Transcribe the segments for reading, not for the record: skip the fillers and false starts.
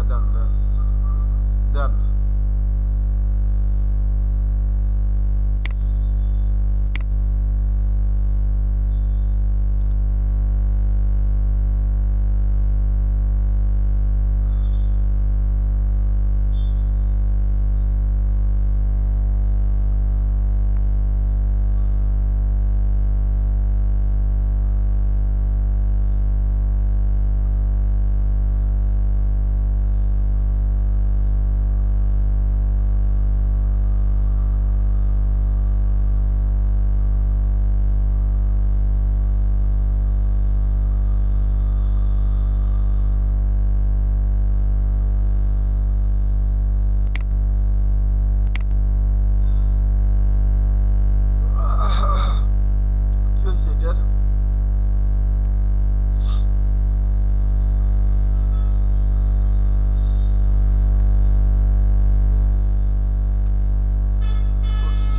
দেন দেন দেন। কি হয়েছে এটার?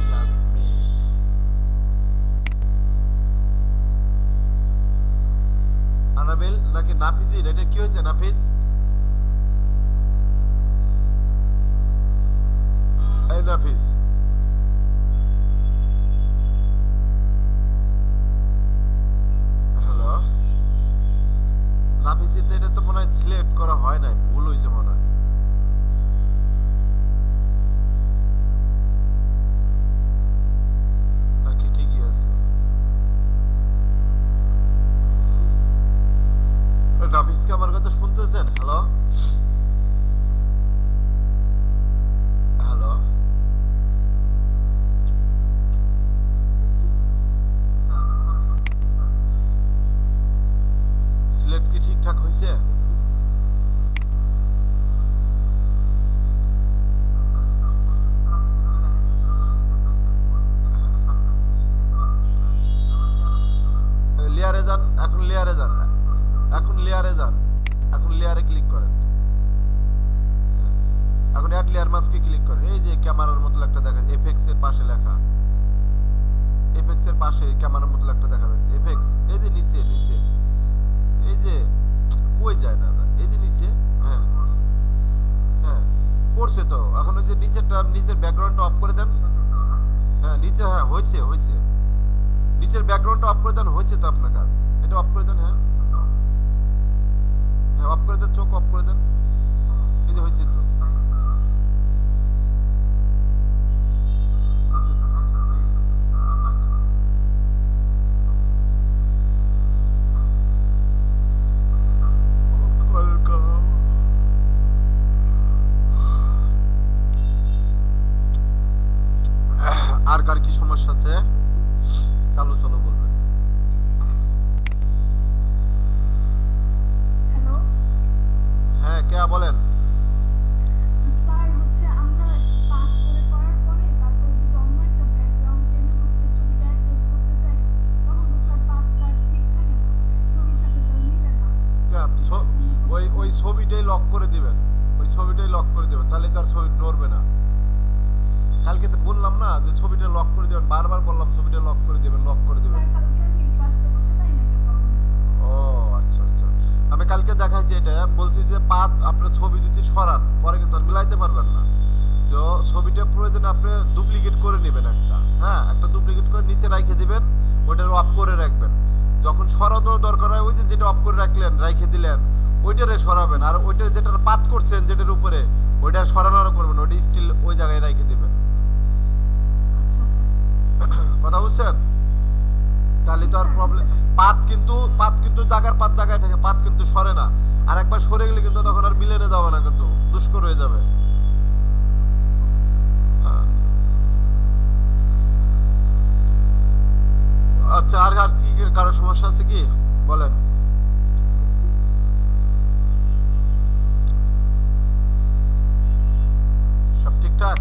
ইয়াসমিন আনাবেল নাকি নাফিজের? এটা কি হয়েছে নাফিজ? এই নাফিজ, হ্যালো নাফিজের, তো এটা তো মনে হয় সিলেক্ট করা হয় নাই, ভুল হয়েছে মনে হয়। নাকি ঠিকই আছে? নাফিজকে আমার কথা শুনতেছেন? হ্যালো হ্যালো, সিলেক্ট কি ঠিকঠাক হয়েছে? লেয়ারে যান, এখন লেয়ারে যান, এখন লেয়ারে যান, এখন লেয়ারে ক্লিক করেন। এখন অ্যাড লেয়ার মাস্কে ক্লিক করেন। এই যে ক্যামেরার মতো একটা দেখা যাচ্ছে, এফএক্স এর পাশে লেখা, এফএক্স এর পাশে ক্যামেরার মতো একটা দেখা যাচ্ছে, এফএক্স। এই যে নিচে নিচে, এই যে কই যায় না, এই যে নিচে। হ্যাঁ হ্যাঁ, পড়ছে তো। এখন ওই যে নিচেরটা, নিচের ব্যাকগ্রাউন্ডটা অফ করে দেন। হ্যাঁ নিচে, হ্যাঁ হয়েছে হয়েছে, নিচের ব্যাকগ্রাউন্ডটা অফ করে দেন, হয়েছে তো আপনার কাজ। এটা অফ করে দেন। হ্যাঁ হ্যাঁ, অফ করে দেন, চোখ অফ করে দেন। এই যে হয়েছে তো, হয়েছে তো। ওয়েলকাম। আর কার কি সমস্যা আছে? চালু চালু বলবেন। হ্যালো হ্যাঁ কে বলেন? স্যার, হচ্ছে আমরা পাস করে করার পরে তারপর যদি অন্য একটা ব্যাকগ্রাউন্ড টেনে হচ্ছে ছবিটা অ্যাডজাস্ট করতে যাই, তখন তো স্যার পাতটা ঠিক থাকে না, ছবির সাথে তো মিলে না। এটার জন্য ওই কোনো ওই ছবিটাই লক করে দিবেন, ওই ছবিটাই লক করে দিবেন, তাহলে তো আর ছবি নড়বে না। কালকে তো বললাম না যে ছবিটা লক করে দিবেন, বারবার বললাম ছবিটা লক করে দিবেন, লক করে দিবেন। স্যার কালকে আমি ক্লাসটা করতে পারি না একটা প্রবলেমের জন্য। ও আচ্ছা আচ্ছা, আমি কালকে দেখাইছি এটা, আমি বলছি যে পাত আপনার ছবি যদি সরান পরে কিন্তু আর মিলাইতে পারবেন না। তো ছবিটা প্রয়োজনে আপনি ডুপ্লিকেট করে নেবেন একটা, হ্যাঁ একটা ডুপ্লিকেট করে নিচে রেখে দিবেন, ওটার অফ করে রাখবেন। যখন সরানোর দরকার হয় ওই যে যেটা অফ করে রাখলেন, রেখে দিলেন, ওইটারে সরাবেন। আর ওইটার যেটার পাত করছেন যেটার উপরে, ওইটা সরানোরও করবেন, ওইটা স্টিল ওই জায়গায় রেখে দিবেন। আচ্ছা স্যার। কথা বুঝছেন? তাহলে তো আর স্যার প্রবলেম। বুঝতে পারছি। পাত কিন্তু জায়গার পাত জায়গায় থাকে, পাত কিন্তু সরে না। আর একবার সরে গেলে কিন্তু তখন আর মিলেনে যাবে না, কিন্তু দুষ্কর হয়ে যাবে। হ্যাঁ। আচ্ছা, আর আর কি কারো সমস্যা আছে কি বলেন? সব ঠিকঠাক?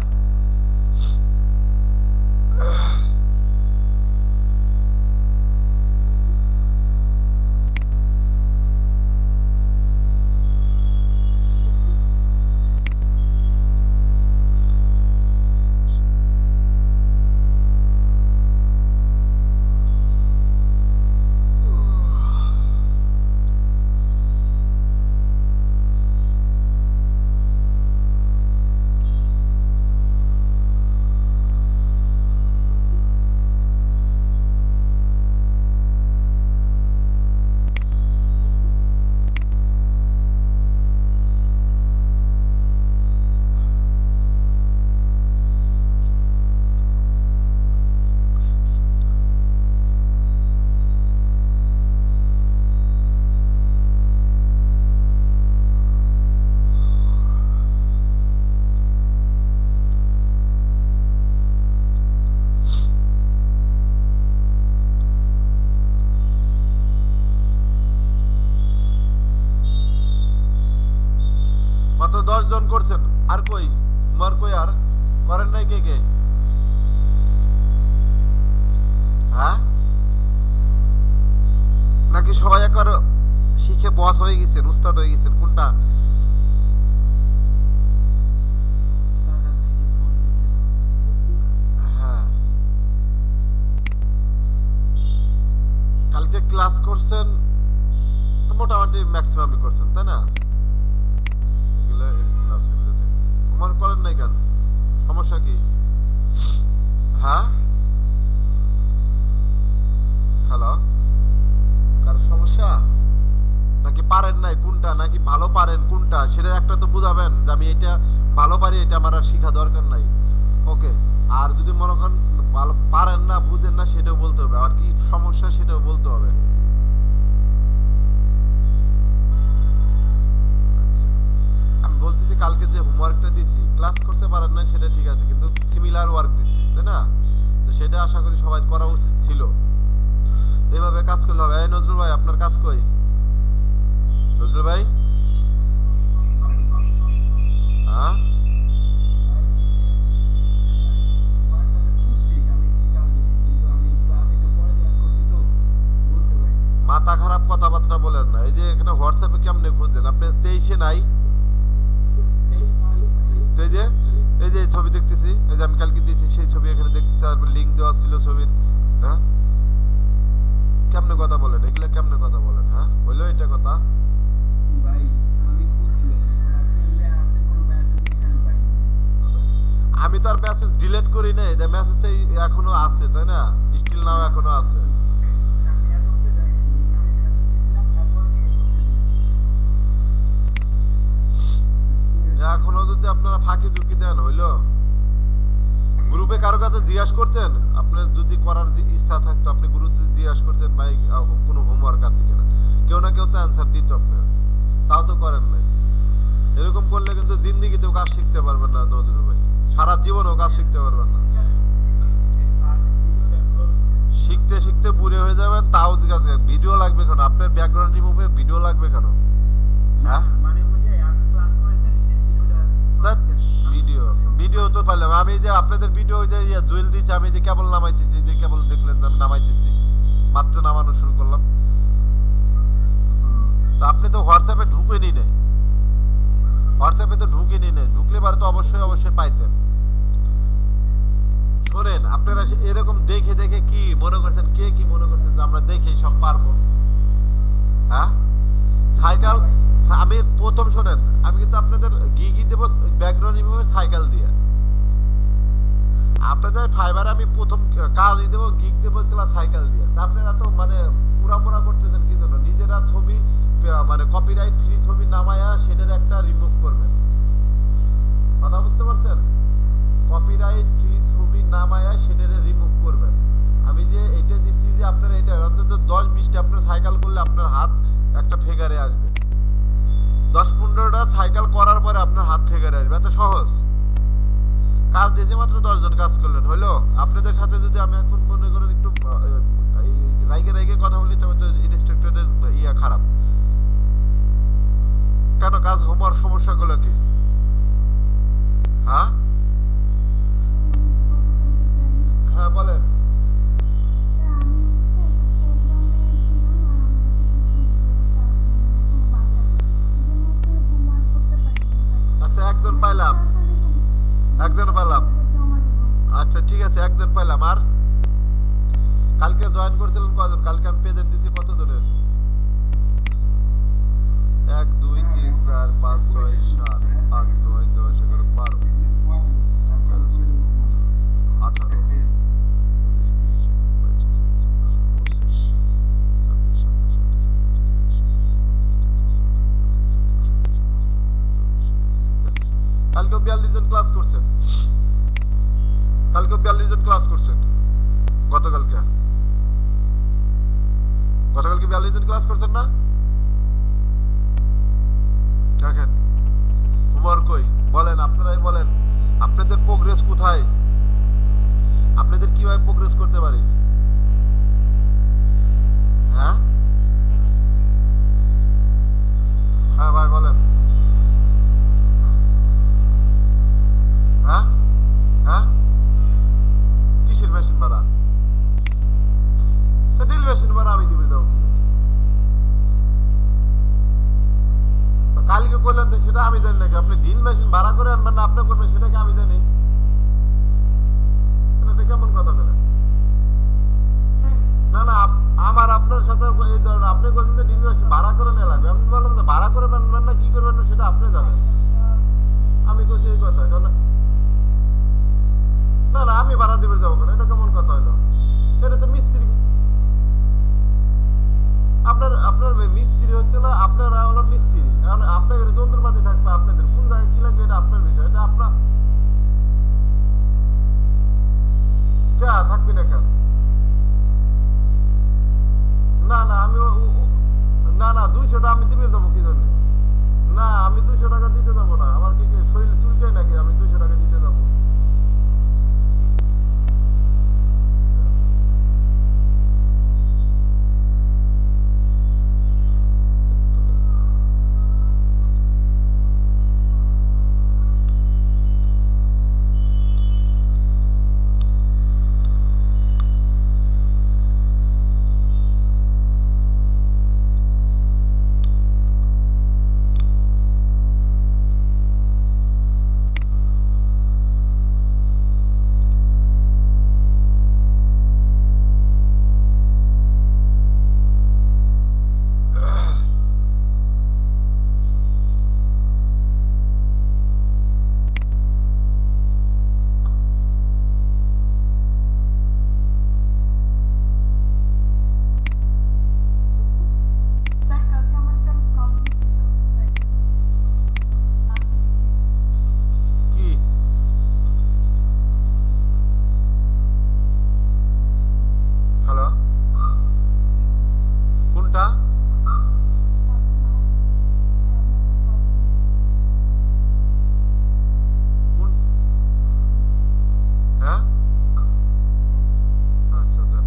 10 জন করছেন। আর কই তোমার কই আর করেন নাই কে কে? হ্যাঁ, নাকি সবাই একবার শিখে বস হয়ে গেছেন, উস্তাদ হয়ে গেছেন, কোনটা? হ্যাঁ, কালকে ক্লাস করছেন তো মোটামুটি ম্যাক্সিমামই করছেন, তাই না? এগুলো ক্লাস এগুলোতে আমার করেন নাই কেন? সমস্যা কি? হ্যাঁ, হ্যালো, কার সমস্যা? নাকি পারেন নাই কোনটা, নাকি ভালো পারেন কোনটা, সেটা একটা তো বুঝাবেন যে আমি এটা ভালো পারি, এটা আমার আর শেখা দরকার নাই। ওকে। আর যদি মনে করেন ভালো পারেন না, বুঝেন না, সেটাও বলতে হবে। আর কি সমস্যা সেটাও বলতে হবে। আচ্ছা, আমি বলতেছি কালকে যে হোমওয়ার্কটা দিছি ক্লাস করতে পারেন না সেটা ঠিক আছে, কিন্তু সিমিলার ওয়ার্ক দিছি, তাই না? তো সেটা আশা করি সবাই করা উচিত ছিল। এভাবে কাজ করলে হবে। এই নজরুল ভাই, আপনার কাজ কই? নজরুল ভাই, হ্যাঁ, মাথা খারাপ কথাবার্তা বলেন না। এই যে এখানে হোয়াটসঅ্যাপে কেমনে খুঁজছেন আপনি? 23-এ নাই? তো এই যে এই ছবি দেখতেছি, এই যে আমি কালকে দিয়েছি সেই ছবি এখানে দেখতেছি, তারপর লিঙ্ক দেওয়া ছিল ছবির। হ্যাঁ, কেমনে কথা বলেন এগুলা, কেমনে কথা বলেন? হ্যাঁ, হইলো এটা কথা? আমি তো আর মেসেজ ডিলিট করি নাই, যে মেসেজটা এখনো আছে, তাই না? স্টিল নাও এখনো আছে। এখনো যদি আপনারা ফাঁকি ঝুঁকি দেন হইলো? গ্রুপে কারো কাছে জিজ্ঞাসা করতেন? আপনার যদি করার যে ইচ্ছা থাকতো আপনি গ্রুপে জিজ্ঞাসা করতেন ভাই কোনো হোমওয়ার্ক আছে কিনা, কেউ না কেউ তো অ্যান্সার দিত আপনার। তাও তো করেন নাই। এরকম করলে কিন্তু জিন্দিগিতেও কাজ শিখতে পারবেন না নজরুল ভাই, সারা জীবনেও কাজ শিখতে পারবেন না। শিখতে শিখতে বুড়ে হয়ে যাবেন, তাও ঠিক আছে। ভিডিও লাগবে কেন আপনার? ব্যাকগ্রাউন্ড রিমুভে ভিডিও লাগবে কেন? হ্যাঁ, ভিডিও ভিডিও তো পারলাম আমি, যে আপনাদের ভিডিও যে জুয়েল দিয়েছি আমি, যে কেবল নামাইতেছি, যে কেবল দেখলেন যে আমি নামাইতেছি, মাত্র নামানো শুরু করলাম। তো আপনি তো হোয়াটসঅ্যাপে ঢুকেনি নাই, হোয়াটসঅ্যাপে তো ঢুকেনি নাই, ঢুকলে পারে তো অবশ্যই অবশ্যই পাইতেন। শোনেন, আপনারা এরকম দেখে দেখে কি মনে করছেন, কে কি মনে করছেন যে আমরা দেখেই সব পারবো? হ্যাঁ, সাইকেল আমি প্রথম, শোনেন, আমি কিন্তু আপনাদের গিগি দেবো ব্যাকগ্রাউন্ড রিমুভে সাইকেল দিয়ে। আপনাদের ফাইবার আমি প্রথম কাজই দেবো, গিগ দেবো সাইকেল দিয়ে। তা আপনারা তো মানে উড়ামোড়া করতেছেন কি জন্য? নিজেরা ছবি মানে কপিরাইট ফ্রি ছবি নামায়া সেটার একটা রিমুভ করবেন। কথা বুঝতে পারছেন? কপিরাইট ফ্রি ছবি নামায়া সেটারে রিমুভ করবেন। আমি যে এটা দিচ্ছি যে আপনারা এটা অন্তত 10-20টা আপনার সাইকেল করলে আপনার হাত একটা ফিগারে আসবে। 10-15টা সাইকেল করার পরে আপনার হাত ফিগারে আসবে। এত সহজ কাজ দিয়েছে, মাত্র 10 জন কাজ করলেন, হইলো? আপনাদের সাথে যদি আমি এখন মনে করেন একটু রাইগে রাইগে কথা বলি, তবে তো ইনস্ট্রাক্টরের ইয়া খারাপ। কেন কাজ হোমওয়ার্ক সমস্যাগুলো কি? হ্যাঁ, হ্যাঁ বলেন। আচ্ছা, একজন পাইলাম, একজন পাইলাম। আচ্ছা ঠিক আছে, একজন পাইলাম। আর কালকে জয়েন করছিলেন কজন? কালকে আমি প্রেজেন্ট দিছি কতজনের? 1 2 3 4 5 6 7 8 9 10 11 12 18 কালকে 42 জন ক্লাস করছেন, কালকে 42 জন ক্লাস করছেন। গতকালকে 42 জন ক্লাস করছেন না? দেখেন হোমওয়ার্ক কই বলেন, আপনারাই বলেন আপনাদের প্রোগ্রেস কোথায়, আপনাদের কিভাবে প্রোগ্রেস করতে পারি? হ্যাঁ, হ্যাঁ ভাই বলেন। যে করলেন তো সেটা আমি জানি নাকি? আপনি ড্রিল মেশিন ভাড়া করে আনবেন না আপনি করবেন সেটা কি আমি জানি? এটা কেমন কথা বলেন? স্যার না না আমার আপনার সাথে এই ধরনের আপনি বলছেন যে ড্রিল মেশিন ভাড়া করে নেওয়া লাগবে, আমি বললাম যে ভাড়া করে আনবেন না কি করবেন না সেটা আপনি জানেন। আমি বলছি এই কথা কারণ না না আমি ভাড়া দিবে যাবো কেন? এটা কেমন কথা হলো? এটা তো মিস্ত্রি, আপনার আপনার মিস্ত্রি হচ্ছিল, আপনারা হলো মিস্ত্রি, কারণ আপনাদের যন্ত্রপাতি থাকবে, আপনাদের কোন জায়গায় কি লাগবে এটা আপনার বিষয়, এটা আপনার কে থাকবি না কেন? না না আমি না না 200 টাকা আমি দিবে যাবো কি জন্য? না আমি 200 টাকা দিতে যাবো না, আমার কি শরীর চুলকায় নাকি আমি 200 টাকা দিতে যাবো? স্যার কালকে আমার একটা প্রবলেম ছিল স্যার কি হ্যালো কোনটা? কোন হ্যাঁ আচ্ছা দেন।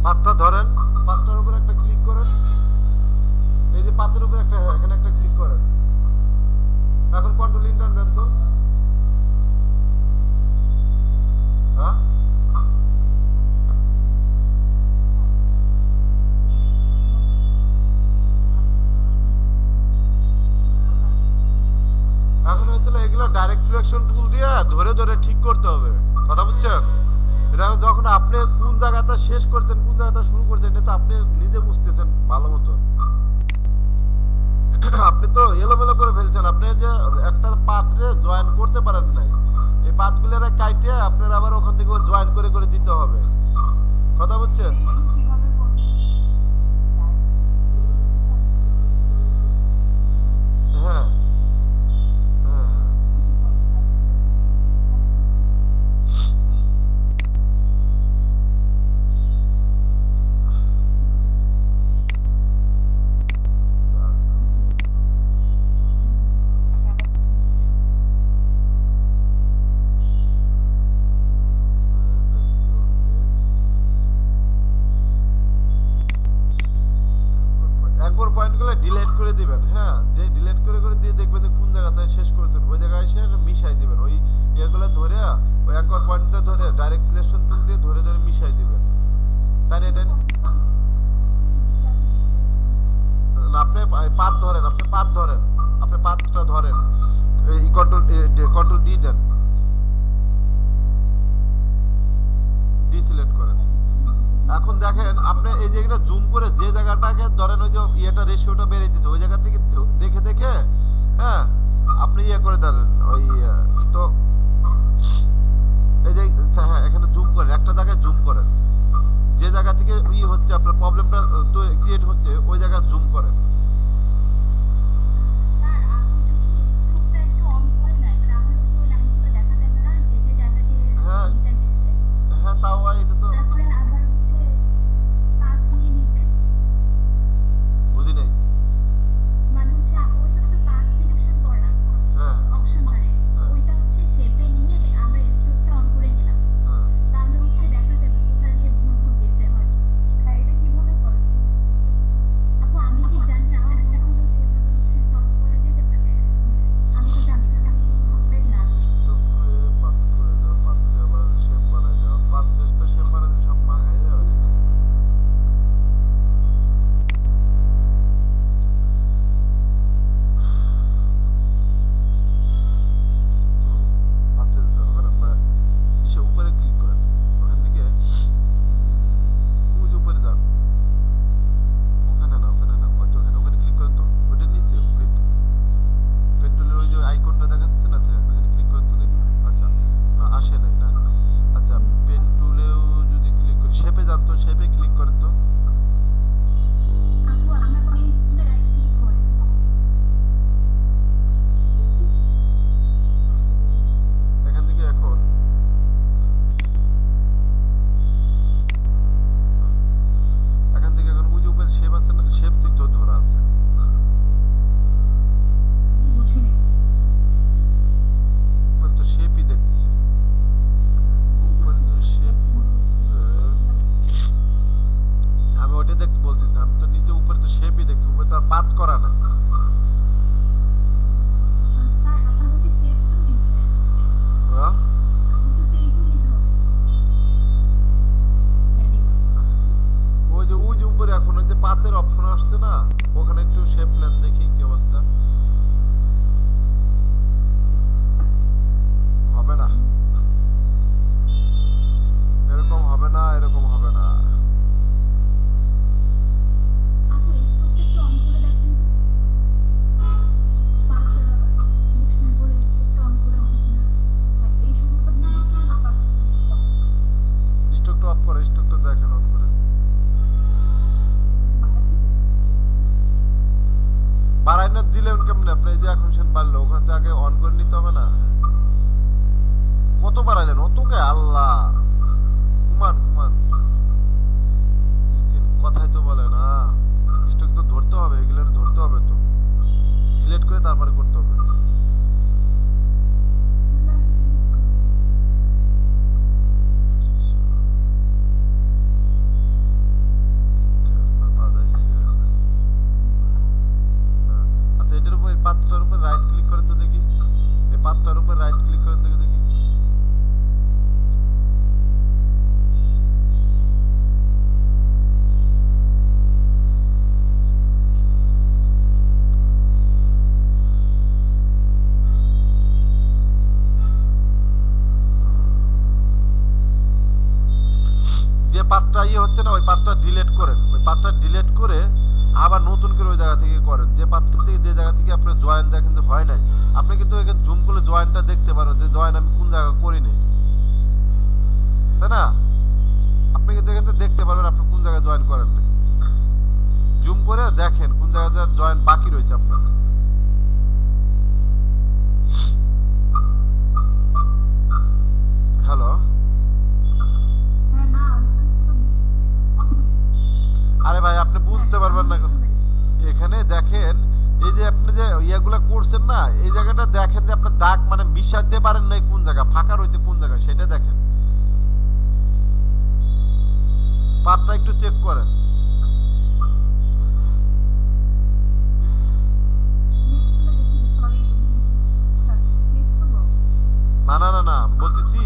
পাতটা ধরেন, পাতটার উপর একটা ক্লিক করেন, এই যে পাতের উপর একটা এখানে একটা ক্লিক করেন, এখন কন্ট্রোল ইন্টার দেন তো। হ্যাঁ এখন হয়েছিল এগুলো ডাইরেক্ট সিলেকশন টুল দিয়ে ধরে ধরে ঠিক করতে হবে, কথা বুঝছেন? এটা যখন আপনি কোন জায়গাটা শেষ করছেন কোন জায়গাটা শুরু করছেন এটা তো আপনি নিজে বুঝতেছেন ভালো মতো। আপনি তো এলোমেলো করে ফেলছেন, আপনি যে একটা পাত্রে জয়েন করতে পারেন নাই, এই পাতগুলোর কাইটে আপনার আবার ওখান থেকে জয়েন করে করে দিতে হবে, কথা বুঝছেন? কিভাবে করব হ্যাঁ হ্যাঁ অ্যাঙ্কর পয়েন্টগুলো ডিলিট করে দিবেন, হ্যাঁ যে ডিলিট করে করে দিয়ে দেখবে যে কোন জায়গাতে শেষ করেছেন ওই জায়গায় এসে মিশাই দিবেন, ওই ইয়েগুলো ধরে ওই অ্যাঙ্কর পয়েন্টটা ধরে ডাইরেক্ট সিলেকশন টুল দিয়ে ধরে ধরে মিশাই দিবেন, টানে টানে। না, আপনি পাত ধরেন, আপনি পাত ধরেন, আপনি পাতটা ধরেন, এই কন্ট্রোল কন্ট্রোল ডি দেন, ডিসিলেক্ট করেন। এখন দেখেন আপনি এই জায়গাটা জুম করে যে জায়গাটাকে ধরেন ওই যে ইয়েটা রেশিওটা বেড়ে দিচ্ছে ওই জায়গা থেকে দেখে দেখে হ্যাঁ আপনি ইয়ে করে দেন ওই কি তো এই যে আচ্ছা, হ্যাঁ এখানে জুম করেন, একটা জায়গায় জুম করেন, যে জায়গা থেকে হচ্ছে আপনার প্রবলেমটা তো ক্রিয়েট হচ্ছে ওই জায়গায় জুম করেন। স্যার আপনি যদি স্ক্রিপ্টটা একটু অন করে নেয় তাহলে কি ওই লাইনগুলো দেখা যাবে না, এই যে জায়গা দিয়ে হ্যাঁ লিঙ্কটা দিচ্ছে? হ্যাঁ, তাও হয়, এটা তো তারপরে আবার হচ্ছে পাথ নিয়ে নিবে, বুঝি নাই। মানে হচ্ছে ওইখানে তো পাথ সিলেকশন করা হ্যাঁ অপশন বারে, হ্যাঁ ওইটা হচ্ছে শেপে নিয়ে আমরা স্ক্রিপ্টটা অন করে নিলাম, হ্যাঁ। তাহলে হচ্ছে দেখা যাবে কোথা দিয়ে ভুল ভুল গেছে হয়তো। হ্যাঁ, এটা কিভাবে করে? আপু আমি ঠিক জানি না, আমার মনে হলো যে এভাবে হচ্ছে সলভ করা যেতে পারে, আমি তো জানি না, বের না। স্টক করে পাত করে দাও, পাত্রে আবার শেপ বানাই দাও, পাত্রে তো শেপ বানাই দিলে সব মাখাই যাবে নাকি? পাত্রে ওখানে ইসে উপরে ক্লিক করেন, ওখান থেকে ওই যে উপরে যান, ওখানে না ওখানে না, ওই তো ওখানে ওখানে ক্লিক করেন তো, ওটার নিচে ওই পেন্টুলের ওই যে আইকনটা দেখা যাচ্ছে না, আচ্ছা ওখানে ক্লিক করেন তো দেখি। আচ্ছা না, আসে নাই না। আচ্ছা পেন্টুলেও যদি ক্লিক করি, শেপে যান তো, শেপে ক্লিক করেন তো। আপু আপনার পেন্টুলে রাইট ক্লিক করেন, এখান থেকে এখন এখান থেকে এখন ওই যে উপরে শেপ আছে না, শেপ দিক তো ধরা আছে, বুঝিনি। উপরে তো শেপই দেখছি, উপরে তো শেপ। আমি ওইটা দেখতে বলতেছি না, আমি তো নিচে উপরে তো শেপই দেখছি, উপরে তো আর পাত করা না। স্যার আপনার হচ্ছে টেপ তো নিছে, হ্যাঁ? কিন্তু পেন্টুল নিতে হবে। ওই যে উপরে এখন ওই যে পাতের অপশন আসছে না, ওখানে একটু শেপ নেন দেখি কি অবস্থা। হবে না, এরকম হবে না, এরকম হবে না। আপু স্ক্রিপ্টটা একটু অন করে দেখেন তো, পাথ সিলেকশন করে স্ক্রিপ্টটা অন করে দেখেন না। এই সময়টা নিচে না পাথ স্টকটা অফ করে, স্টকটা দেখেন অন করে। বাড়াই না দিলেন কেমনে আপনি? এই যে এখন সেন বাড়লো, ওখানে তো আগে অন করে নিতে হবে না? কত বাড়াইলেন অতকে? আল্লাহ, কুমান কুমান, কথাই তো বলে না। স্টক তো ধরতে হবে, এগুলোর ধরতে হবে তো, সিলেক্ট করে তারপরে করতে হবে। আচ্ছা এটার উপর, এই পাতটার উপর রাইট ক্লিক করেন তো দেখি, এই পাতটার উপর রাইট ক্লিক করেন দেখি দেখি। যে পাতটা হচ্ছে না, ওই পাতটা ডিলিট করেন, ওই পাতটা ডিলিট করে আবার নতুন করে ওই জায়গা থেকে করেন, যে পাতটা থেকে, যে জায়গা থেকে আপনার জয়েন দেখেন যে হয় নাই। আপনি কিন্তু এখানে জুম করলে জয়েনটা দেখতে পারেন যে জয়েন আমি কোন জায়গা করিনি, তাই না? আপনি কিন্তু এখান থেকে দেখতে পারবেন আপনি কোন জায়গায় জয়েন করেন নাই। জুম করে দেখেন কোন জায়গায় জয়েন বাকি রয়েছে আপনার। হ্যালো, হ্যাঁ না আরে ভাই আপনি বুঝতে পারবেন না কেন? এখানে দেখেন, এই যে আপনি যে ইয়াগুলা করছেন না, এই জায়গাটা দেখেন যে আপনার দাগ মানে মিশাতে পারেন নাই, কোন জায়গা ফাঁকা রয়েছে কোন জায়গায় সেটা দেখেন, পাতটা একটু চেক করেন। না না না না, বলতেছি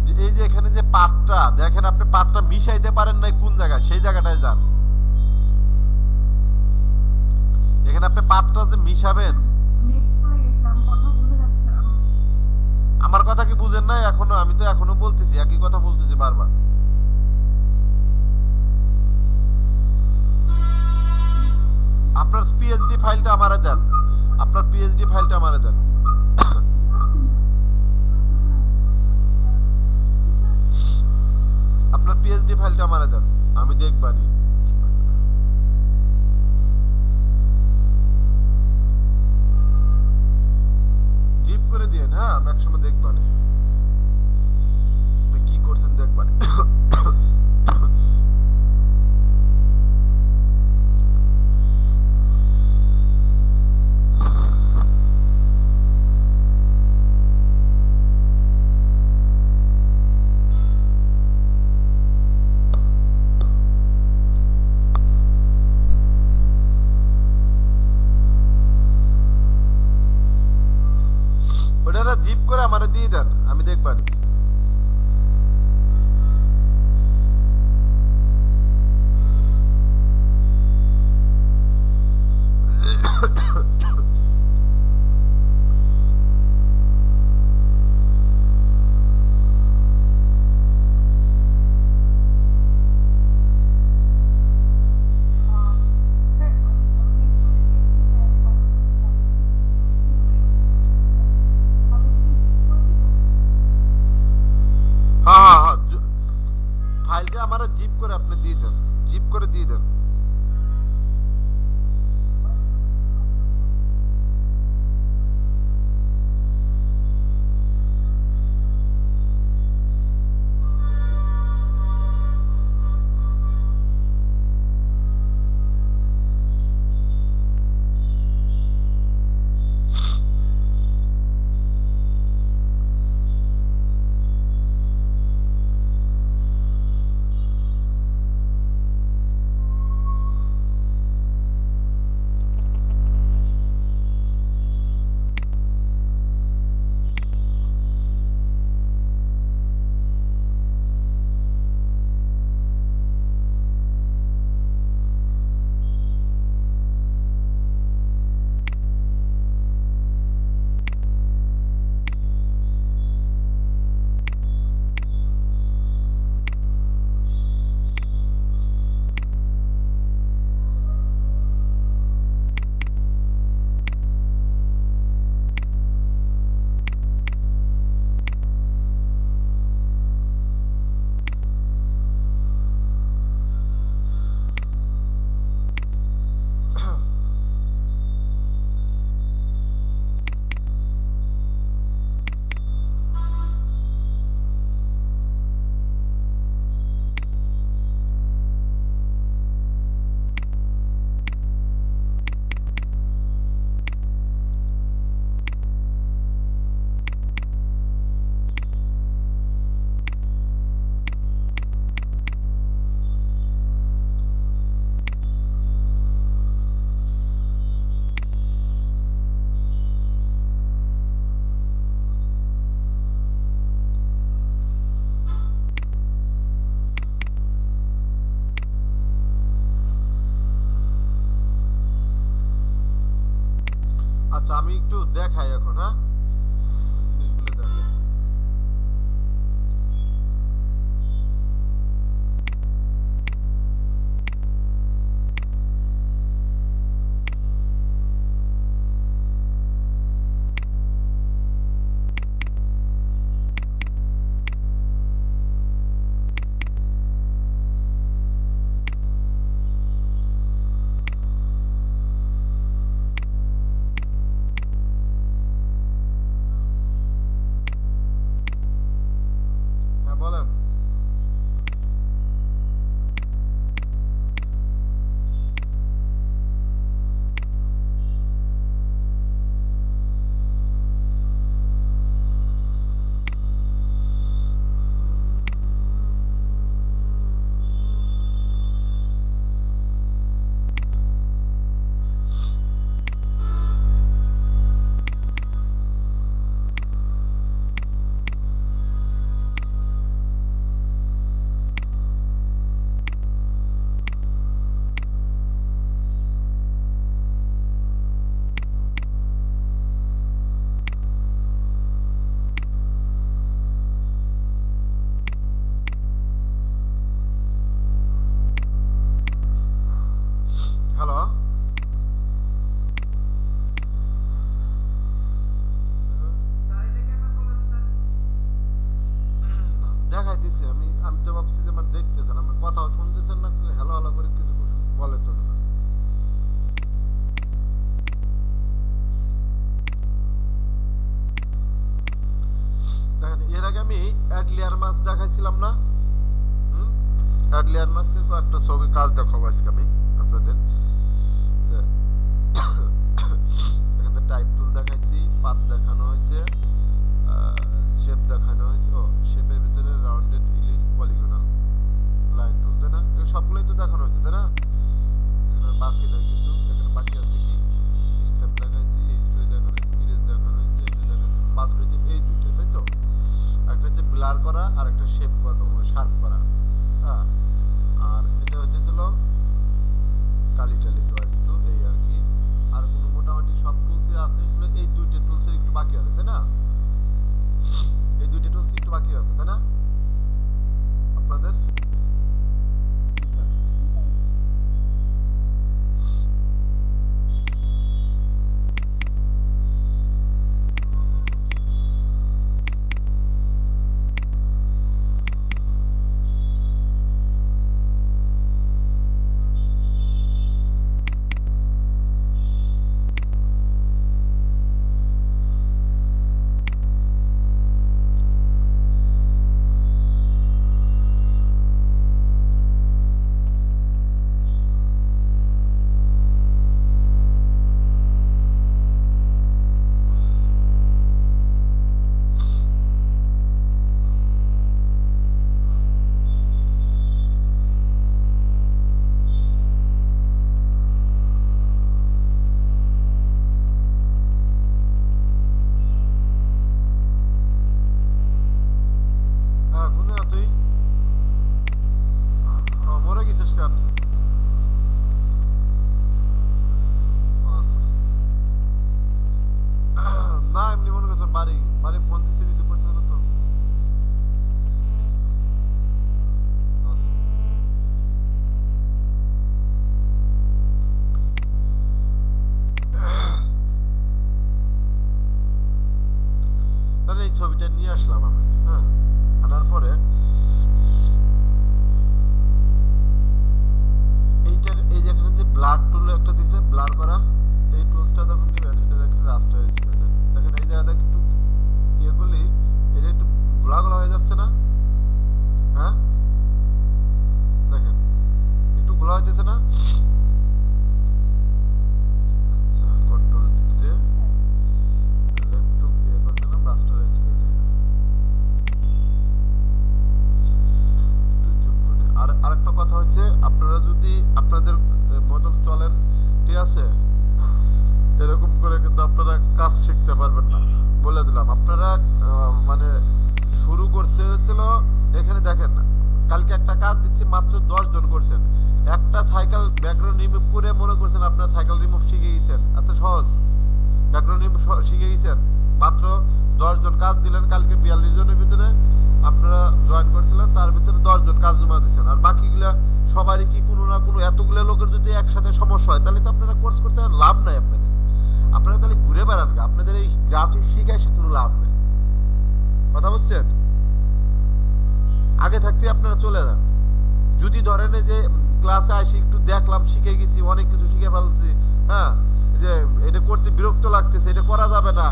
যে এই যে এখানে যে পাতটা দেখেন, আপনি পাতটা মিশাইতে পারেন নাই কোন জায়গায়, সেই জায়গাটায় যান। এখানে আপনি পাতটা যে মিশাবেন, আমার কথা কি বুঝেন না এখনো? আমি তো এখনো বলতেছি, একই কথা বলতেছি বারবার। আপনার পিএইচডি ফাইলটা আমারে দেন, আপনার পিএইচডি ফাইলটা আমারে দেন। পিপিটি ফাইলটা আমারে দেন, আমি দেখবানি। জিপ করে দিয়ে, হ্যাঁ আমি একসময় দেখবানি আপনি কি করছেন, দেখবানি। ওটা জিপ করে আমারে দিয়ে দেন, আমি দেখবানি। স্যার আমি অ্যাকচুয়ালি ফেসবুকে আমি কথা বলতে পারিনি, আমি কি জিপ করে দিব? হ্যাঁ হ্যাঁ হ্যাঁ, ফাইলটা আমারে জিপ করে আপনি দিয়ে দেন, জিপ করে দিয়ে দেন। আচ্ছা আমি একটু দেখাই এখন, হ্যাঁ জিনিসগুলো দেখেন। ভাবছি যে আমার দেখতেছেন, আমার কথাও শুনতেছেন না, হ্যালো হ্যালো করে কিছু বলে তো না। দেখেন এর আগে আমি অ্যাডলিয়ার মাছ দেখাইছিলাম না? হুম, অ্যাডলিয়ার মাছ কিন্তু একটা ছবি কাজ দেখাবো আজকে আমি আপনাদের। যে এখানে টাইপ টুল দেখাইছি, পাত দেখানো হয়েছে, শেপ দেখানো হয়েছে। ও, শেপের ভিতরে রাউন্ডেড ইলিশ পলিগনাল লাইন টুল, তাই না? এই সবগুলোই তো দেখানো হয়েছে, তাই না? এখানে বাকি নয় কিছু, এখানে বাকি আছে কি? স্টেপ দেখাইছি, হিস্ট্রি দেখানো হয়েছে, ইরেজ দেখানো হয়েছে, এটা দেখানো হয়েছে, পাত রয়েছে এই দুটো, তাই তো? একটা হচ্ছে ব্লার করা আর একটা শেপ করা, শার্প করা। হ্যাঁ, আর এটা হচ্ছিল কালি টালি দেওয়া একটু, এই আর কি। আর কোনো মোটামুটি সব টুলসই আছে, শুধু এই দুইটা টুলসের একটু বাকি আছে, তাই না? এই দুইটা টুলস একটু বাকি আছে, তাই না আপনাদের? হ্যাঁ, কোনে তুই মরে গেছিস কেন? না, এমনি মনে করছিলাম বাড়ি বাড়ি ফোন দিছি, রিসিভ করতে না তো। তাহলে এই ছবিটা নিয়ে আসলাম আমি। হ্যাঁ, আনার পরে এইটা, এই যেখানে যে ব্লার টুল একটা দিচ্ছে ব্লার করা, এই টুলসটা যখন নেবেন, এটা দেখেন রাস্টারাইজ করে নেন। দেখেন এই জায়গাটা একটু ইয়ে করলে এটা একটু ঘোলা ঘোলা হয়ে যাচ্ছে না? হ্যাঁ, দেখেন একটু ঘোলা হয়ে যাচ্ছে না? আচ্ছা, কন্ট্রোল দিয়ে এটা একটু ইয়ে করে নিলাম, রাস্টারাইজ করে নিলাম, একটু জুম করে নিলাম। আর আরেকটা কথা হচ্ছে, আপনারা যদি আপনাদের মতন চলেন, ঠিক আছে, এরকম করে কিন্তু আপনারা কাজ শিখতে পারবেন না, বলে দিলাম। আপনারা মানে শুরু করছে হচ্ছিল, এখানে দেখেন কালকে একটা কাজ দিচ্ছি, মাত্র 10 জন করছেন। একটা সাইকেল ব্যাকগ্রাউন্ড রিমুভ করে মনে করছেন আপনারা সাইকেল রিমুভ শিখে গেছেন, এত সহজ। ব্যাকগ্রাউন্ড রিমুভ শিখে গেছেন, মাত্র 10 জন কাজ দিলেন। কালকে 42 জনের ভিতরে আপনারা জয়েন করছিলেন, তার ভিতরে 10 জন কাজ জমা দিচ্ছেন। আর বাকিগুলা সবারই কি কোনো না কোনো, এতগুলো লোকের যদি একসাথে সমস্যা হয়, তাহলে তো আপনারা কোর্স করতে লাভ নাই আপনাদের। আপনারা তাহলে ঘুরে বেড়ান, আপনাদের এই গ্রাফিক্স শিখে সে কোনো লাভ নেই। কথা বুঝছেন? আগে থাকতে আপনারা চলে যান। যদি ধরেন যে ক্লাসে আসি একটু দেখলাম, শিখে গেছি, অনেক কিছু শিখে ফেলছি, হ্যাঁ, যে এটা করতে বিরক্ত লাগতেছে, এটা করা যাবে না,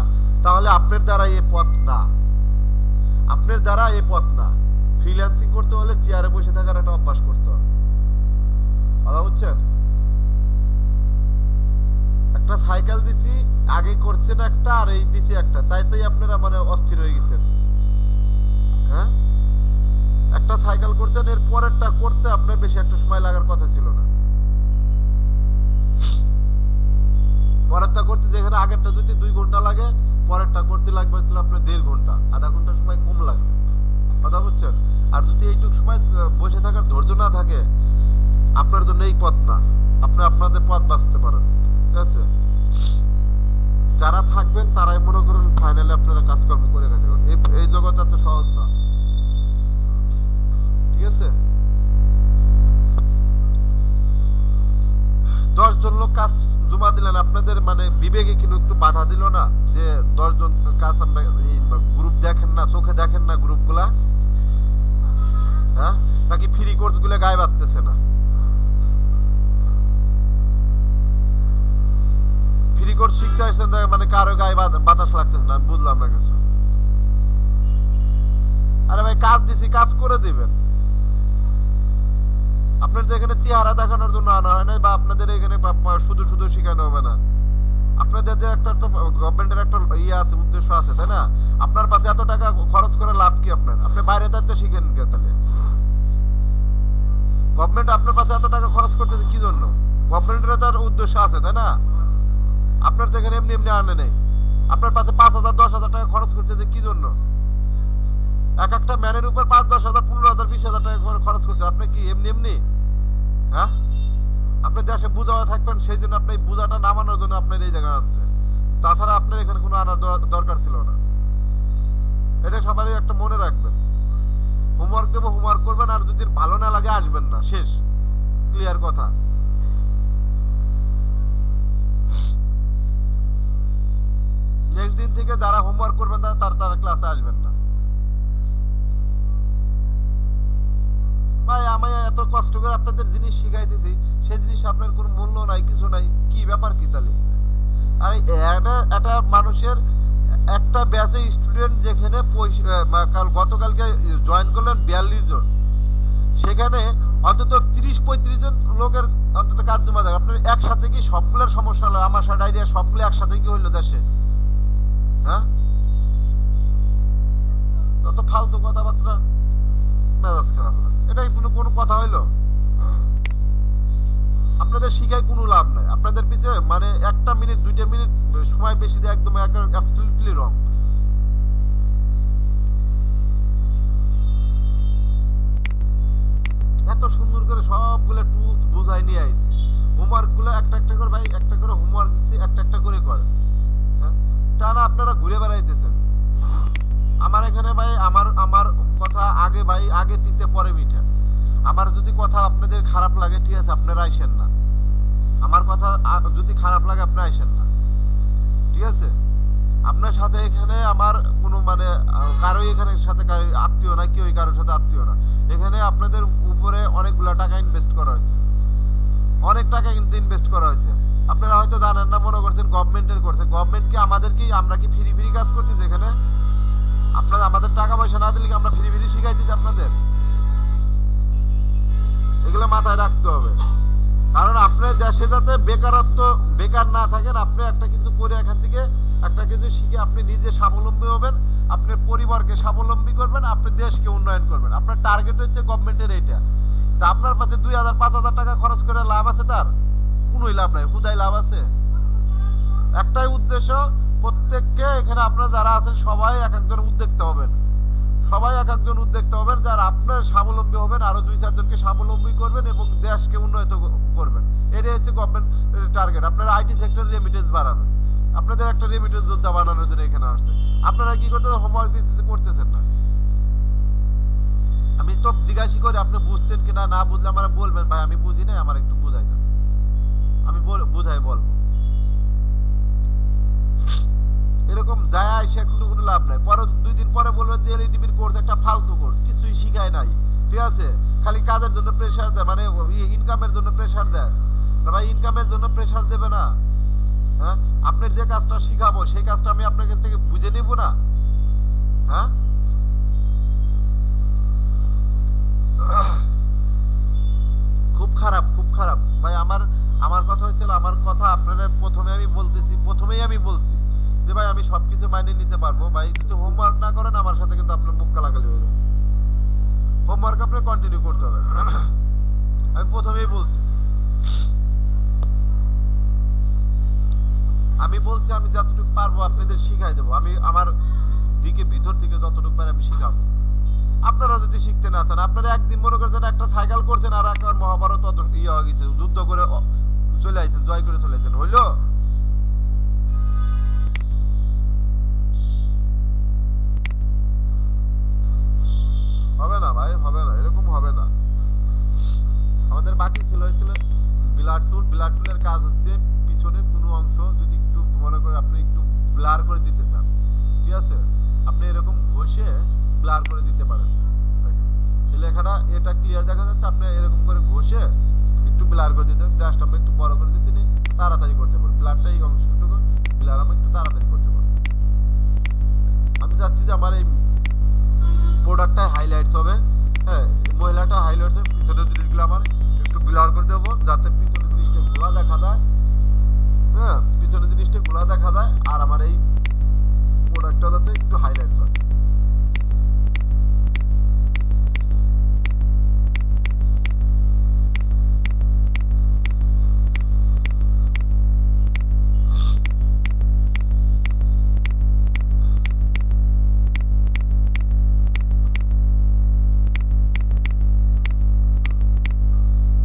তাহলে আপনার দ্বারা এ পথ না, আপনার দ্বারা এ পথ না। ফ্রিল্যান্সিং করতে হলে চেয়ারে বসে থাকার একটা অভ্যাস করতে হবে। কথা বুঝছেন? একটা সাইকেল দিচ্ছি, আগে করছেন একটা, আর এই দিচ্ছি একটা, তাই আপনারা মানে অস্থির হয়ে গেছেন। হ্যাঁ, একটা সাইকেল করছেন, এর পরেরটা করতে আপনার বেশি একটা সময় লাগার কথা ছিল না। পরেরটা করতে যেখানে আগেরটা যদি 2 ঘন্টা লাগে, পরেরটা করতে লাগবে হচ্ছিল আপনার 1.5 ঘন্টা, আধা ঘন্টা সময় কম লাগবে। কথা বুঝছেন? আর যদি এইটুকু সময় বসে থাকার ধৈর্য না থাকে, আপনার জন্য এই পথ না, আপনি আপনাদের পথ বাঁচতে পারেন। ঠিক আছে? যারা থাকবেন তারাই মনে করেন ফাইনালি আপনারা কাজকর্ম করে খেতে পারেন। এই জগৎ এত সহজ না। ঠিক আছে? 10 জন লোক কাজ জমা দিলেন, আপনাদের মানে বিবেকে কিন্তু একটু বাধা দিল না যে 10 জন কাজ, আমরা এই গ্রুপ দেখেন না, চোখে দেখেন না গ্রুপগুলা? হ্যাঁ, নাকি ফ্রি কোর্স গুলো গায়ে বাঁধতেছে না? ফ্রি কোর্স শিখতে আসছেন মানে কারো গায়ে বাতাস লাগতেছে না, আমি বুঝলাম না কিছু। আরে ভাই কাজ দিছি, কাজ করে দিবেন। আপনার তো এখানে চেহারা দেখানোর জন্য আনা হয় না, বা আপনাদের এখানে শুধু শুধু শেখানো হবে না। আপনাদের যে একটা গভর্নমেন্টের একটা ইয়ে আছে, উদ্দেশ্য আছে, তাই না? আপনার পাশে এত টাকা খরচ করে লাভ কি আপনার? আপনি বাইরে দায়িত্ব শিখেন কে তাহলে? গভর্নমেন্ট আপনার পাশে এত টাকা খরচ করতেছে কি জন্য? গভর্নমেন্টের তো একটা উদ্দেশ্য আছে, তাই না? আপনার তো এখানে এমনি এমনি আনে নেই। আপনার পাশে 5,000 10,000 টাকা খরচ করতেছে কি জন্য? এক একটা ম্যানের উপর 5-10,000 15,000 20,000 টাকা করে খরচ করতে আপনি কি এমনি এমনি? হ্যাঁ, আপনি দেশে বুঝা থাকবেন, সেই জন্য আপনি এই বুঝাটা নামানোর জন্য আপনার এই জায়গায় আনছে। তাছাড়া আপনার এখানে কোনো আনার দরকার ছিল না। এটা সবারই একটা মনে রাখবেন। হোমওয়ার্ক দেবো, হোমওয়ার্ক করবেন, আর যদি ভালো না লাগে আসবেন না, শেষ। ক্লিয়ার কথা। নেক্সট দিন থেকে যারা হোমওয়ার্ক করবেন তারা ক্লাসে আসবেন না। ভাই আমি এত কষ্ট করে আপনাদের জিনিস শিখাইতেছি, সেই জিনিস আপনার কোনো মূল্য নাই, কিছু নাই, কি ব্যাপার কি তাহলে? আর একটা মানুষের একটা ব্যাচে স্টুডেন্ট যেখানে গতকালকে জয়েন করলেন 42 জন, সেখানে অন্তত 30-35 জন লোকের অন্তত কাজ জমা দেয়। আপনার একসাথে কি সবগুলোর সমস্যা হলো? আমার ডায়রিয়া সবগুলো একসাথে কি হইলো দেশে? হ্যাঁ, তত ফালতু কথাবার্তা, মেজাজ খারাপ লাগে। এটা কোনো কথা হইলো? আপনাদের শিখায় কোনো লাভ নাই। আপনাদের পিছে মানে 1 মিনিট 2 মিনিট সময় বেশি দিয়ে একদম অ্যাবসলিউটলি রং। এত সুন্দর করে সবগুলো টুলস বোঝাই নিয়ে আইছি। হোমওয়ার্ক গুলো একটা একটা করে ভাই, একটা করে হোমওয়ার্ক দিচ্ছি, একটা একটা করে করে। হ্যাঁ, তা না আপনারা ঘুরে বেড়াইতেছেন। আমার এখানে ভাই আমার কথা আগে ভাই, আগে তিতে পরে মিঠা। আমার যদি কথা আপনাদের খারাপ লাগে, ঠিক আছে, আপনারা আইসেন না। আমার কথা যদি খারাপ লাগে, আপনি আইসেন না, ঠিক আছে? আপনার সাথে এখানে আমার কোনো মানে কারোই এখানে সাথে আত্মীয় না, কেউ কারোর সাথে আত্মীয় না। এখানে আপনাদের উপরে অনেকগুলো টাকা ইনভেস্ট করা হয়েছে, অনেক টাকা কিন্তু ইনভেস্ট করা হয়েছে। আপনারা হয়তো জানেন না, মনে করছেন গভর্নমেন্টের করছে। গভর্নমেন্ট কি আমাদের কি, আমরা কি ফ্রি ফ্রি কাজ করতেছি এখানে? আপনারা আমাদের টাকা পয়সা না দিলে কি আমরা ফ্রি ফ্রি শিখাই দিচ্ছি আপনাদের? এগুলো মাথায় রাখতে হবে। কারণ আপনার দেশে যাতে বেকার না থাকেন, আপনি একটা কিছু করে এখান থেকে একটা কিছু শিখে আপনি নিজে স্বাবলম্বী হবেন, আপনার পরিবারকে স্বাবলম্বী করবেন, আপনি দেশকে উন্নয়ন করবেন। আপনার টার্গেট হচ্ছে গভর্নমেন্টের এইটা। তা আপনার পাশে 2,000-5,000 টাকা খরচ করে লাভ আছে? তার কোনোই লাভ নাই, হুদাই লাভ আছে। একটাই উদ্দেশ্য, প্রত্যেককে এখানে আপনারা যারা আছেন সবাই এক একজন উদ্যোক্তা হবেন, সবাই এক একজন উদ্যোক্তা হবেন, যারা আপনার স্বাবলম্বী হবেন, আরো 2-4 জনকে স্বাবলম্বী করবেন এবং দেশকে উন্নত করবেন। এটাই হচ্ছে গভর্নমেন্ট টার্গেট। আপনারা আইটি সেক্টর রেমিটেন্স বাড়াবেন, আপনাদের একটা রেমিটেন্স যোদ্ধা বানানোর জন্য এখানে আসছে। আপনারা কি করতেছেন? হোমওয়ার্ক দিতে করতেছেন না। আমি তো জিজ্ঞাসা করি আপনি বুঝছেন কিনা, না বুঝলে আমার বলবেন, ভাই আমি বুঝি নাই, আমার একটু বুঝাই দেন, আমি বুঝাই বলবো। এরকম যায় আসে কোনো লাভ নাই। পরে 2 দিন পরে বলবেন যে এলইডিবির কোর্স একটা ফালতু কোর্স, কিছুই শিখায় নাই, ঠিক আছে? খালি কাজের জন্য প্রেশার দেয়, মানে ইনকামের জন্য প্রেশার দেয়। ভাই ইনকামের জন্য প্রেশার দেবে না। হ্যাঁ, আপনার যে কাজটা শিখাবো সেই কাজটা আমি আপনার কাছ থেকে বুঝে নেব না? হ্যাঁ, খুব খারাপ, খুব খারাপ ভাই। আমার কথা হয়েছিল, আমার কথা আপনারা প্রথমেই আমি বলছি যে ভাই আমি সবকিছু মাইনে নিতে পারবো ভাই, কিন্তু হোমওয়ার্ক না করেন আমার সাথে কিন্তু আপনার মুখ কালাকালি হয়ে যাবে। হোমওয়ার্ক আপনার কন্টিনিউ করতে হবে, আমি প্রথমেই বলছি। আমি যতটুকু পারবো আপনাদের শিখাই দেবো। আমি আমার ভিতর থেকে যতটুকু পারি আমি শিখাবো। আপনারা যদি শিখতে না চান, আপনারা একদিন মনে করছেন একটা সাইকেল করছেন, আর একবার মহাভারত ইয়ে হয়ে গেছে, যুদ্ধ করে চলে আসছেন, জয় করে চলে আসছেন, হইলো? হবে না ভাই, হবে না, এরকম হবে না। আমাদের বাকি হয়েছিল ব্লাড টুলের কাজ হচ্ছে পিছনের কোনো অংশ যদি একটু মনে করে আপনি একটু ব্লার করে দিতে চান, ঠিক আছে, আপনি এরকম ঘষে ব্লার করে দিতে পারেন। এই লেখাটা এটা ক্লিয়ার দেখা যাচ্ছে। আপনি এরকম করে ঘষে একটু ব্লার করে দিতে হবে, ব্রাশটা আমরা একটু বড় করে দিতে তাড়াতাড়ি করতে পারবো। ব্লারটা এই অংশটুকু ব্লার আমরা একটু তাড়াতাড়ি করতে পারবো। আমি চাচ্ছি যে আমার এই প্রোডাক্টটা হাইলাইটস হবে। হ্যাঁ, মহিলাটা হাইলাইটস হবে, পিছনের জিনিসগুলো আমার একটু ব্লার করে দেবো যাতে পিছনের জিনিসটা ঘোলা দেখা যায়। হ্যাঁ, পিছনের জিনিসটা ঘোলা দেখা যায় আর আমার এই প্রোডাক্টটা যাতে একটু হাইলাইটস হয়।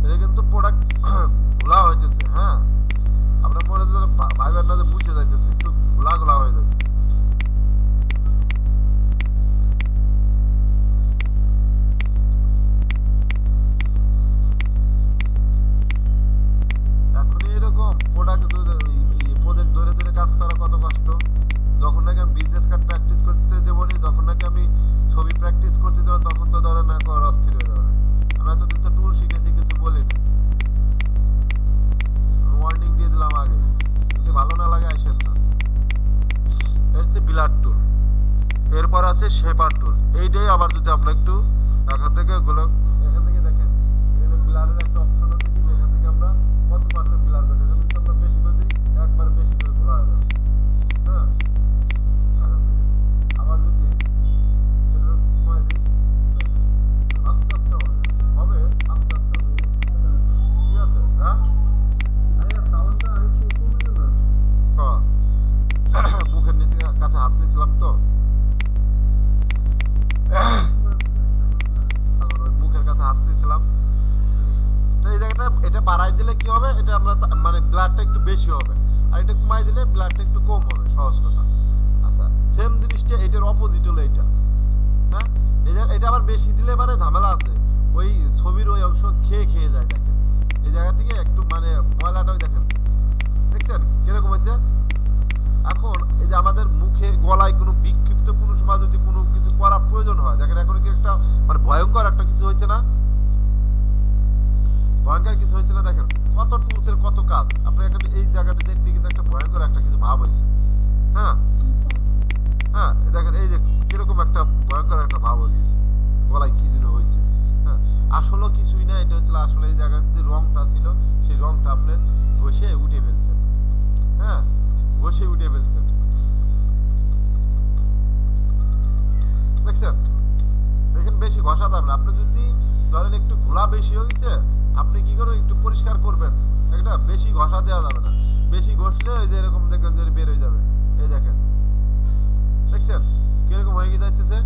এটা কিন্তু প্রোডাক্ট ঘোলা হইতেছে। হ্যাঁ, আপনার মনে ভাইবার না যে মুছে যাইতেছে, একটু ঘোলা ঘোলা হয়ে যাচ্ছে। এখন এরকম প্রোডাক্ট প্রজেক্ট ধরে ধরে কাজ করা কত কষ্ট। যখন নাকি আমি বিজনেস কার্ড প্র্যাকটিস করতে দেবো নি, যখন নাকি আমি ছবি প্র্যাকটিস করতে দেবো, তখন তো ধরে না করা অস্থির হয়ে যাবে। আমি এতদিন তো টুল শিখেছি, কিছু বলিনি, ওয়ার্নিং দিয়ে দিলাম আগে। যদি ভালো না লাগে আসেন না। এর হচ্ছে বিলার টুল, এরপর আছে শেপার টুল। এইটাই আবার যদি আমরা একটু এখান থেকে এখান থেকে দেখেন, এখানে ব্লারের একটা অপশন আছে কি, যেখান থেকে আমরা কত পার্সেন্ট ব্লার করতে, এখানে যদি আমরা বেশি করে দিই একবার বেশি করে খোলা হবে। হ্যাঁ, এখান থেকে আবার যদি সেটা কমায় দিই, আস্তে আস্তে হবে হবে আস্তে আস্তে হবে। ঠিক আছে? হ্যাঁ, মুখের নিচে কাছে হাত নিয়েছিলাম তো, মুখের কাছে হাত দিয়েছিলাম তো। এই জায়গাটা এটা বাড়াই দিলে কি হবে, এটা আমরা মানে ব্লাডটা একটু বেশি হবে, আর এটা কমাই দিলে ব্লাডটা একটু কম হবে, সহজ কথা। আচ্ছা, সেম জিনিসটা এটার অপোজিট হলো এটা। হ্যাঁ, এটা আবার বেশি দিলে মানে ঝামেলা আছে, ওই ছবির ওই অংশ খেয়ে খেয়ে যায়। দেখেন এই জায়গা থেকে একটু মানে ময়লাটাও দেখেন, দেখছেন কিরকম হয়েছে। এখন এই যে আমাদের মুখে গলায় কোনো বিক্ষিপ্ত কোনো সময় যদি কোনো কিছু করা প্রয়োজন হয়, দেখেন এখন কি একটা মানে ভয়ঙ্কর একটা কিছু হয়েছে না, ভয়ঙ্কর কিছু হয়েছে না। দেখেন কত টুলসের কত কাজ। আপনি এখানে এই জায়গাটা দেখতে কিন্তু একটা ভয়ঙ্কর একটা কিছু ভাব হয়েছে। হ্যাঁ হ্যাঁ, দেখেন এই যে কিরকম একটা ভয়ঙ্কর একটা ভাব হয়ে গেছে, গলায় কি যেন হয়েছে। হ্যাঁ, আসলে কিছুই না, এটা হচ্ছে আসলে এই জায়গার যে রংটা ছিল সেই রংটা আপনি ঘষে উঠে ফেলছেন। হ্যাঁ, ঘষে উঠে ফেলছেন, দেখছেন। এখানে বেশি ঘষা যাবে না। আপনি যদি ধরেন একটু ঘোলা বেশি হয়েছে, আপনি কি করবেন, একটু পরিষ্কার করবেন। একটা বেশি ঘষা দেওয়া যাবে না, বেশি ঘষলে ওই যে এরকম দেখেন যে বের হয়ে যাবে। এই দেখেন, দেখছেন কিরকম হয়ে যাইতেছে।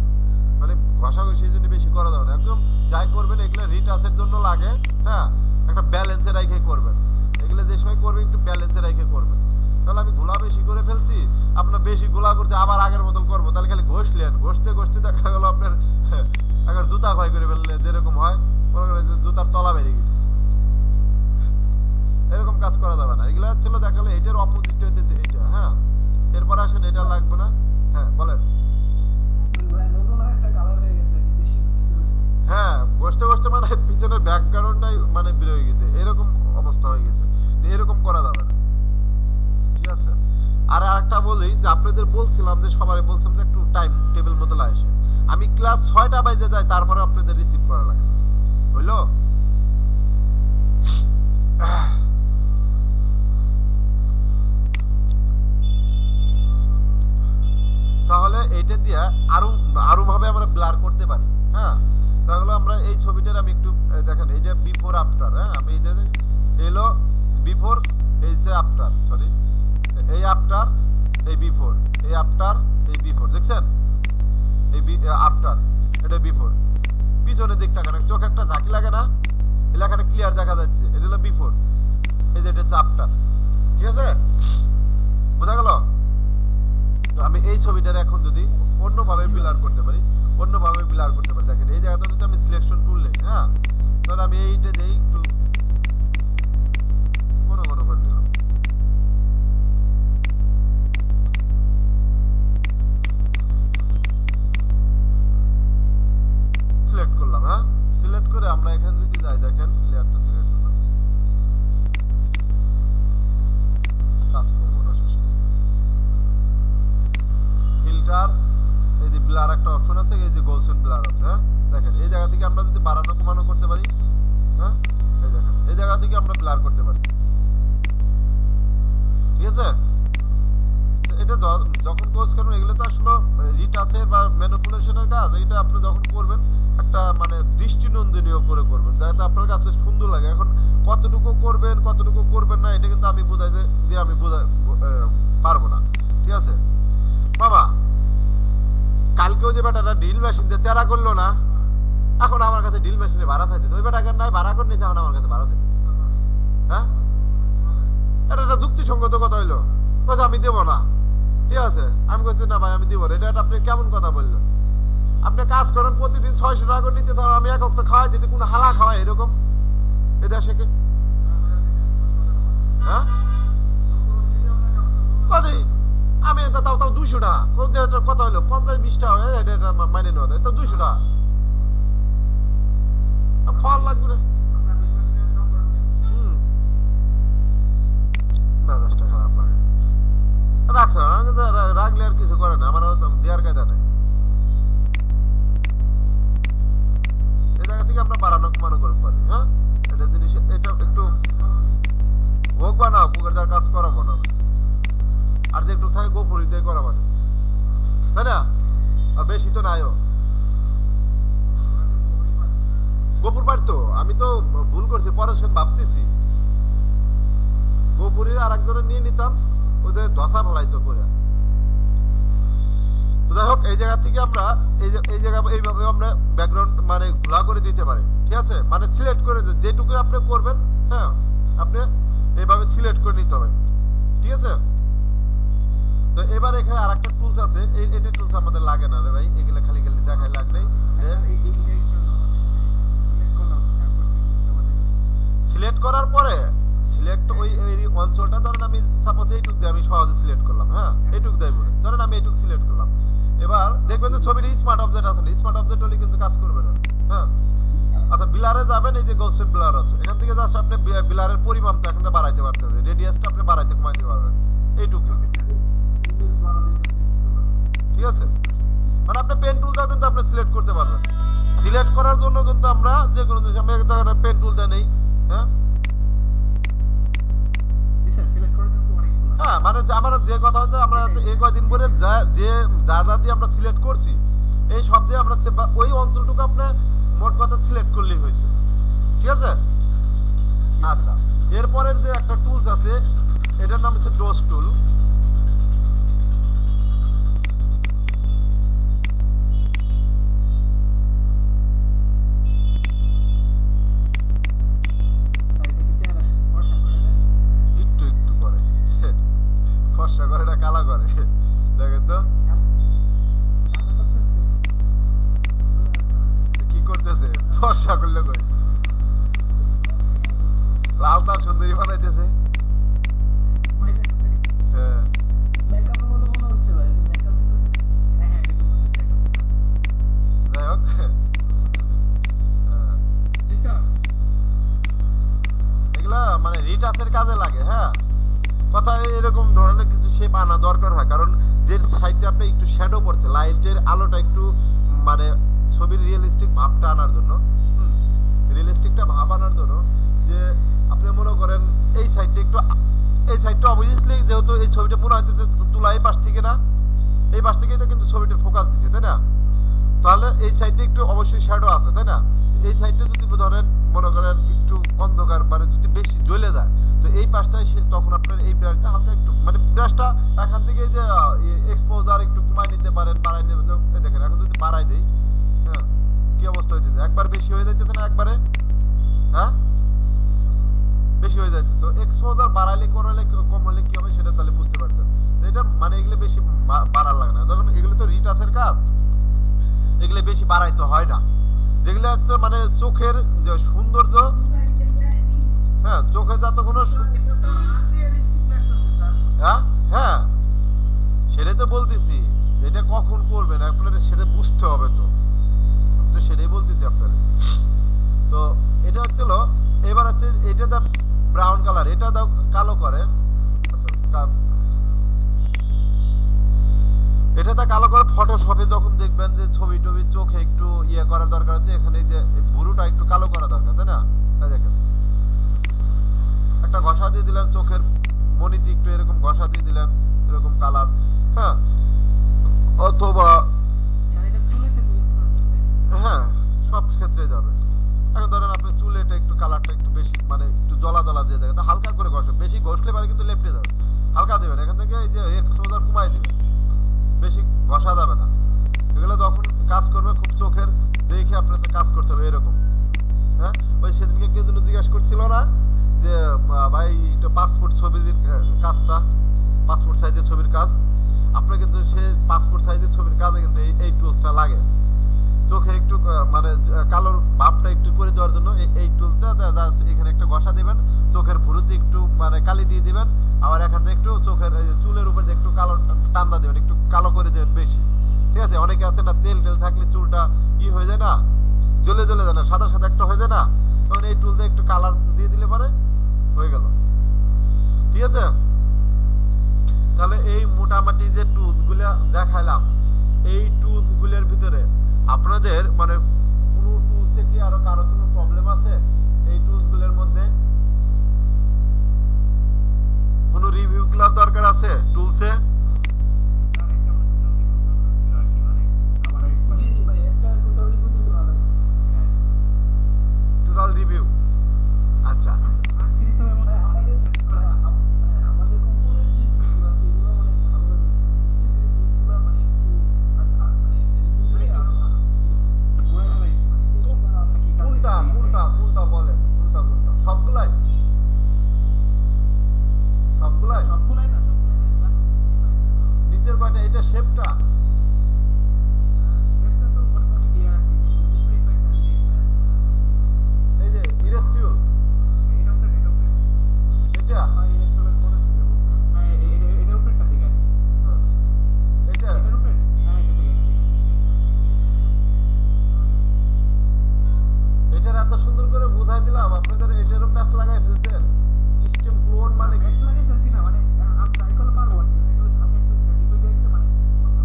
মানে ঘষা ঘষি জন্য বেশি করা যাবে না। একদম যাই করবেন এগুলো রিটাচের জন্য লাগে। হ্যাঁ, একটা ব্যালেন্সে রেখে করবেন এগুলো, যে সময় করবেন একটু ব্যালেন্সে রেখে করবেন। তাহলে আমি গোলা বেশি করে ফেলছি, আপনার বেশি গোলা করতে আবার আগের মতন করবো, তাহলে খালি ঘষলেন, ঘষতে ঘষতে দেখা গেল আপনার একবার জুতা ক্ষয় করে ফেললেন, যেরকম হয় মনে করেন যে জুতার তলা বেরিয়ে গেছে। এরকম কাজ করা যাবে না। এগুলো ছিল দেখালে এটার অপোজিট হইতেছে এইটা। হ্যাঁ, এরপর আসেন এটা লাগবে না। হ্যাঁ বলেন। হ্যাঁ, ঘষতে ঘষতে মানে পিছনের ব্যাকগ্রাউন্ডটাই মানে বের হয়ে গেছে, এরকম অবস্থা হয়ে গেছে। এরকম করা যাবে না, ঠিক আছে। আর আরেকটা বলি যে আপনাদের বলছিলাম যে সবাই বলছিলাম যে একটু টাইম টেবিল মতো আসে। আমি ক্লাস 6টা বাজে যাই, তারপরে আপনাদের রিসিভ করা লাগে, হইলো? তাহলে এইটা দিয়ে আরো আরো ভাবে আমরা ব্লার করতে পারি। হ্যাঁ, তাহলে আমরা এই ছবিটার আমি একটু দেখেন, এইটা বিফোর আফটার। হ্যাঁ, আমি এইটা এলো বিফোর, এই যে আফটার, সরি এই আফটার, এই বিফোর, এই আফটার, এই বিফোর, দেখছেন এই আফটার, এটা বিফোর। পিছনের দিক তাকান, চোখ একটা ঝাঁকি লাগে না, এলাকাটা ক্লিয়ার দেখা যাচ্ছে, এটা হলো বিফোর। এই যে এটা হচ্ছে আফটার, ঠিক আছে, বোঝা গেল? আমি এই ছবিটার এখন যদি অন্যভাবে ব্লার করতে পারি, অন্যভাবে ব্লার করতে পারি। দেখেন এই জায়গাটা যদি আমি সিলেকশন টুল নেই, হ্যাঁ, তাহলে আমি এইটা দিয়ে একটু ঘন ঘন করে নিলাম। সিলেক্ট করলাম, হ্যাঁ, যদি যাই দেখেন লেয়ারটা সিলেক্ট হতো, কাজ করবো না শেষে। ফিল্টার, এই যে ব্লার একটা অপশন আছে, এই যে গোলসেন ব্লার আছে, হ্যাঁ দেখেন এই জায়গা থেকে আমরা যদি বাড়ানো কমানো করতে পারি, হ্যাঁ এই দেখেন এই জায়গা থেকে আমরা ব্লার করতে পারি, ঠিক আছে। এটা যখন কোর্স করবেন এগুলো তো আসলে রিটাচের বা ম্যানিপুলেশনের কাজ, এটা আপনি যখন করবেন একটা মানে দৃষ্টিনন্দনীয় করে করবেন, যাতে আপনার কাছে সুন্দর লাগে। এখন কতটুকু করবেন কতটুকু করবেন না এটা কিন্তু আমি বোঝাইতে দিয়ে আমি পারবো না, ঠিক আছে। মামা কালকেও যে বেটাটা ড্রিল মেশিন দিয়ে তেরা করলো না, এখন আমার কাছে ড্রিল মেশিনে ভাড়া চাইতে, ওই বেটাকে নাই ভাড়া করে নিতে, এখন আমার কাছে ভাড়া চাইতে, হ্যাঁ এটা একটা যুক্তিসঙ্গত কথা হইলো। বলছে আমি দেবো না, ঠিক আছে। আমি বলছি না ভাই আমি দিব না, এটা আপনি কেমন কথা বললেন? আপনি কাজ করেন প্রতিদিন 600 টাকা করে নিতে, ধর আমি এক হপ্তাহ খাওয়াই দিতে, কোনো হালা খাওয়াই এরকম এ দেশে কে? হ্যাঁ কদি আমি এটা তাও 200 টাকা, কোন যে এটা কথা হইলো 50-20 টাকা হয়, এটা মাইনে নেওয়া যায়, তো 200 টাকা খাওয়ার লাগবে না। মেজাজটা খারাপ লাগে, রাখছে না কিন্তু রাখলে আর কিছু করে না, আমার দেওয়ার কায়দা নেই। এই জায়গা থেকে আমরা বাড়ানো কমানো করতে পারি, হ্যাঁ এটা জিনিস, এটা একটু হোক বা না পুকুর যার কাজ করাবো না, আর যে একটু থাকে গোপুরি দিয়ে করাবো না, তাই না? আর বেশি তো নাইও গোপুর পারতো, আমি তো ভুল করছি, পরে সে ভাবতেছি গোপুরির আর একজনের নিয়ে নিতাম, ওদের দশা ফলাইতো করে। যাই হোক এই জায়গা থেকে আমরা এই জায়গা এইভাবে আমরা ব্যাকগ্রাউন্ড মানে ঘোলা করে দিতে পারি, ঠিক আছে। মানে সিলেক্ট করে যেটুকু আপনি করবেন, হ্যাঁ আপনি এইভাবে সিলেক্ট করে নিতে হবে, ঠিক আছে। তো এবার এখানে আর একটা টুলস আছে, এটা টুলস আমাদের লাগে না রে ভাই, এগুলো খালি খালি দেখায় লাগলেই। সিলেক্ট করার পরে সিলেক্ট ওই অঞ্চলটা ধরেন আমি সাপোজ এইটুক দিয়ে আমি সহজে সিলেক্ট করলাম, হ্যাঁ এইটুক দিয়ে বলে ধরেন আমি এইটুক সিলেক্ট করলাম। এবার দেখবেন যে ছবিটা স্মার্ট অবজেক্ট আছে না, স্মার্ট অবজেক্ট হলে কিন্তু কাজ করবে না, হ্যাঁ। আচ্ছা বিলারে যাবেন, এই যে গোলসেট বিলার আছে, এখান থেকে জাস্ট আপনি বিলারের পরিমাণটা এখন বাড়াইতে পারতেছেন, রেডিয়াসটা আপনি বাড়াইতে কমাইতে পারবেন, এইটুকু, ঠিক আছে। মানে আপনি পেন টুল দাও কিন্তু আপনি সিলেক্ট করতে পারবেন। সিলেক্ট করার জন্য কিন্তু আমরা যে কোনো জিনিস আমি পেন টুল দেয় নেই, হ্যাঁ হ্যাঁ মানে আমার যে কথা হচ্ছে আমরা এই কয়দিন পরে যা দিয়ে আমরা সিলেক্ট করছি, এই সব দিয়ে আমরা ওই অঞ্চলটুকু আপনার মোট কথা সিলেক্ট করলেই হয়েছে, ঠিক আছে। আচ্ছা এরপরের যে একটা টুলস আছে, এটার নাম হচ্ছে ডোজ টুল। ফর্সা করে না কালা করে, দেখেন তো কি করতেছে, ফর্সা করলে কই লাল তার সুন্দরী বানাইতেছে, হ্যাঁ যাই হোক এগুলা মানে রিটাচের কাজে লাগে, হ্যাঁ কথা এরকম ধরনের কিছু শেপ আনা দরকার হয়, কারণ যে সাইডে আপনি একটু শ্যাডো পড়ছে, লাইটের আলোটা একটু মানে ছবির রিয়েলিস্টিক ভাবটা আনার জন্য, রিয়েলিস্টিকটা ভাব আনার জন্য যে আপনি মনে করেন এই সাইডটা অবভিয়াসলি যেহেতু এই ছবিটা মনে হইতেছে তোলা এই পাশ থেকে না, এই পাশ থেকেই তো কিন্তু ছবিটার ফোকাস দিচ্ছে, তাই না? তাহলে এই সাইডে একটু অবশ্যই শ্যাডো আছে, তাই না? এই সাইডটা যদি ধরেন মনে করেন একটু অন্ধকার মানে যদি বেশি জ্বলে যায়, তো এই পাশটায় তখন আপনার এই ব্রাশটা হালকা একটু মানে ব্রাশটা এখান থেকে যে এক্সপোজার একটু কমায় নিতে পারেন, বাড়াই নিতে দেখেন এখন যদি বাড়াই দেই, হ্যাঁ কি অবস্থা হইতেছে, একবার বেশি হয়ে যাইতেছে না একবারে, হ্যাঁ বেশি হয়ে যাচ্ছে। তো এক্সপোজার বাড়াইলে করালে কম হলে কি হবে সেটা তাহলে বুঝতে পারছেন। এটা মানে এগুলো বেশি বাড়ার লাগে না, যখন এগুলো তো রিটাচের কাজ, এগুলো বেশি বাড়াইতে হয় না, যেগুলো হচ্ছে মানে চোখের যে সৌন্দর্য, হ্যাঁ চোখে যত কোনো হ্যাঁ হ্যাঁ সেটাই তো বলতেছি, এটা কখন করবেন আপনার সেটা বুঝতে হবে, তো সেটাই বলতেছি আপনার। তো এটা আছে এটা দাও ব্রাউন কালার, এটা দাও কালো করে। আচ্ছা এটা দা কালো করে ফটোশপে যখন দেখবেন যে ছবি টবি চোখে একটু ইয়ে করার দরকার আছে, এখানে যে ভুরুটা একটু কালো করা দরকার, তাই না? এই দেখেন একটা ঘষা দিয়ে দিলেন, চোখের মনিতে একটু এরকম ঘষা দিয়ে দিলেন, এরকম কালার। হ্যাঁ, অথবা হ্যাঁ সব ক্ষেত্রে যাবে। এখন ধরেন আপনি চুলে এটা একটু কালারটা একটু বেশি মানে একটু জ্বলা জ্বলা দিয়ে দেখেন, হালকা করে ঘষেন, বেশি ঘষলে পারে কিন্তু লেপটে যাবে। হালকা দেবেন এখান থেকে, এই যে এক্সপোজার কমাই দেবেন, বেশি ঘষা যাবে না। এগুলো যখন কাজ করবে খুব চোখের দেখে আপনার কাজ করতে হবে এরকম। হ্যাঁ, ওই সেদিনকে কে যেন জিজ্ঞাসা করছিল না যে ভাই এটা পাসপোর্ট ছবির কাজটা, পাসপোর্ট সাইজের ছবির কাজ, আপনার কিন্তু সে পাসপোর্ট সাইজের ছবির কাজে কিন্তু এই টুলসটা লাগে। চোখে একটু মানে কালোর ভাবটা একটু করে দেওয়ার জন্য এই টুলসটা এখানে একটা ঘষা দিবেন, চোখের ভুরুতে একটু মানে কালি দিয়ে দিবেন, আবার এখান থেকে একটু চোখের চুলের উপর দিয়ে একটু কালো টান্দা দেবেন, একটু কালো করে দেবেন বেশি। ঠিক আছে, অনেকে আছে না তেল টেল থাকলে চুলটা হয়ে যায় না, জ্বলে জ্বলে যায় না, সাদা সাদা একটা হয়ে যায় না, তখন এই টুল দিয়ে একটু কালার দিয়ে দিলে পারে হয়ে গেল। ঠিক আছে, তাহলে এই মোটামুটি যে টুলসগুলো দেখাইলাম, এই টুলসগুলোর ভিতরে আপনাদের মানে কোনো টুলসে কি আরো কারো কোনো প্রবলেম আছে? এই টুলসগুলোর মধ্যে কোনো রিভিউ ক্লাস দরকার আছে টুলসে? টোটাল রিভিউ, আচ্ছা কোনটা কোনটা কোনটা বলেন, কোনটা কোনটা? সবগুলাই সবগুলাই নিচের পাটা এটা শেপটা এই যে ইরেস্টিউল এটা এটা এটার এত সুন্দর করে বোঝাই দিলাম, আপনাদের এটারও প্যাচ লাগাই ফেলছেন। সিস্টেম ক্লোন মানে কি?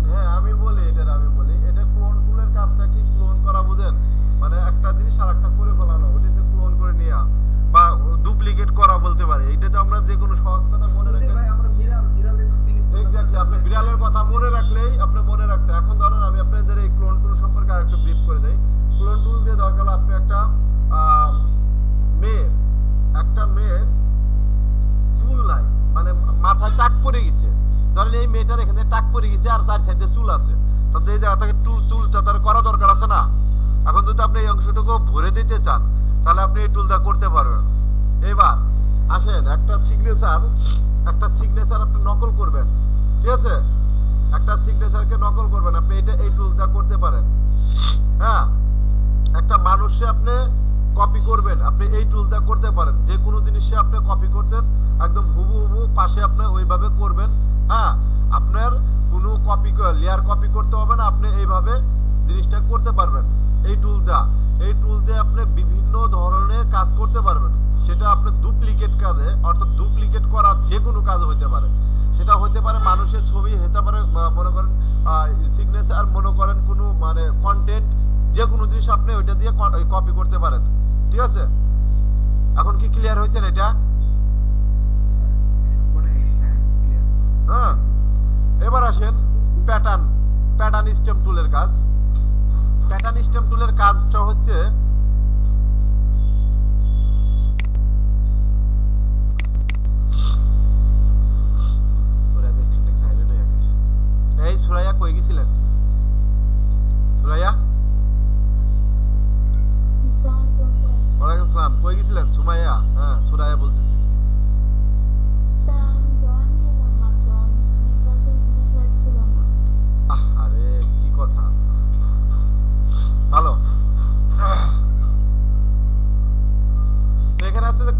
হ্যাঁ আমি বলি এটা ক্লোন টুলের কাজটা কি? ক্লোন করা বুঝেন, মানে একটা জিনিস আর একটা করে ফেলানো, ওটাতে ক্লোন করে নেওয়া বা ডুপ্লিকেট করা বলতে পারে। এইটাতে আমরা যে কোনো সহজ কথা মনে রাখেন, এক্স্যাক্টলি আপনি বিড়ালের কথা মনে রাখলেই আপনি মনে রাখতে। এখন ধরেন আমি আপনাদের এই ক্লোন টুল সম্পর্কে আরেকটু ব্রিফ করে দেই। ক্লোন টুল দিয়ে ধর গেল আপনি একটা মেয়ের চুল নাই, মানে মাথায় টাক পড়ে গেছে, ধরেন এই মেয়েটার এখানে টাক পড়ে গেছে আর চার সাইডে চুল আছে, তাহলে এই জায়গা থেকে চুলটা তার করা দরকার আছে না? এখন যদি আপনি এই অংশটুকু ভরে দিতে চান তাহলে আপনি এই টুলটা করতে পারবেন। এবার আসেন একটা সিগনেচার আপনি নকল করবেন। ঠিক আছে, একটা সিগনেচারকে নকল করবেন আপনি, এই টুলটা করতে পারেন। হ্যাঁ, একটা মানুষে আপনি কপি করবেন, আপনি এই টুলটা করতে পারেন। যে কোনো জিনিসে আপনি কপি করতেন একদম হুবহু পাশে আপনি ওইভাবে করবেন। হ্যাঁ, আপনার কোনো লেয়ার কপি করতে হবে না, আপনি এইভাবে জিনিসটা করতে পারবেন। এই টুল দিয়ে আপনি বিভিন্ন ধরনের কাজ করতে পারবেন। সেটা আপনি ডুপ্লিকেট কাজে, অর্থাৎ ডুপ্লিকেট করা যে কোনো কাজ হতে পারে। সেটা হতে পারে মানুষের ছবি, হতে পারে মনে করেন সিগনেচার, মনে করেন কোনো মানে কন্টেন্ট, যে কোনো জিনিস আপনি ওইটা দিয়ে কপি করতে পারেন। ঠিক আছে, এখন কি ক্লিয়ার হয়েছে এটা? হ্যাঁ, এবার আসেন প্যাটার্ন স্টেম টুলের কাজ। প্যাটার্ন স্টেম টুলের কাজটা হচ্ছে এই সুরাইয়া কই গেছিলেন? সুরাইয়া, ওয়ালাইকুম সালাম, কই গেছিলেন? সুমাইয়া, হ্যাঁ সুরাইয়া বলতেছি। আরে কি কথা, ভালো। এখানে আছে যে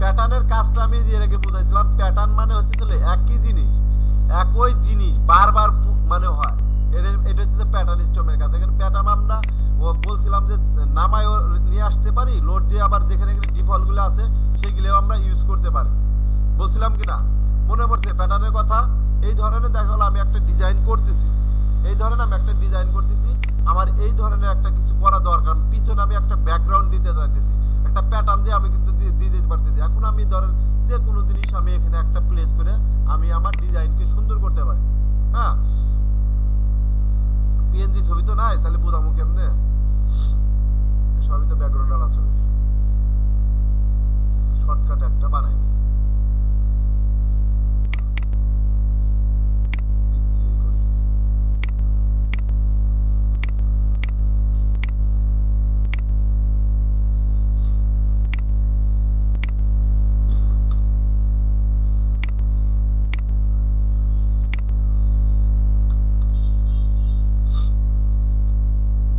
প্যাটার্নের কাজটা আমি এর আগে বুঝাইছিলাম। প্যাটার্ন মানে হচ্ছে একই জিনিস, একই জিনিস বারবার মানে হয়, এটা হচ্ছে প্যাটার্ন স্টমের কাজ। এখানে প্যাটার্ন আমরা বলছিলাম যে নামায় নিয়ে আসতে পারি, লোড দিয়ে আবার যেখানে ডিফল্টগুলো আছে সেগুলো আমরা ইউজ করতে পারি, বলছিলাম কি না? মনে পড়ছে প্যাটার্নের কথা? এই ধরনের দেখা হলো আমি একটা ডিজাইন করতেছি, এই ধরনের আমি একটা ডিজাইন করতেছি, আমার এই ধরনের একটা কিছু করা দরকার, পিছনে আমি একটা ব্যাকগ্রাউন্ড দিতে চাইতেছি, একটা প্যাটার্ন দিয়ে আমি কিন্তু দিয়ে দিতে পারতেছি। এখন আমি ধরেন যে কোনো জিনিস আমি এখানে একটা প্লেস করে আমি আমার ডিজাইনকে সুন্দর করতে পারি। হ্যাঁ, পিএনজি ছবি তো নাই, তাহলে বোঝাবো কেমনে? সবই তো ব্যাকগ্রাউন্ড আলা ছবি, শর্টকাট একটা বানাই নি। পিচ্ছিল করি।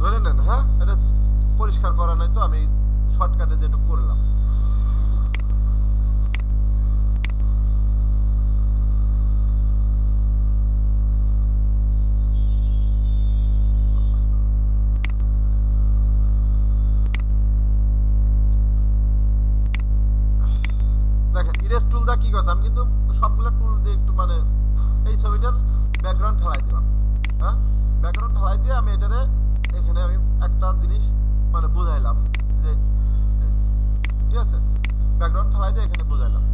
ধরে নেন, হ্যাঁ, এটা পরিষ্কার করা নাই তো, আমি শর্টকাটে যেটা করলাম। দেখেন ইরেজ টুল দা কি কথা, আমি কিন্তু সবগুলো টুল দিয়ে একটু মানে এই ছবিটার ব্যাকগ্রাউন্ড ঠেলাই দিলাম। হ্যাঁ, ব্যাকগ্রাউন্ড ঠেলাই দিয়ে আমি এটারে এখানে আমি একটা জিনিস মানে বুঝাইলাম যে ঠিক আছে, ব্যাকগ্রাউন্ড ঠেলাই দিয়ে এখানে বুঝাইলাম।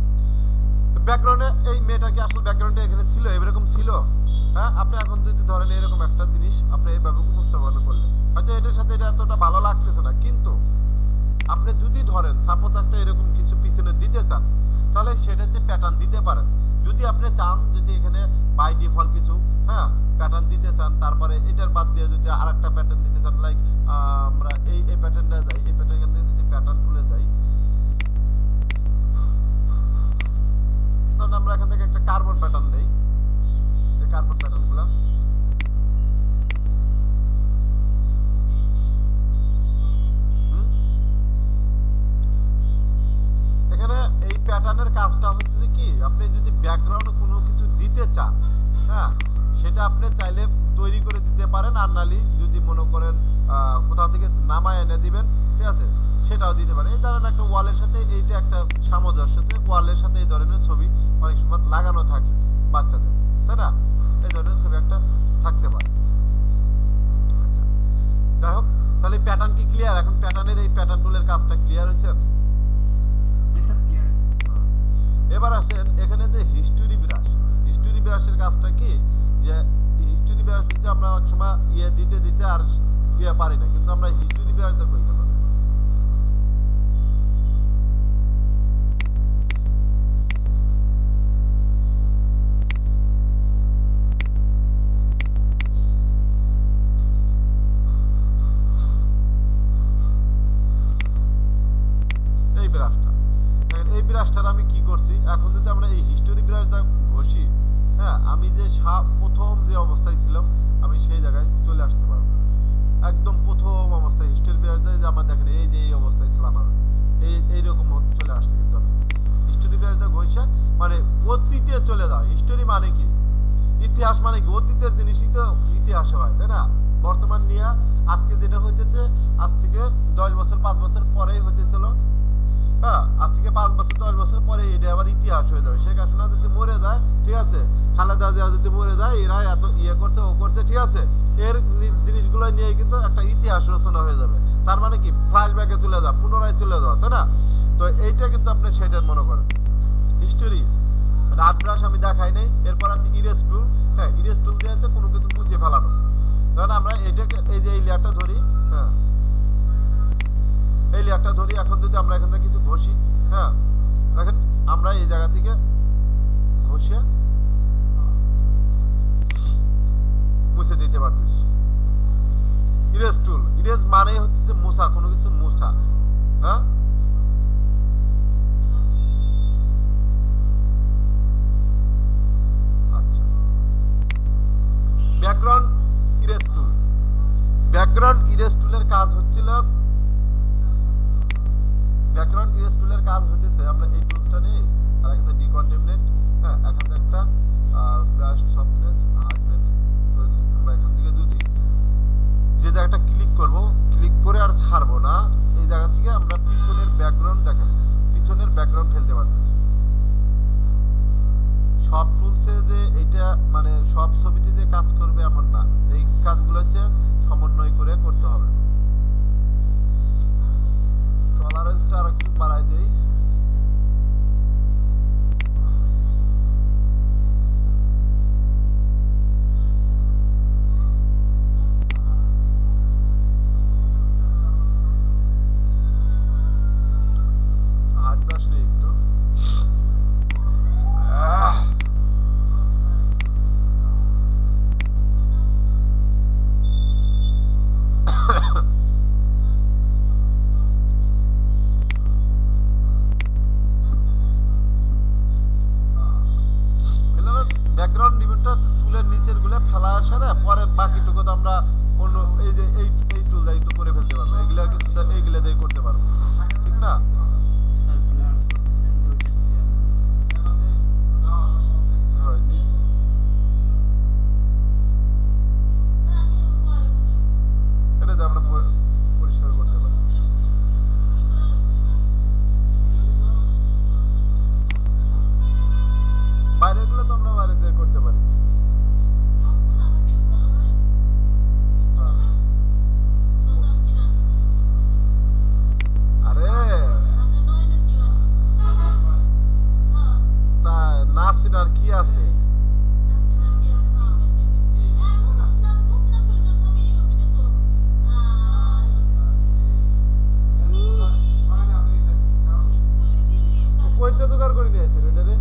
ব্যাকগ্রাউন্ডে এই মেয়েটা কি আসলে ব্যাকগ্রাউন্ডে এখানে ছিল, এরকম ছিল? হ্যাঁ, আপনি এখন যদি ধরেন এরকম একটা জিনিস আপনি এইভাবে উপস্থাপন করলেন, হয়তো এটার সাথে এটা এতটা ভালো লাগতেছে না, কিন্তু আপনি যদি ধরেন সাপোজ একটা এরকম কিছু পিছনে দিতে চান, তাহলে সেটা হচ্ছে প্যাটার্ন দিতে পারেন। যদি আপনি চান যদি এখানে বাই ডিফল্ট কিছু হ্যাঁ প্যাটার্ন দিতে চান, তারপরে এটার বাদ দিয়ে যদি আরেকটা প্যাটার্ন দিতে চান, লাইক আমরা এই প্যাটার্নটা যাই, এই প্যাটার্ন থেকে যদি প্যাটার্ন তুলে যাই, তাহলে আমরা এখান থেকে একটা কার্বন প্যাটার্ন নেই, এই কার্বন প্যাটার্নগুলো এখানে এই প্যাটার্নের কাজটা হচ্ছে যে কি, আপনি যদি ব্যাকগ্রাউন্ডে কোনো কিছু দিতে চান, হ্যাঁ, সেটা আপনি চাইলে তৈরি করে দিতে পারেন, আর নালি যদি মনে করেন কোথাও থেকে নামায় এনে দিবেন, ঠিক আছে, সেটাও দিতে পারেন। এই ধরনের একটা ওয়ালের সাথে এইটা একটা সামঞ্জস্য, ওয়ালের সাথে এই ধরনের ছবি অনেক সময় লাগানো থাকে বাচ্চাদের, তাই না? এই ধরনের ছবি একটা থাকতে পারে। আচ্ছা, যাই হোক, তাহলে প্যাটার্ন কি ক্লিয়ার? এখন প্যাটার্নের এই প্যাটার্ন টুলের কাজটা ক্লিয়ার হয়েছে? এবার আসেন এখানে যে হিস্টোরি ব্রাশ, হিস্টোরি ব্রাশের কাজটা কি, যে হিস্টোরি ব্রাশ হচ্ছে আমরা এক সময় ইয়ে দিতে দিতে আর ইয়ে পারি না, কিন্তু আমরা হিস্টোরি ব্রাশটা কই গেল, এই ব্রাশটা, এই ব্রাশটার আমি কি করছি, এখন যদি আমরা এই হিস্টোরি ব্রাশটা ঘষি, হ্যাঁ, আমি যে প্রথম যে অবস্থায় ছিলাম আমি সেই জায়গায় চলে আসতে পারবো, একদম প্রথম অবস্থায় হিস্টোরি ব্রাশ দিয়ে যে আমার দেখেন এই যে এই অবস্থায় ছিলাম আমি, এইরকম চলে আসছে। কিন্তু আমি হিস্টোরি ব্রাশ দিয়ে ঘষে মানে অতীতে চলে যাও। হিস্টোরি মানে কি, ইতিহাস মানে কি, অতীতের জিনিসই তো ইতিহাসে হয়, তাই না? বর্তমান নিয়ে আজকে যেটা হইতেছে, আজ থেকে 10 বছর 5 বছর পরেই হইতেছিল, হ্যাঁ, আজ থেকে 5 বছর 10 বছর পরে এটা আবার ইতিহাস হয়ে যাবে। শেখ হাসিনা যদি মরে যায়, ঠিক আছে, খালেদা জিয়া যদি মরে যায়, এরা এত ইয়ে করছে ও করছে, ঠিক আছে, এর জিনিসগুলো নিয়ে কিন্তু একটা ইতিহাস রচনা হয়ে যাবে। তার মানে কি, ফ্ল্যাশব্যাকে চলে যাওয়া, পুনরায় চলে যাওয়া, তাই না? তো এইটা কিন্তু আপনি সেটা মনে করেন হিস্টোরি। রাত ব্রাশ আমি দেখাই নাই। এরপর আছে ইরেজ টুল। হ্যাঁ, ইরেজ টুল দিয়ে আছে কোনো কিছু মুছে ফেলানো। ধরেন আমরা এটাকে এই যে এই লেয়ারটা ধরি, হ্যাঁ, এই লেয়ারটা ধরি, এখন যদি আমরা এখান থেকে কিছু ঘষি, হ্যাঁ, দেখেন আমরা এই জায়গা থেকে ঘষে মুছে দিতে পারতেছি। ইরেজ টুল, ইরেজ মানে হচ্ছে মোছা, কোনো কিছু মোছা, হ্যাঁ। আচ্ছা, ব্যাকগ্রাউন্ড ইরেজ টুল, ব্যাকগ্রাউন্ড ইরেজ টুলের কাজ হচ্ছিল, ব্যাকগ্রাউন্ড ইরেজ টুলের কাজ হতেছে আমরা এই টুলসটা নিয়ে আর এখান থেকে ডিকন্টামিনেট, হ্যাঁ, এখান থেকে একটা ব্রাশ সফটনেস হার্ডনেস আমরা এখান থেকে যদি যে জায়গাটা ক্লিক করব, ক্লিক করে আর ছাড়বো না, এই জায়গা থেকে আমরা পিছনের ব্যাকগ্রাউন্ড দেখেন, পিছনের ব্যাকগ্রাউন্ড ফেলতে পারতেছি। সব টুলসে যে এটা মানে সব ছবিতে যে কাজ করবে এমন না, এই কাজগুলো হচ্ছে সমন্বয় করে করতে হবে। টলারেন্সটা আর একটু বাড়াই দেই। হাত ব্রাশ নেই একটু। ব্যাকগ্রাউন্ড রিমুভটা টুলের নিচের গুলো ফেলা আসে না, পরে বাকিটুকু তো আমরা অন্য এই যে এই টুল দিয়ে তো করে ফেলতে পারবো, এগুলা কিছু এইগুলা দিয়ে করতে পারবো, ঠিক না? হয়, এটা দিয়ে আমরা পরিষ্কার করতে পারি। বাইরের গুলো তো আমরা বাইরে দিয়ে করতে পারি। আরে তা নাসিনার কি আছে? কইতে জোগাড় করে নিয়ে আসছে এটা রে।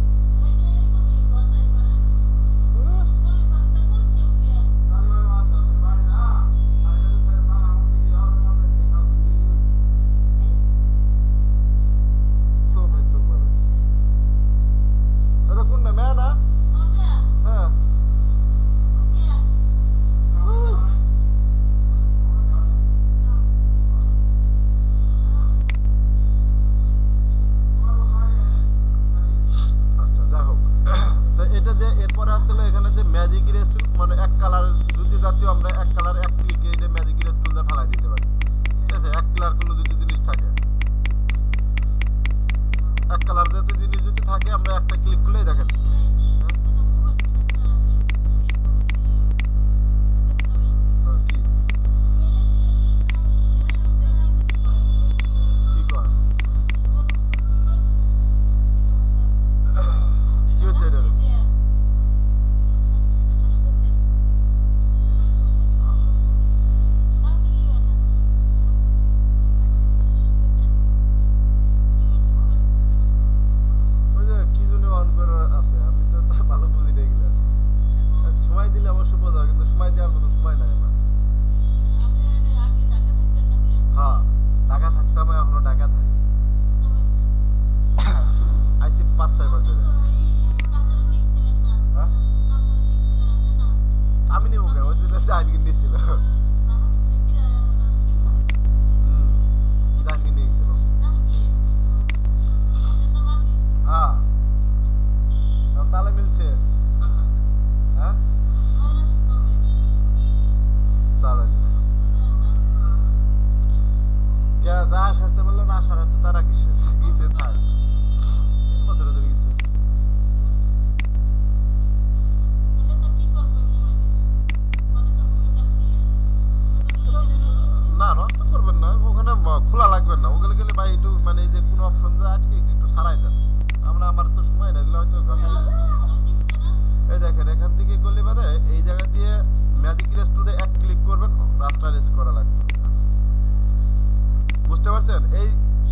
এরপরে আসলে এখানে যে ম্যাজিক ইরেজ টুল, মানে এক কালার যদি জাতীয় আমরা এক কালার এক ক্লিকে এটা ম্যাজিক ইরেজ টুল দিয়ে ফেলাই দিতে পারি, ঠিক আছে? এক কালার কোনো যদি জিনিস থাকে, এক কালার জাতীয় জিনিস যদি থাকে, আমরা একটা ক্লিক করলেই দেখেন খোলা লাগবে না, ওগুলো গেলে ভাই একটু মানে এই যে কোনো অপশন যা আটকেছি একটু সারাই দেন। আমরা আমার তো সময় না, এগুলো হয়তো এই দেখেন এখান থেকে করলে পারে এই জায়গা দিয়ে ম্যাজিক ইরেজ টুল দিয়ে এক ক্লিক করবেন, রাস্তা রেজ করা লাগবে। বুঝতে পারছেন? এই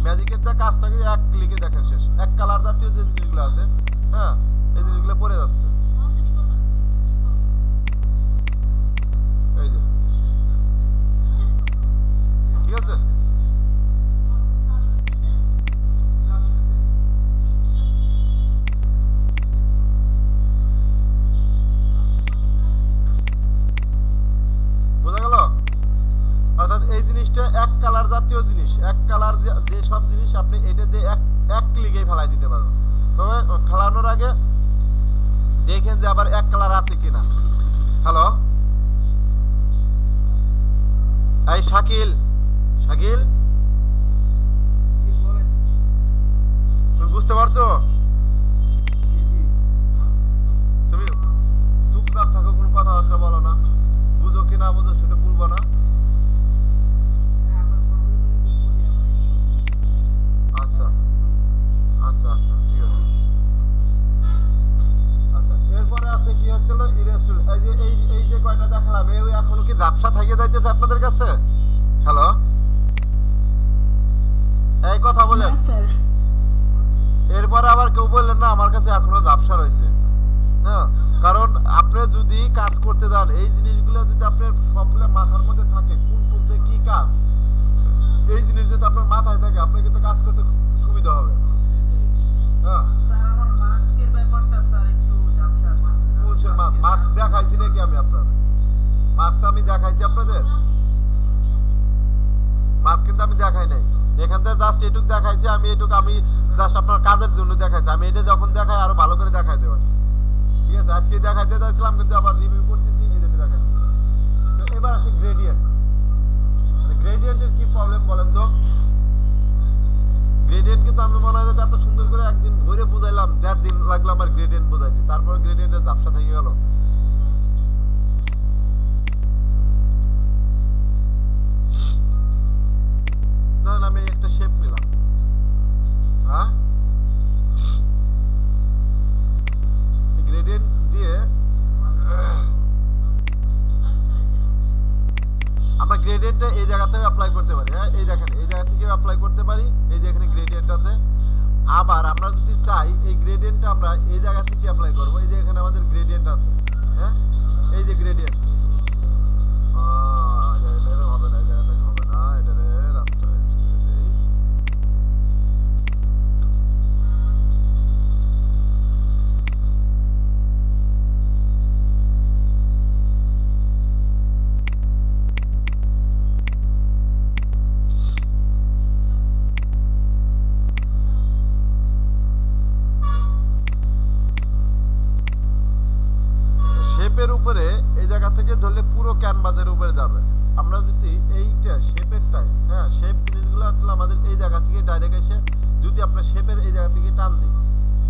ম্যাজিকের যা কাজটাকে এক ক্লিকে দেখেন শেষ। এক কালার জাতীয় যে জিনিসগুলো আছে, হ্যাঁ, এই জিনিসগুলো পড়ে যাচ্ছে। এই যে ঠিক আছে। বোঝা গেল? অর্থাৎ এই জিনিসটা এক কালার জাতীয় জিনিস, এক কালার যে সব জিনিস আপনি এটা দিয়ে এক ক্লিকেই ফেলাই দিতে পারবেন। তবে ফেলানোর আগে দেখেন যে আবার এক কালার আছে কিনা। হ্যালো, এই শাকিল, শাকিল তুমি বুঝতে পারছো? তুমি চুপচাপ থাকো, কোনো কথাবার্তা বলো না। বুঝো কি না বুঝো সেটা বলবো না। আচ্ছা আচ্ছা আচ্ছা ঠিক আছে। আচ্ছা এরপরে আছে কি হচ্ছিল ইরেস্টুর, এই যে এই যে কয়টা দেখালাম এই এখনো কি ঝাপসা থেকে যাইতেছে আপনাদের কাছে? হ্যালো, এই কথা বলেন। এরপরে আবার কেউ বললেন না আমার কাছে এখনো ঝাপসা রয়েছে। হ্যাঁ, কারণ আপনি যদি কাজ করতে যান এই জিনিসগুলো যদি আপনার সবগুলো মাথার মধ্যে থাকে কোন কোন যে কি কাজ, এই জিনিস যদি আপনার মাথায় থাকে আপনার কিন্তু কাজ করতে খুব সুবিধা হবে। হ্যাঁ, কোনসের মাছ? মাছ দেখাইছি নাকি আমি আপনার? মাছ আমি দেখাইছি আপনাদের? মাছ কিন্তু আমি দেখাই নাই। এখান থেকে জাস্ট এটুক দেখাইছি আমি, এটুক আমি জাস্ট আপনার কাজের জন্য দেখাইছি। আমি এটা যখন দেখাই আরো ভালো করে দেখাই দেবো। ঠিক আছে, আজকে দেখাইতে চাইছিলাম কিন্তু আবার রিভিউ করতেছি এই জন্য দেখাই। তো এবার আসি গ্রেডিয়েন্ট। গ্রেডিয়েন্টের কি প্রবলেম বলেন তো? গ্রেডিয়েন্ট কিন্তু আমি মনে হয় এত সুন্দর করে একদিন ধরে বুঝাইলাম, 1.5 দিন লাগলো আমার গ্রেডিয়েন্ট বোঝাইতে, তারপর গ্রেডিয়েন্টের ঝাপসা থেকে গেল। ধরেন আমি একটা শেপ নিলাম, হ্যাঁ, গ্রেডিয়েন্ট দিয়ে আমরা গ্রেডিয়েন্টটা এই জায়গাতেও অ্যাপ্লাই করতে পারি। হ্যাঁ, এই দেখেন এই জায়গা থেকেও অ্যাপ্লাই করতে পারি। এই যে এখানে গ্রেডিয়েন্ট আছে। আবার আমরা যদি চাই এই গ্রেডিয়েন্টটা আমরা এই জায়গা থেকে অ্যাপ্লাই করব। এই যে এখানে আমাদের গ্রেডিয়েন্ট আছে। হ্যাঁ, এই যে গ্রেডিয়েন্ট, এটা হবে না, এই জায়গাটা হবে না, এটা রাস্টারাইজ করে দেই। শেপের উপরে এই জায়গা থেকে ধরলে পুরো ক্যানভাসের উপরে যাবে। আমরা যদি এইটা শেপেরটাই, হ্যাঁ, শেপ জিনিসগুলো আসলে আমাদের এই জায়গা থেকে ডাইরেক্ট এসে যদি আপনার শেপের এই জায়গা থেকে টান দিই,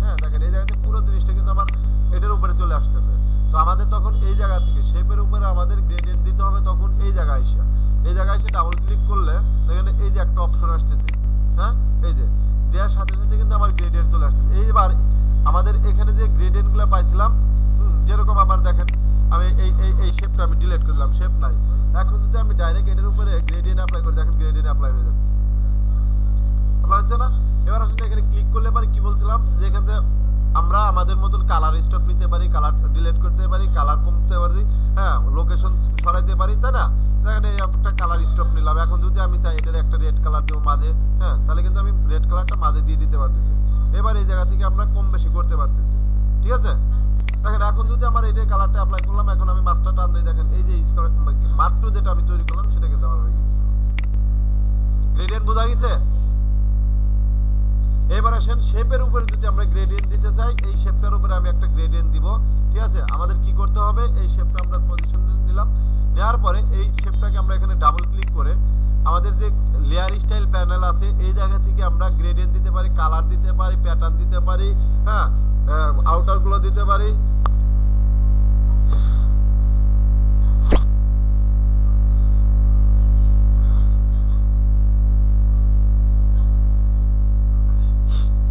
হ্যাঁ দেখেন এই জায়গাতে পুরো জিনিসটা কিন্তু আমার এটার উপরে চলে আসতেছে। তো আমাদের তখন এই জায়গা থেকে শেপের উপরে আমাদের গ্রেডিয়েন্ট দিতে হবে। তখন এই জায়গায় এসে এই জায়গায় এসে ডাবল ক্লিক করলে দেখেন এই যে একটা অপশন আসতেছে। হ্যাঁ, এই যে দেওয়ার সাথে সাথে কিন্তু আমার গ্রেডিয়েন্ট চলে আসতেছে। এইবার আমাদের এখানে যে গ্রেডিয়েন্টগুলো পাইছিলাম, যেরকম আমার দেখেন আমি এই শেপটা আমি ডিলিট করলাম, শেপ নাই। এখন যদি আমি ডাইরেক্ট এটার উপরে গ্রেডিয়েন্ট অ্যাপ্লাই করি, দেখেন গ্রেডিয়েন্ট অ্যাপ্লাই হয়ে যাচ্ছে। ভালো হচ্ছে না? এবার আসলে এখানে ক্লিক করলে পরে কি বলছিলাম যে এখান থেকে আমরা আমাদের মতন কালার স্টপ নিতে পারি, কালার ডিলিট করতে পারি, কালার কমতে পারি, হ্যাঁ, লোকেশন সরাইতে পারি, তাই না? দেখেন এই একটা কালার স্টপ নিলাম। এখন যদি আমি চাই এটার একটা রেড কালার দেবো মাঝে, হ্যাঁ, তাহলে কিন্তু আমি রেড কালারটা মাঝে দিয়ে দিতে পারতেছি। এবার এই জায়গা থেকে আমরা কম বেশি করতে পারতেছি। ঠিক আছে, দেখেন এখন যদি আমার এই কালারটা অ্যাপ্লাই করলাম, এখন আমি মাছটা টান দিই, দেখেন এই যে মাত্র যেটা আমি তৈরি করলাম সেটা কিন্তু আমার হয়ে গেছে। গ্রেডিয়েন্ট বোঝা গেছে? এবার আসেন শেপের উপরে যদি আমরা গ্রেডিয়েন্ট দিতে চাই, এই শেপটার উপরে আমি একটা গ্রেডিয়েন্ট দিব। ঠিক আছে, আমাদের কি করতে হবে, এই শেপটা আমরা পজিশন নিলাম, নেওয়ার পরে এই শেপটাকে আমরা এখানে ডাবল ক্লিক করে আমাদের যে লেয়ার স্টাইল প্যানেল আছে এই জায়গা থেকে আমরা গ্রেডিয়েন্ট দিতে পারি, কালার দিতে পারি, প্যাটার্ন দিতে পারি, হ্যাঁ, আউটার গুলো দিতে পারি।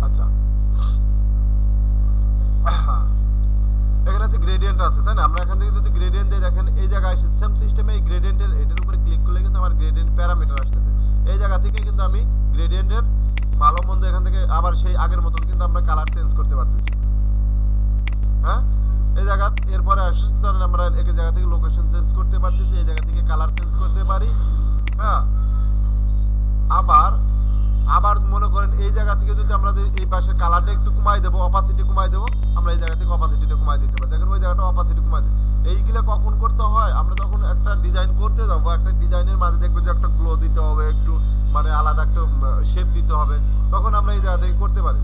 আচ্ছা, এখানে আছে গ্রেডিয়েন্ট আছে, তাই না? আমরা এখান থেকে যদি গ্রেডিয়েন্ট দিয়ে দেখেন এই জায়গায় আসে সেম সিস্টেমে এই গ্রেডিয়েন্টের এটার উপরে ক্লিক করলে কিন্তু আমার গ্রেডিয়েন্ট প্যারামিটার আসতেছে। এই জায়গা থেকে কিন্তু আমি গ্রেডিয়েন্টের ভালো মন্দ এখান থেকে আবার সেই আগের মতন কিন্তু আমরা কালার চেঞ্জ করতে পারতেছি। হ্যাঁ, এই জায়গা এরপরে আসে ধরেন আমরা এক জায়গা থেকে লোকেশন চেঞ্জ করতে পারতেছি, এই জায়গা থেকে কালার চেঞ্জ করতে পারি। হ্যাঁ, আবার আবার মনে করেন এই জায়গা থেকে যদি আমরা এই পাশের কালারটা একটু কমাই দেবো, অপাসিটি কমাই দেবো, আমরা এই জায়গা থেকে অপাসিটিটা কমাই দিতে পারি। দেখেন ওই জায়গাটা অপাসিটি কমাই দেবো। এইগুলো কখন করতে হয়, আমরা যখন একটা ডিজাইন করতে যাবো, একটা ডিজাইনের মাঝে দেখবো যে একটা গ্লো দিতে হবে, একটু মানে আলাদা একটা শেপ দিতে হবে, তখন আমরা এই জায়গা থেকে করতে পারি।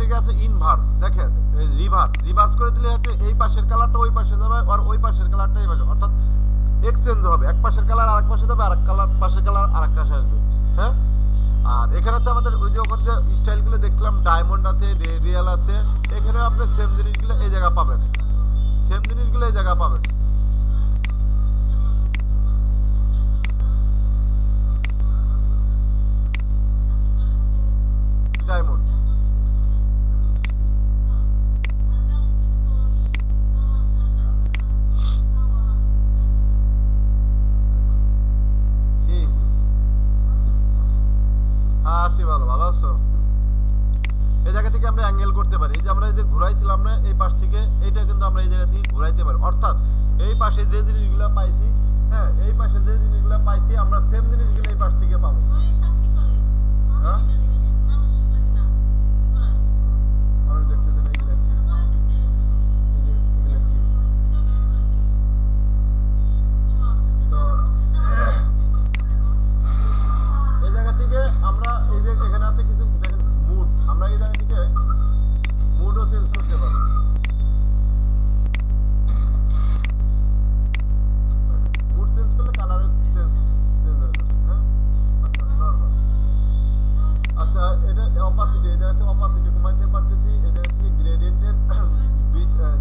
থেকে আছে ইনভার্স, দেখেন রিভার্স, রিভার্স করে দিলে হচ্ছে এই পাশের কালারটা ওই পাশে যাবে আর ওই পাশের কালারটা এই পাশে, অর্থাৎ এক্সচেঞ্জ হবে, এক পাশের কালার আরেক পাশে যাবে, আরেক কালার পাশের কালার আরেক পাশে আসবে। হ্যাঁ, আর এখানে তো আমাদের ওই যে ওখানে যে স্টাইলগুলো দেখছিলাম ডায়মন্ড আছে, রেডিয়াল আছে, এখানেও আপনি সেম জিনিসগুলো এই জায়গা পাবেন, সেম জিনিসগুলো এই জায়গা পাবেন। ডায়মন্ড কি? হ্যাঁ আছি, ভালো ভালো আছো? এই জায়গা থেকে আমরা অ্যাঙ্গেল করতে পারি, এই যে আমরা এই যে ঘুরাইছিলাম না এই পাশ থেকে, এইটা কিন্তু আমরা এই জায়গা থেকে ঘুরাইতে পারি, অর্থাৎ এই পাশে যে জিনিসগুলো পাইছি, হ্যাঁ এই পাশে যে জিনিসগুলো পাইছি আমরা সেম জিনিসগুলো এই পাশ থেকে পাবো। হ্যাঁ, মানুষ দেখতে দেন এইগুলো কি? এই যে এগুলো কি? তো এই জায়গা থেকে আমরা এই যে এখানে আছে কিছু দেখেন মুড, আমরা এই জায়গা থেকে মুডও চেঞ্জ করতে পারি। মুড চেঞ্জ করলে কালারের চেঞ্জ চেঞ্জ হয়ে যাবে। হ্যাঁ, আচ্ছা নরমাল। আচ্ছা এটা অপাসিটি, এই জায়গা থেকে অপাসিটি কমাইতে পারতেছি, এই জায়গা থেকে গ্রেডিয়েন্টের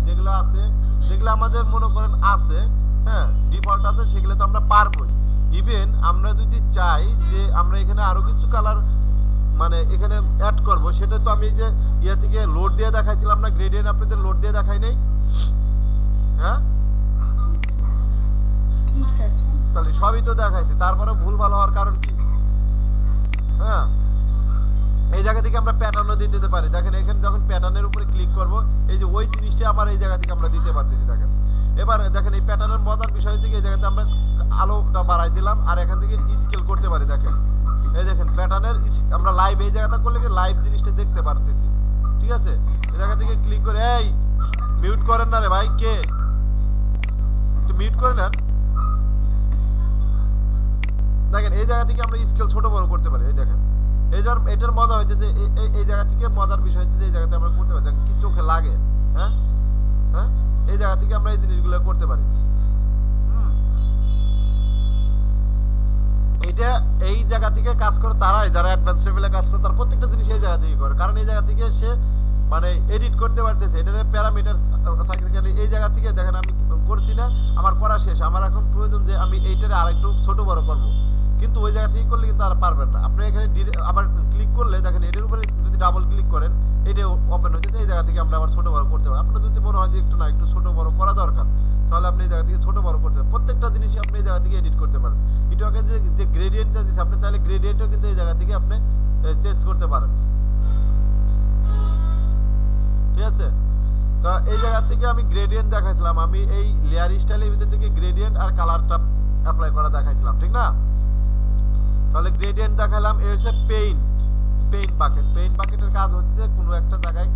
যেগুলো আছে, যেগুলো আমাদের মনে করেন আছে, হ্যাঁ ডিফল্ট আছে, সেগুলো তো আমরা পারবোই। ইভেন আমরা যদি চাই যে আমরা এখানে আরো কিছু কালার মানে এখানে অ্যাড করব, সেটা তো আমি এই যে ইয়া থেকে লোড দিয়ে দেখাইছিলাম না, গ্রেডিয়েন্ট আপনাদের লোড দিয়ে দেখাই নাই। হ্যাঁ, তাহলে সবই তো দেখাইছি, তারপরে ভুল ভালো হওয়ার কারণ কি? হ্যাঁ, এই জায়গা থেকে আমরা প্যাটার্নও দিয়ে দিতে পারি। দেখেন এখানে যখন প্যাটার্নের উপরে ক্লিক করব, এই যে ওই জিনিসটা আমার এই জায়গা থেকে আমরা দিতে পারতেছি। দেখেন এবার দেখেন এই প্যাটার্নের মজার বিষয় হচ্ছে এই জায়গাতে আমরা আলোটা বাড়াই দিলাম আর এখান থেকে স্কেল করতে পারি। দেখেন এই দেখেন প্যাটার্নের আমরা লাইভ এই জায়গাটা করলে কি লাইভ জিনিসটা দেখতে পারতেছি। ঠিক আছে, এই জায়গা থেকে ক্লিক করে এই মিউট করেন না রে ভাই, কে একটু মিউট করে নেন। দেখেন এই জায়গা থেকে আমরা স্কেল ছোট বড় করতে পারি। এই দেখেন এটার মজা হচ্ছে যে এই জায়গা থেকে মজার বিষয় হচ্ছে যে এই জায়গাতে আমরা করতে পারি, দেখেন কি চোখে লাগে। হ্যাঁ হ্যাঁ, এই জায়গা থেকে আমরা এই জিনিসগুলো করতে পারি। এটা এই জায়গা থেকে কাজ করে তারাই, যারা অ্যাডভান্স লেভেলে কাজ করে, তার প্রত্যেকটা জিনিস এই জায়গা থেকে করে, কারণ এই জায়গা থেকে সে মানে এডিট করতে পারতেছে। এটার প্যারামিটার থাকে, এই জায়গা থেকে দেখেন আমি করছি না, আমার করা শেষ, আমার এখন প্রয়োজন যে আমি এইটারে আরেকটু ছোট বড় করব, কিন্তু ওই জায়গা থেকে করলে কিন্তু আর পারবেন না। আপনি এখানে আবার ক্লিক করলে দেখেন এটার উপরে যদি ডাবল ক্লিক করেন এটা ওপেন হচ্ছে, এই জায়গা থেকে আমরা আবার ছোট বড় করতে পারি। আপনার যদি মনে হয় যে একটু না একটু ছোট বড় করা দরকার, তাহলে আপনি এই জায়গা থেকে ছোট বড় করতে পারেন। প্রত্যেকটা জিনিসই আপনি এই জায়গা থেকে এডিট করতে পারেন। এটাকে যে গ্রেডিয়েন্টটা দিচ্ছে, আপনি চাইলে গ্রেডিয়েন্টও কিন্তু এই জায়গা থেকে আপনি চেঞ্জ করতে পারেন। ঠিক আছে, তো এই জায়গা থেকে আমি গ্রেডিয়েন্ট দেখাইছিলাম, আমি এই লেয়ার স্টাইলের ভিতর থেকে গ্রেডিয়েন্ট আর কালারটা অ্যাপ্লাই করা দেখাইছিলাম, ঠিক না? তাহলে গ্রেডিয়েন্ট দেখালাম, এই হচ্ছে পেইন্ট বাকেট। পেইন্ট বাকেটের কাজ হচ্ছে কোনো একটা জায়গায়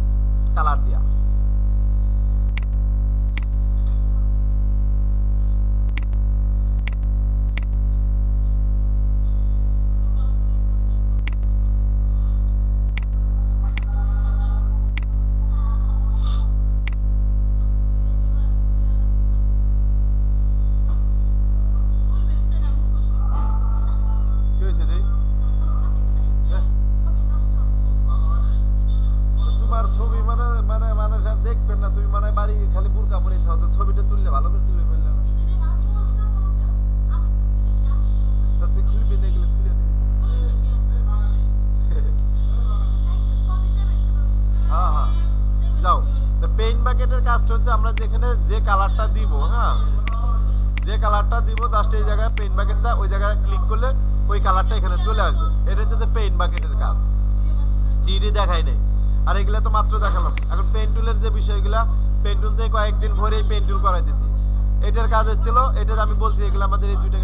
কালার দেওয়া। কি হয়েছে রে? তোমার ছবি মানে মানে মানুষ আর দেখবেন না, তুমি মানে বাড়ি খালি বুরকা পরে থাও, তো ছবিটা তুললে ভালো করে তুলে ফেললে না, তুই খুলবি না, এগুলো খুলে নে। হ্যাঁ হ্যাঁ, যাও। পেইন্ট বাকেটের কাজটা হচ্ছে আমরা যেখানে যে কালারটা দিব, হ্যাঁ যে কালারটা দিব জাস্ট এই জায়গায় পেইন্ট বাকেটটা, ওই জায়গায় ক্লিক করলে ওই কালারটা এখানে চলে আসবে। এটা হচ্ছে পেইন্ট বাকেটের কাজ, থ্রিডি দেখাই নেই। আর এগুলা তো মাত্র দেখালাম। এখন পেন টুলের যে বিষয়গুলা, পেন টুল থেকে কয়েকদিন ভরেই পেন টুল করাইতেছি। এটার কাজ হচ্ছিল, এটা আমি বলছি এগুলো আমাদের এই দুইটা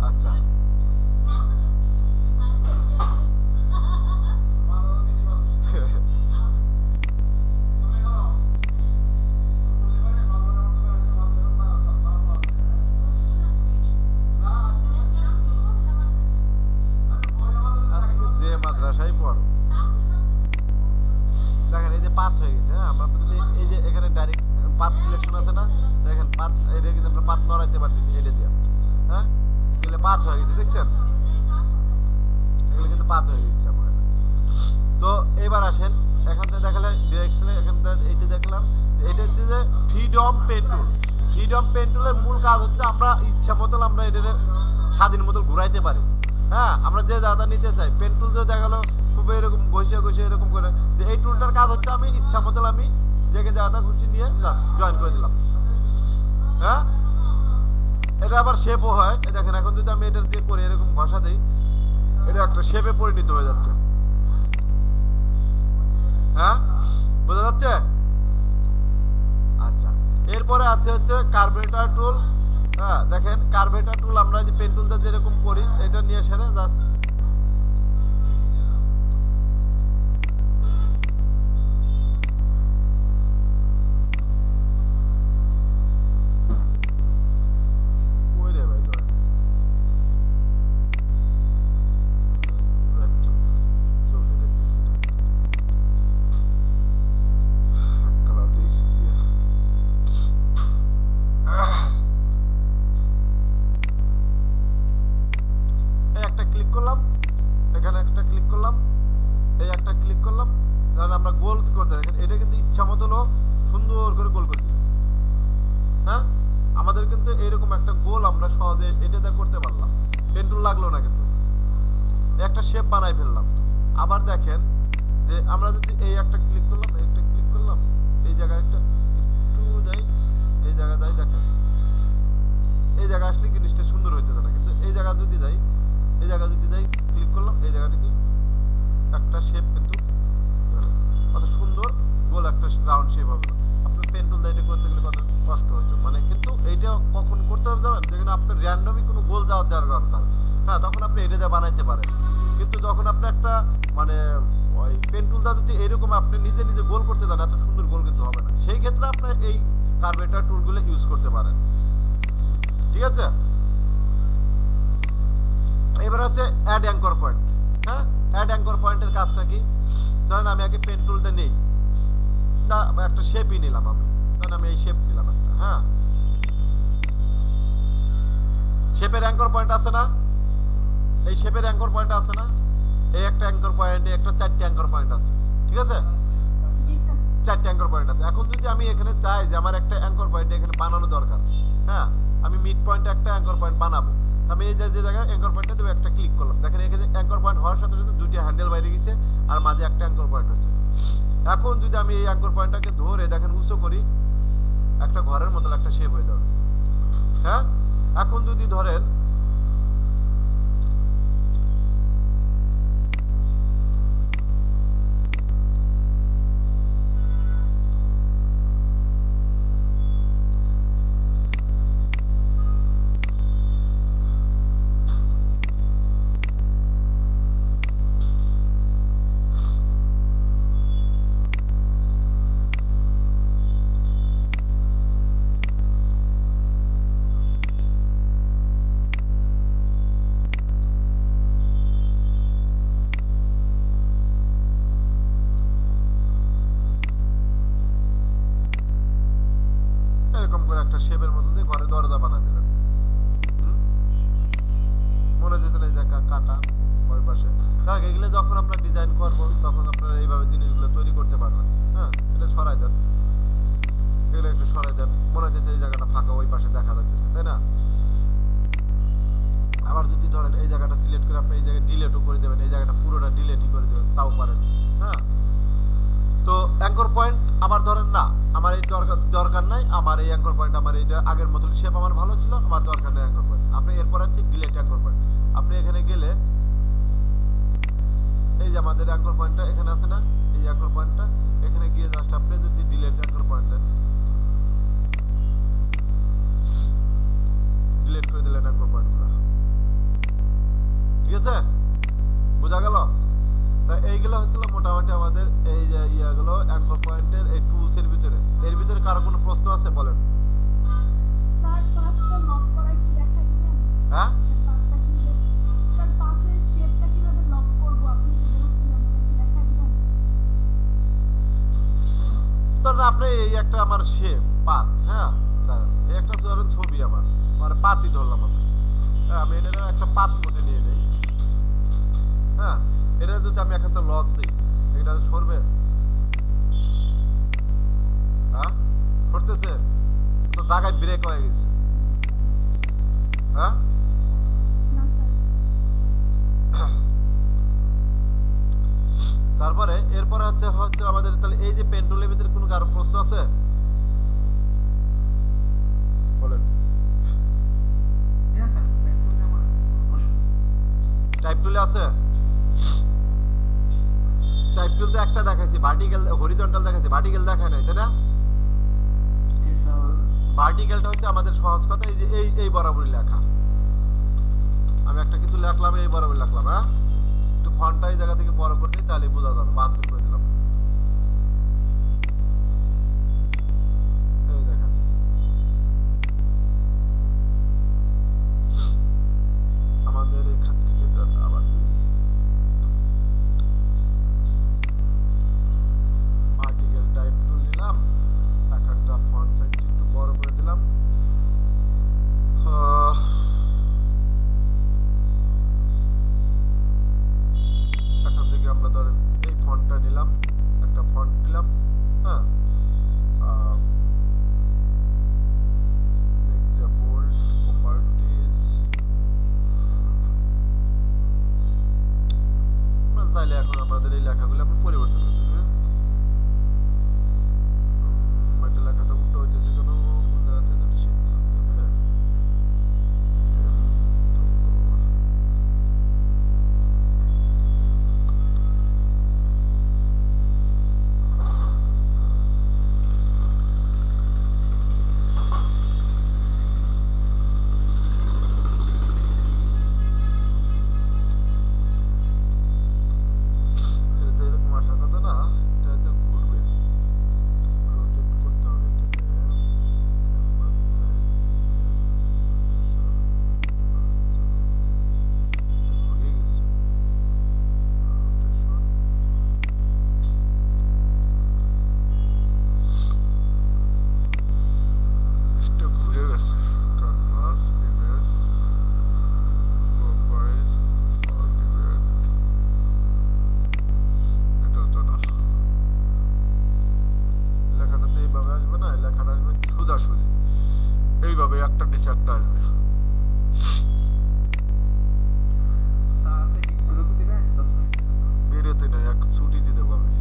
আচ্ছা পাত নড়াইতে পারতেছি এটা দিয়ে। হ্যাঁ, এগুলো পাত হয়ে গেছে, দেখছেন? এগুলো কিন্তু পাত হয়ে গেছে আমার। তো এবার আসেন, এখান থেকে দেখালে ডিরেকশনে, এখান থেকে এইটা দেখলাম, এটা হচ্ছে যে freedom pen tool. Freedom pen টুলের মূল কাজ হচ্ছে আমরা ইচ্ছা মতন আমরা এটা স্বাধীন মতন ঘুরাইতে পারি। হ্যাঁ, আমরা যে জায়গাটা নিতে চাই, পেন টুল যে দেখালো খুব এরকম ঘষে ঘষে এরকম করে, যে এই টুলটার কাজ হচ্ছে আমি ইচ্ছা মতন আমি যে জায়গাটা খুশি নিয়ে জাস্ট জয়েন করে দিলাম। হ্যাঁ, এটা আবার শেপও হয়। এই দেখেন, এখন যদি আমি এটা দিয়ে করে এরকম ঘষা দিই, এটা একটা শেপে পরিণত হয়ে যাচ্ছে। হ্যাঁ, বোঝা যাচ্ছে? আচ্ছা, এরপরে আছে হচ্ছে কার্বেটার টুল। হ্যাঁ, দেখেন কার্বেটার টুল আমরা যে পেন টুলটা যেরকম করি এটা নিয়ে সেরে জাস্ট আমরা গোল করতে দেখেন, এটা কিন্তু ইচ্ছা মতো সুন্দর করে গোল করে দিল। হ্যাঁ, আমাদের কিন্তু এরকম একটা গোল আমরা সহজে এটাতে করতে পারলাম, পেন্টুল লাগলো না, কিন্তু একটা শেপ বানাই ফেললাম। আবার দেখেন যে আমরা যদি এই একটা ক্লিক করলাম, একটা ক্লিক করলাম, এই জায়গায় একটা একটু যাই, এই জায়গায় যাই, দেখেন এই জায়গায় আসলে জিনিসটা সুন্দর হইতেছে না, কিন্তু এই জায়গা যদি যাই, এই জায়গা যদি যাই, ক্লিক করলাম, এই জায়গাটা ক্লিক, একটা শেপ কিন্তু কত সুন্দর গোল একটা রাউন্ড শেপ হবে। আপনি পেন টুল দিয়ে এটা করতে গেলে কত কষ্ট হতো, মানে কিন্তু এইটা কখন করতে হবে যাবেন, যেখানে আপনার র্যান্ডমই কোনো গোল দেওয়ার দরকার, হ্যাঁ, তখন আপনি এটা দিয়ে বানাইতে পারেন। কিন্তু যখন আপনি একটা মানে ওই পেন টুলটা যদি এরকম আপনি নিজে নিজে গোল করতে যান, এত সুন্দর গোল কিন্তু হবে না। সেই ক্ষেত্রে আপনি এই কার্বেটার টুলগুলো ইউজ করতে পারেন। ঠিক আছে, এবার আছে অ্যাড অ্যাঙ্কর পয়েন্ট। হ্যাঁ, অ্যাড অ্যাঙ্কর পয়েন্টের কাজটা কি? ধরেন আমি আগে পেন টুলটা নেই, তা একটা শেপই নিলাম আমি, ধরেন আমি এই শেপ নিলাম একটা। হ্যাঁ, শেপের অ্যাঙ্কর পয়েন্ট আছে না, এই শেপের অ্যাঙ্কর পয়েন্ট আছে না, এই একটা অ্যাঙ্কর পয়েন্ট, একটা চারটে অ্যাঙ্কর পয়েন্ট আছে। ঠিক আছে, চারটে অ্যাঙ্কর পয়েন্ট আছে। এখন যদি আমি এখানে চাই যে আমার একটা অ্যাঙ্কর পয়েন্ট এখানে বানানো দরকার, হ্যাঁ, আমি মিড পয়েন্টে একটা অ্যাঙ্কর পয়েন্ট বানাবো, আমি এই যে জায়গায় অ্যাঙ্কর পয়েন্টে দেবো, একটা ক্লিক করলাম, দেখেন এখানে অ্যাঙ্কর পয়েন্ট হওয়ার সাথে সাথে দুটি হ্যান্ডেল বাইরে গেছে আর মাঝে একটা অ্যাঙ্কর পয়েন্ট হচ্ছে। এখন যদি আমি এই অ্যাঙ্কর পয়েন্টটাকে ধরে দেখেন উঁচু করি, একটা ঘরের মতো একটা শেপ হয়ে যাবে। হ্যাঁ, এখন যদি ধরেন এরকম করে একটা শেপের মতো দিয়ে ঘরে দরজা বানা দিলেন, মনে হচ্ছে এই জায়গা কাটা ওই পাশে। দেখ, এগুলো যখন আমরা ডিজাইন করবো তখন আপনারা এইভাবে জিনিসগুলো তৈরি করতে পারবেন। হ্যাঁ, এটা সরাই দেন, এগুলো একটু সরাই দেন, মনে হচ্ছে এই জায়গাটা ফাঁকা, ওই পাশে দেখা যাচ্ছে, তাই না? আবার যদি ধরেন এই জায়গাটা সিলেক্ট করে আপনি এই জায়গায় ডিলেটও করে দেবেন, এই জায়গাটা পুরোটা ডিলেটই করে দেবেন, তাও পারেন। হ্যাঁ, তো অ্যাঙ্কর পয়েন্ট আবার ধরেন না, আমার এই দরকার নাই, আমার এই অ্যাঙ্কর পয়েন্ট আমার এইটা আগের মতো শেপ আমার ভালো ছিল, আমার দরকার নেই অ্যাঙ্কর পয়েন্ট। আপনি এরপর আছে ডিলেট অ্যাঙ্কর পয়েন্ট। আপনি এখানে গেলে এই যে আমাদের অ্যাঙ্কর পয়েন্টটা এখানে আছে না, এই অ্যাঙ্কর পয়েন্টটা এখানে গিয়ে জাস্ট আপনি যদি ডিলেট অ্যাঙ্কর পয়েন্ট দেন, ডিলেট করে দিলেন অ্যাঙ্কর পয়েন্টগুলো। ঠিক আছে, বোঝা গেল? তা এইগুলো হচ্ছিল মোটামুটি আমাদের এই যে ইয়াগুলো অ্যাঙ্কর পয়েন্টের এই টুলসের ভিতরে। এর ভিতরে কারো কোনো প্রশ্ন আছে বলেন? স্যার, পাঁচটা লক করা একটু দেখাই দিবেন? হ্যাঁ, পাঁচটা কি, স্যার পাঁচের শেপটা কিভাবে লক করব আপনি তো বলছিলেন, ওটা একটু দেখাই দিবেন? ধরেন আপনি এই একটা আমার শেপ পাত, হ্যাঁ, দাঁড়ান, এই একটা ধরেন ছবি আমার, আমার পাতি ধরলাম আমি। হ্যাঁ, আমি এটা একটা পাত মধ্যে নিয়ে নেই। হ্যাঁ, এটা যদি আমি এখন তো লক দিই, এটা সরবে? হ্যাঁ, সরতেছে তো, জায়গায় ব্রেক হয়ে গেছে। হ্যাঁ, না স্যার। তারপরে এরপরে হচ্ছে হচ্ছে আমাদের তাহলে এই যে পেন্টুলের ভিতরে কোনো কারো প্রশ্ন আছে বলেন। টাইপ টুলে আছে? টাইপ টুল তো একটা দেখাইছি, ভার্টিক্যাল হরিজন্টাল দেখাইছি, ভার্টিক্যাল দেখায় নাই, তাই না? ভার্টিক্যালটা হচ্ছে আমাদের সহজ কথা, এই যে এই বরাবরই লেখা। আমি একটা কিছু লেখলাম, এই বরাবর লেখলাম। হ্যাঁ, একটু ফন্টটা এই জায়গা থেকে বড় করে দিই, তাহলে বোঝা যাবে। 72 করে দিলাম। এই দেখেন, আমাদের এখান থেকে আবার ভার্টিক্যাল টাইপ টুল নিলাম, এখানটা ফন্ট সাইজটা একটু বড় করে দিলাম। এখান থেকে আমরা ধরেন এই ফন্টটা নিলাম, একটা ফন্ট নিলাম। হ্যাঁ, বোল্ড প্রপার্টিজ, চাইলে এখন আমাদের এই লেখাগুলো আমরা পরিবর্তন করতে পারি। এটা লেখাটা উল্টো হইতেছে কেন? বোঝা যাচ্ছে না, শিট করতে হবে। এটা তো এরকম আসার কথা না, এটা হচ্ছে ঘুরবে, রোটেট করতে হবে এটাকে। ক্যানভাস সাইজ, ঘুরিয়ে গেছে রোটেশন। এটা ঘুরে গেছে। ক্যানভাস ইমেজ প্রোফাইল আলটিমেট, এটা তো না, লেখাটা তো এইভাবে আসবে না, লেখাটা আসবে সোজাসুজি এইভাবে, একটা নিচে একটা আসবে। বেরোতে নাই, এক ছুটি দিয়ে দেবো আমি।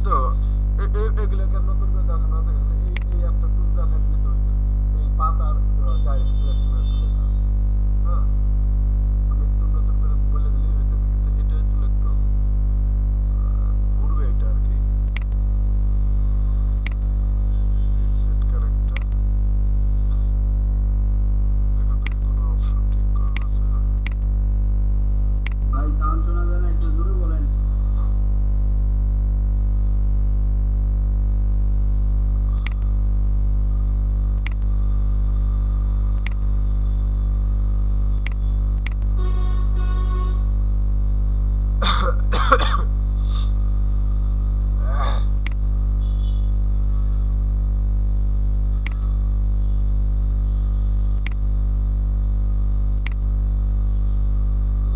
তো এগুলোকে নতুন করে দেখানো আছে কেন? এই একটা টুল দেখাই দিলে তো হয়ে গেছে। এই পাতার ডাইরেক্ট সিলেকশনের টুলের কাজ। হ্যাঁ, আমি একটু নতুন করে বলে দিলেই হয়ে গেছে, কিন্তু এটা হচ্ছিল একটু ঘুরবে এটা আর কি। সেট ক্যারেক্টার, এখান থেকে কোনো অপশন ঠিক করা আছে? ভাই সাউন্ড শোনা যায় না, একটু জোরে বলেন।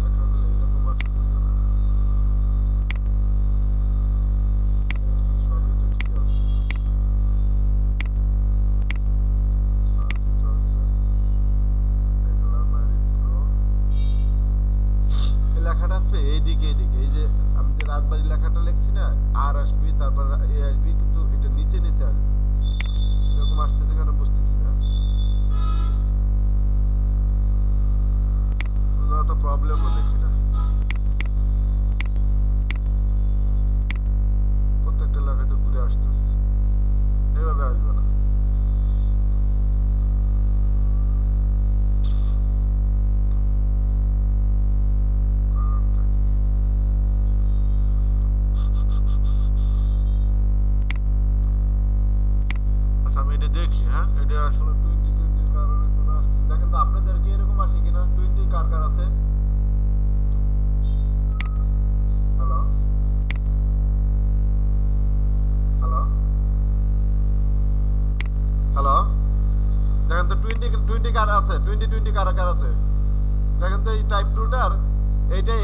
লেখাগুলো এরকম আসছে না। সবই তো ঠিক আছে, সবই তো আছে। রেগুলার ম্যারিড প্রো, এই লেখাটা আসবে এইদিকে, এইদিকে। এই যে আমি যে রাজবাড়ি লেখাটা লিখছি না, আর আসবি, তারপর এ আসবি, কিন্তু এটা নিচে নিচে আসবে। এরকম আসতেছে কেন বুঝতেছি না, অত প্রবলেমও দেখি না। প্রত্যেকটা লেখায় তো ঘুরে আসতেছে, এইভাবে আসবে না। কারণটা কি? আচ্ছা, আমি এটা দেখি। হ্যাঁ, এটা আসলে 2020 কারণে কোনো আসছে, দেখেন তো আপনাদের কি এরকম আসে কিনা। 20 কার কার আছে? হ্যালো, হ্যালো, কার আছে? 2020 কার কার আছে? দেখেন তো এই টাইপ টুলটার এইটাই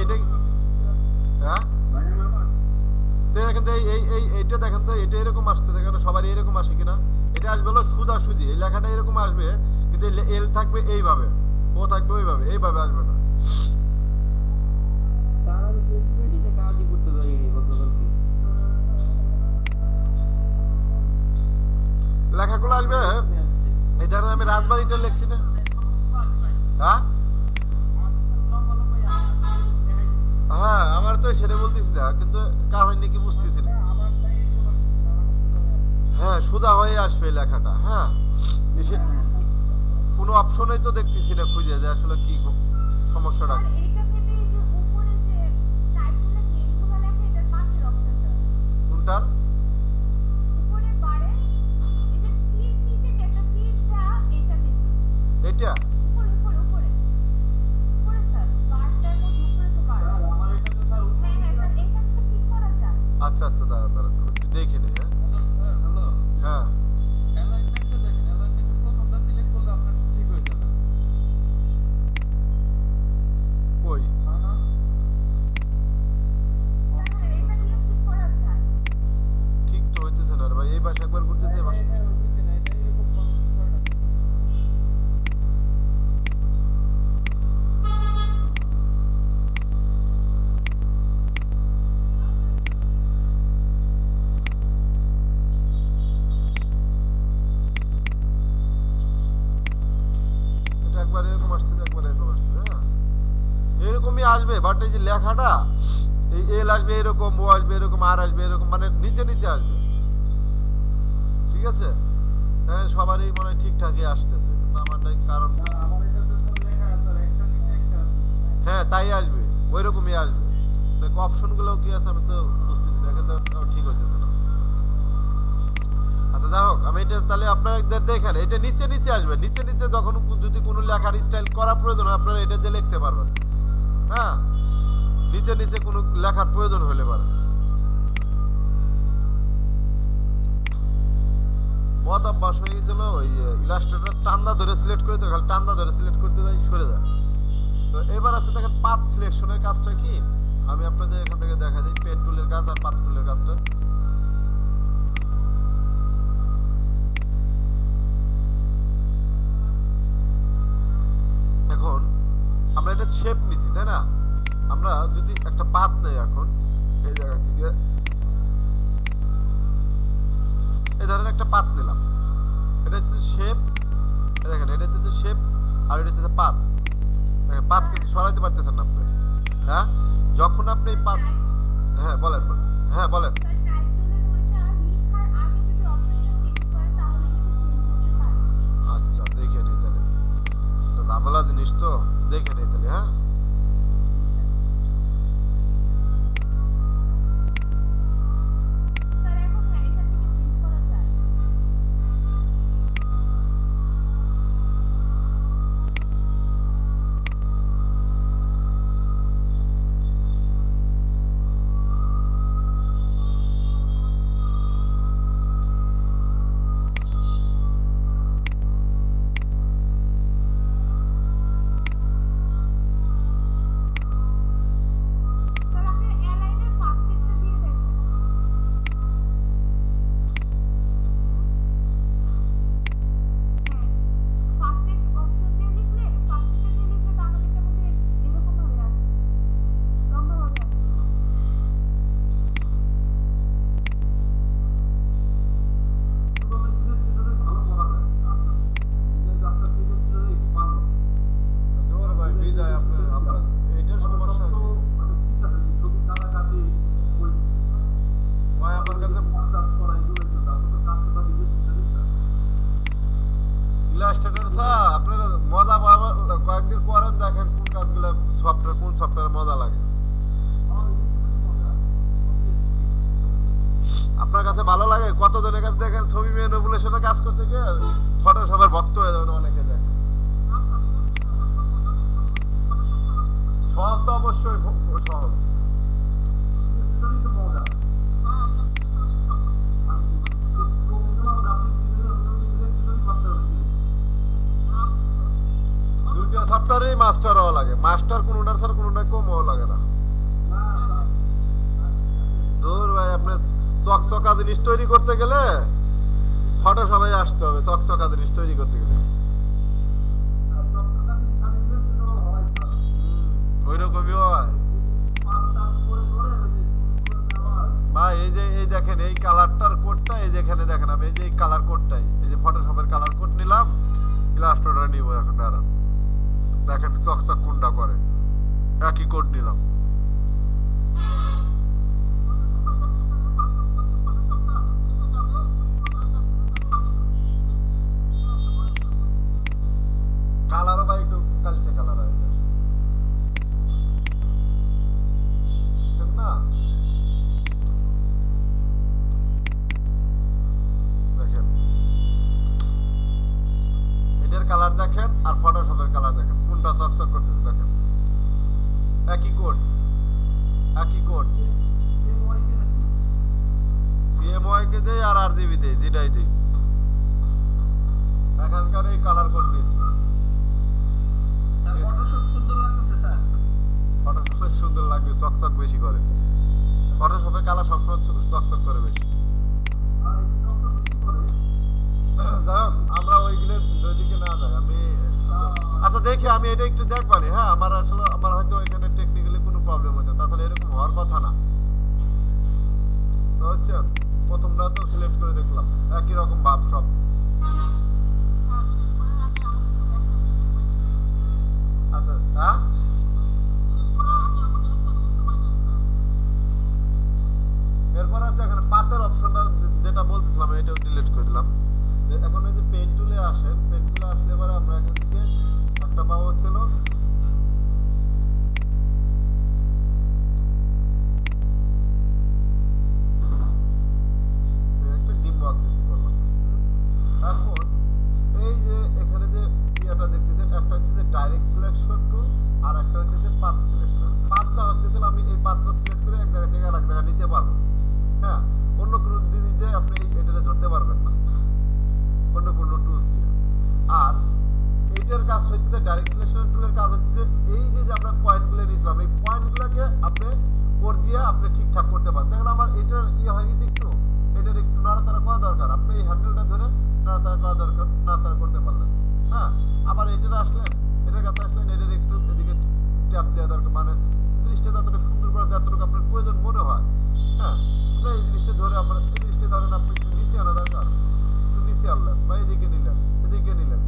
হ্যাঁ ভাই আমার তো দেখেন তো এইটা দেখেন তো এটা এরকম আসতে দেখেন সবার এরকম আসে কিনা। এটা আসবে হলো সোজা সুজি, এই লেখাটা এরকম আসবে কিন্তু এল থাকবে এইভাবে, ও থাকবে এইভাবে আসবে না। তার আমি 2020 কাজই করতে পারিনি গতকালকে। লেখাগুলো আসবে এই ধরেন আমি রাজবাড়িটা লিখছি না, হ্যাঁ হ্যাঁ আমার তো সেটা বলতেছি না, কিন্তু কারণ নাকি বুঝতেছি না। হ্যাঁ সোজা হয়ে আসবে এই লেখাটা। হ্যাঁ কোনো অপশনই তো দেখতেছি না খুঁজে যে আসলে কি সমস্যাটা। আর এইটা থেকে এই যে উপরে যে টাইপগুলো নেমগুলো লেখা এটার পাশের অপশনটা কোনটার? উপরে বারে এই যে তীর নিচে যে একটা তীর দেওয়া এটা নেবে এটা উপরে উপরে উপরে উপরে স্যার বারটার মধ্যে উপরে তো বার আমার এটাতে স্যার হ্যাঁ হ্যাঁ স্যার এটা তো ঠিক করা যায় আচ্ছা আচ্ছা দাঁড়ান একটু দেখে নিই। হ্যালো হ্যাঁ অ্যালাইনমেন্টটা দেখেন অ্যালাইনমেন্টের প্রথমটা সিলেক্ট করলে আপনার ঠিক হয়ে যাবে কই হ্যাঁ না স্যার হ্যাঁ এটা দিয়ে ঠিক করা যায় ঠিক তো হইতেছে না রে ভাই, এই পাশে একবার ঘুরতেছে এই পাশে। এটা হইছে না এটা এরকম মানুষ করে না এটা একবার এরকম আসতেছে একবার এরকম আসতেছে। হ্যাঁ এরকমই আসবে, বাট এই যে লেখাটা এই এল আসবে এরকম, ও আসবে এরকম, আর আসবে এরকম, মানে নিচে নিচে আসবে। ঠিক আছে হ্যাঁ সবারই মনে হয় ঠিকঠাকই আসতেছে, কিন্তু আমারটাই কারণ আমার এটাতে স্যার লেখা আছে স্যার একটা নিচে একটা আছে। হ্যাঁ তাই আসবে, ওই রকমই আসবে। অপশনগুলো কি আছে আমি তো বুঝতেছি না, এখানে তো ঠিক হইতেছে না। আচ্ছা যাই হোক, আমি এটা তাহলে আপনারা দেখেন এটা নিচে নিচে আসবে, নিচে নিচে যখন যদি কোনো লেখার স্টাইল করা প্রয়োজন হয় আপনারা এটা দিয়ে লিখতে পারবেন। হ্যাঁ নিচে নিচে কোনো লেখার প্রয়োজন হলে পারে। বদ অভ্যাস হয়ে গেছিল ওই ইলাস্ট্রেটর টান্দা ধরে সিলেক্ট করে, তো খালি টান্দা ধরে সিলেক্ট করতে যাই সরে যায়। তো এবার আছে দেখেন পাথ সিলেকশনের কাজটা কি, আমি আপনাদের এখান থেকে দেখা যাই পেন টুলের কাজ আর পাথ টুলের কাজটা। এখন আমরা এটা শেপ নিছি তাই না, আমরা যদি একটা পাথ নেই এখন এই জায়গা থেকে এই ধরেন একটা পাথ নিলাম, এটা হচ্ছে শেপ, দেখেন এটা হচ্ছে শেপ আর এটা হচ্ছে পাথ। দেখেন পাথ কিন্তু সরাইতে পারতেছেন না আপনি। হ্যাঁ যখন আপনি এই পাথ হ্যাঁ বলেন হ্যাঁ বলেন স্যার টাইপ টুলের ওইটা লেখার আগে যদি অপশনটা চেঞ্জ করে তাহলে কিন্তু চেঞ্জ হতে পারে আচ্ছা দেখে নেই তাহলে, এটা ঝামেলা জিনিস তো দেখে নেই তাহলে। হ্যাঁ স্যার এখন হ্যাঁ এটা থেকে চেঞ্জ করা যায় স্যার আপনি অ্যালাইনের ফার্স্ট একটা দিয়ে দেখেন হ্যাঁ ফার্স্ট এড অপশন দিয়ে লিখলে ফার্স্ট এটা দিয়ে লিখলে তো আমাদেরটার মধ্যে এরকম ভাবে আসবে লম্বা ভাবে আসবে তবে ধীরে ধীরে ভালো করা যায় আস্তে আস্তে। নিজের রাস্তা ধীরে ধীরে এক্সপান্ড হবে। ধর ভাই বিদায় আপনার আপনার এটার সমস্যা কি? মানে ঠিক আছে যে ছবি কাটাকাটি ওই ভাই আমার কাছে কাজ করা এগুলো একটু তারপর তো কাজটা ধীরে ধীরে দিচ্ছে। ইলাস্ট্রেটর স্যার আপনারা মজা পাবেন, কয়েকদিন করেন দেখেন কোন কাজগুলো সফটওয়্যার কোন সফটওয়্যারে মজা লাগে। আপনার কাছে ভালো লাগে, কতজনের কাছে দেখেন ছবি ম্যানিপুলেশনের কাজ করতে গিয়ে ফটোশপের ভক্ত হয়ে যাবেন অনেকে দেখেন। সহজ তো অবশ্যই সহজ। এটাই তো মজা। আর তো গ্রাফিক ডিজাইনার হলে ডিরেক্টলি করতে হবে। মাস্টারও লাগে, মাস্টার কোনোটার ছাড়া কোনোটাই কমও লাগে না। না স্যার দূর ভাই, আপনি চকচকা জিনিস তৈরি করতে গেলে ফটো সবাই আসতে হবে, চকচকা জিনিস তৈরি করতে গেলে। ডক্টর কাছে সার্ভিস হয় স্যার ওই রকমই হয় পাঁচ করে করে ওই যে স্কুল করে দেওয়া হয় ভাই। এই দেখেন এই কালারটার কোডটা, এই যেখানে দেখেন আমি এই যে এই কালার কোডটাই, এই যে ফটোশপের কালার কোড নিলাম, ইলাস্ট্রেটর নিব এখন। দাঁড়ান, দেখেন চকচক কোনটা করে, একই কোড নিলাম। কালারও ভাই একটু কালচে কালার হয়ে গেছে, বুঝছেন না? দেখেন এটার কালার দেখেন আর ফটোশপের কালার দেখেন, কোনটা চকচক করতেছে দেখেন। একই কোড, একই কোড। সিএমওয়াই কে দেই আর আরজিবি দেই, যেটাই দেই। এখানকার এই কালার কোড নিয়েছি। স্যার ফটোশপ সুন্দর লাগতেছে স্যার ফটোশপে সুন্দর লাগবে, চকচক বেশি করে। ফটোশপের কালার সবসময় চকচক করে বেশি। আর একটু চকচক বেশি করে যাই হোক, আমরা ওইগুলো দুই দিকে না যাই। আমি আচ্ছা দেখি, আমি এটা একটু দেখবানি। হ্যাঁ, আমার আসলে আমার হয়তো এখানে টেকনিক্যালি কোনো প্রবলেম হচ্ছে, তাহলে এরকম হওয়ার কথা না। তো হচ্ছে প্রথমটা তো সিলেক্ট করে দেখলাম, একই রকম ভাব সব। আচ্ছা, হ্যাঁ এরপর আছে এখানে পাতের অপশনটা, যেটা বলতেছিলাম এটাও ডিলিট করে দিলাম। এখন এই যে পেন টুলে আসেন, পেন টুলে আসলে এবারে আমরা এখান থেকে একটা পাবো হচ্ছিল একটা ডিম্ব আকৃতি করলাম। এখন এই যে এখানে যে ইয়েটা দেখতেছেন, একটা হচ্ছে যে ডাইরেক্ট সিলেকশন টুল আর একটা হচ্ছে যে পাথ সিলেকশন। পাথটা হচ্ছে যে আমি এই পাথটা সিলেক্ট করে এক জায়গা থেকে আরেক জায়গায় নিতে পারবো। হ্যাঁ, অন্য কোনো জিনিস দিয়ে আপনি এটাতে ধরতে পারবেন না, অন্য কোনো টুলস দিয়ে। আর এইটার কাজ হচ্ছে যে ডাইরেক্ট সিলেকশন টুলের কাজ হচ্ছে যে এই যে যে আমরা পয়েন্টগুলো নিয়েছিলাম, এই পয়েন্টগুলোকে আপনি ওর দিয়ে আপনি ঠিকঠাক করতে পারেন। দেখেন আমার এটার ইয়ে হয়ে গেছে, একটু এটার একটু নাড়াচাড়া করা দরকার। আপনি এই হ্যান্ডেলটা ধরে নাড়াচাড়া করা দরকার, নাড়াচাড়া করতে পারলেন। হ্যাঁ, আবার এটার আসলেন, এটার কাছে আসলেন, এটার একটু এদিকে ট্যাপ দেওয়া দরকার, মানে জিনিসটা যতটা সুন্দর করে যতটুকু আপনার প্রয়োজন মনে হয়। হ্যাঁ, আপনার এই জিনিসটা ধরে আপনার এই জিনিসটা ধরেন আপনি একটু নিচে আনা দরকার, একটু নিচে আনলেন বা এদিকে নিলেন, এদিকে নিলেন।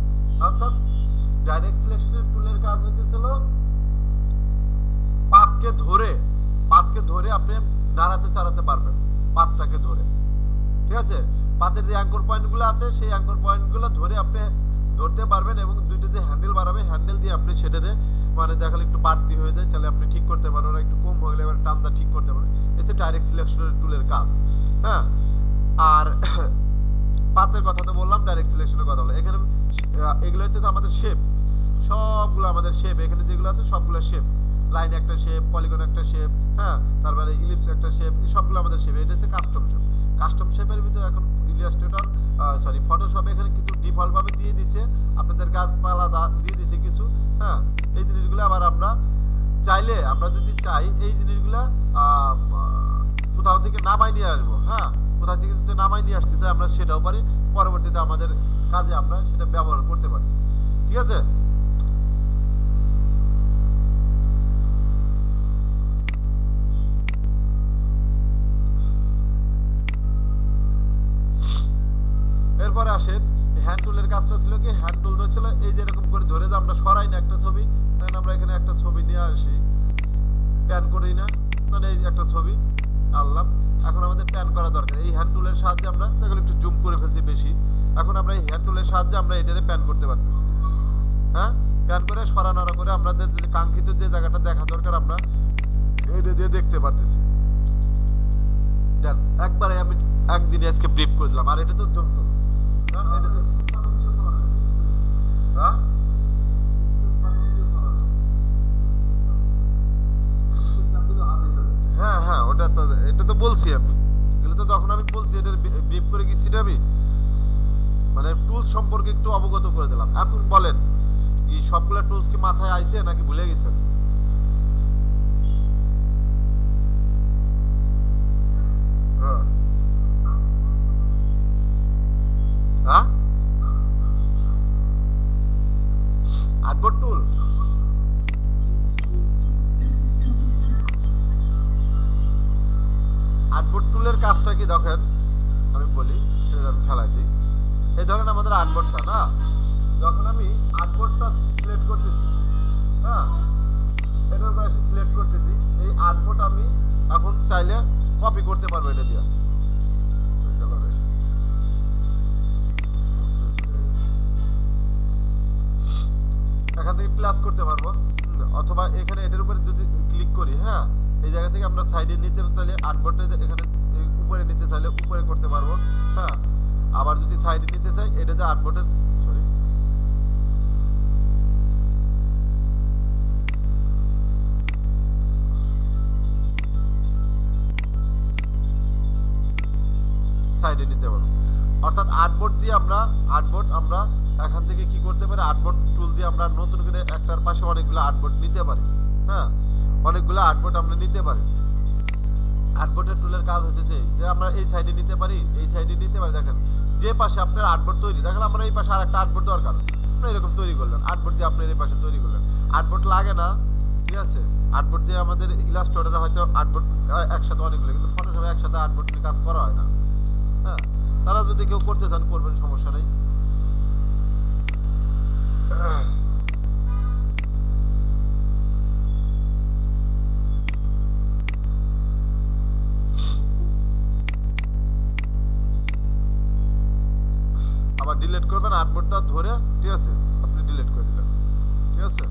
অর্থাৎ ডাইরেক্ট সিলেকশন টুলের কাজ হতেছিল পাতকে ধরে আপনি নাড়াতে চাড়াতে পারবেন, পাতটাকে ধরে। ঠিক আছে, পাতের যে অ্যাঙ্কর পয়েন্টগুলো আছে সেই অ্যাঙ্কর পয়েন্টগুলো ধরে আপনি ধরতে পারবেন, এবং দুইটা যে হ্যান্ডেল বাড়াবে, হ্যান্ডেল দিয়ে আপনি সেটারে মানে দেখালে একটু বাড়তি হয়ে যায় তাহলে আপনি ঠিক করতে পারবেন, একটু কম হয়ে গেলে এবার টানটা ঠিক করতে পারবেন। এটা ডাইরেক্ট সিলেকশন টুলের কাজ। হ্যাঁ, আর পাতের কথা তো বললাম, ডাইরেক্ট সিলেকশনের কথা বললাম। এখানে এগুলো হচ্ছে আমাদের শেপ, সবগুলো আমাদের শেপ, এখানে যেগুলো আছে সবগুলো শেপ। লাইন একটা শেপ, পলিগন একটা শেপ, হ্যাঁ, তারপরে ইলিপস একটা শেপ, সবগুলো আমাদের শেপ। এটা হচ্ছে কাস্টম শেপ। কাস্টম শেপের ভিতরে এখন ইলাস্ট্রেটর ফটোশপ এখানে কিছু ডিফল্ট ভাবে দিয়ে দিছে, আপনাদের গাছপালা দিয়ে দিছে কিছু। হ্যাঁ, এই জিনিসগুলো আবার আমরা চাইলে, আমরা যদি চাই এই জিনিসগুলা কোথাও থেকে নামাই নিয়ে আসবো। হ্যাঁ, কোথাও থেকে যদি নামাই নিয়ে আসতে চাই আমরা সেটাও পারি, পরবর্তীতে আমাদের কাজে আমরা সেটা ব্যবহার করতে পারি। ঠিক আছে, এরপরে আসেন হ্যান্ড টুলের কাজটা ছিল কি, হ্যান্ড টুলটা ছিল এই যে এরকম করে ধরে যে আমরা সরাই না একটা ছবি, তাহলে আমরা এখানে একটা ছবি নিয়ে আসি, প্যান করি না, মানে এই যে একটা ছবি আনলাম। এখন আমাদের প্যান করা দরকার, এই হ্যান্ড টুলের সাহায্যে আমরা দেখলে একটু জুম করে ফেলছি বেশি। এখন আমরা এই হ্যান্ড টুলের সাহায্যে আমরা এটারে প্যান করতে পারতেছি। হ্যাঁ, প্যান করে সরানোর করে আমাদের যে কাঙ্ক্ষিত যে জায়গাটা দেখা দরকার আমরা এটা দিয়ে দেখতে পারতেছি। একবারে আমি একদিনে আজকে ব্রিফ করে দিলাম। আর এটা তো জুম টুল। হ্যাঁ, এটা তো হ্যাঁ হ্যাঁ হ্যাঁ ওটা তো, এটা তো বলছি আমি, এগুলো তো তখন আমি বলছি, এটা ব্রিফ করে গেছি আমি, মানে টুলস সম্পর্কে একটু অবগত করে দিলাম। এখন বলেন কি সবগুলা টুলস কি মাথায় আইছে নাকি ভুলে গেছেন? হ্যাঁ হ্যাঁ আটবোর্ড টুল আটবোর্ড টুলের কাজটা কি দেখেন আমি বলি, এটা আমি খেলাই দিই। এই ধরেন আমাদের আটবোর্ডটা না, যখন আমি আটবোর্ডটা সিলেক্ট করতেছি, হ্যাঁ এটার উপর এসে সিলেক্ট করতেছি, এই আটবোর্ড আমি এখন চাইলে কপি করতে পারবো এটা দিয়ে। এখান থেকে প্লাস করতে পারবো, অথবা এখানে এটার উপরে যদি ক্লিক করি, হ্যাঁ এই জায়গা থেকে আমরা সাইডে নিতে চাইলে আটবোর্ডটা এখানে উপরে নিতে চাইলে উপরে করতে পারবো, হ্যাঁ আবার যদি সাইডে নিতে চাই এটাতে আটবোর্ডের সরি সাইডে নিতে পারবো। অর্থাৎ আর্টবোর্ড দিয়ে আমরা এখান থেকে কি করতে পারি, আর্টবোর্ড টুল দিয়ে আমরা নতুন করে একটার পাশে অনেকগুলো আর্টবোর্ড নিতে পারি, হ্যাঁ অনেকগুলো আর্টবোর্ড আমরা নিতে পারি। আর্টবোর্ডের টুলের কাজ হচ্ছে যে আমরা এই সাইডে নিতে পারি, এই সাইডে নিতে পারি। দেখেন যে পাশে আপনার আর্টবোর্ড তৈরি, দেখেন আমরা এই পাশে আরেকটা আর্টবোর্ড দরকার, আপনি এরকম তৈরি করলেন, আর্টবোর্ড দিয়ে আপনার এই পাশে তৈরি করলেন। আর্টবোর্ড লাগে না, ঠিক আছে, আর্টবোর্ড দিয়ে আমাদের ইলাস্ট্রেটরে হয়তো আর্টবোর্ড একসাথে অনেকগুলো, কিন্তু ফটোশপে একসাথে আর্টবোর্ড নিয়ে কাজ করা হয় না, হ্যাঁ তারা যদি কেউ করতে চান করবেন, সমস্যা নেই। আবার ডিলিট করবেন আর্টবোর্ডটা ধরে, ঠিক আছে আপনি ডিলিট করে দিলেন, ঠিক আছে।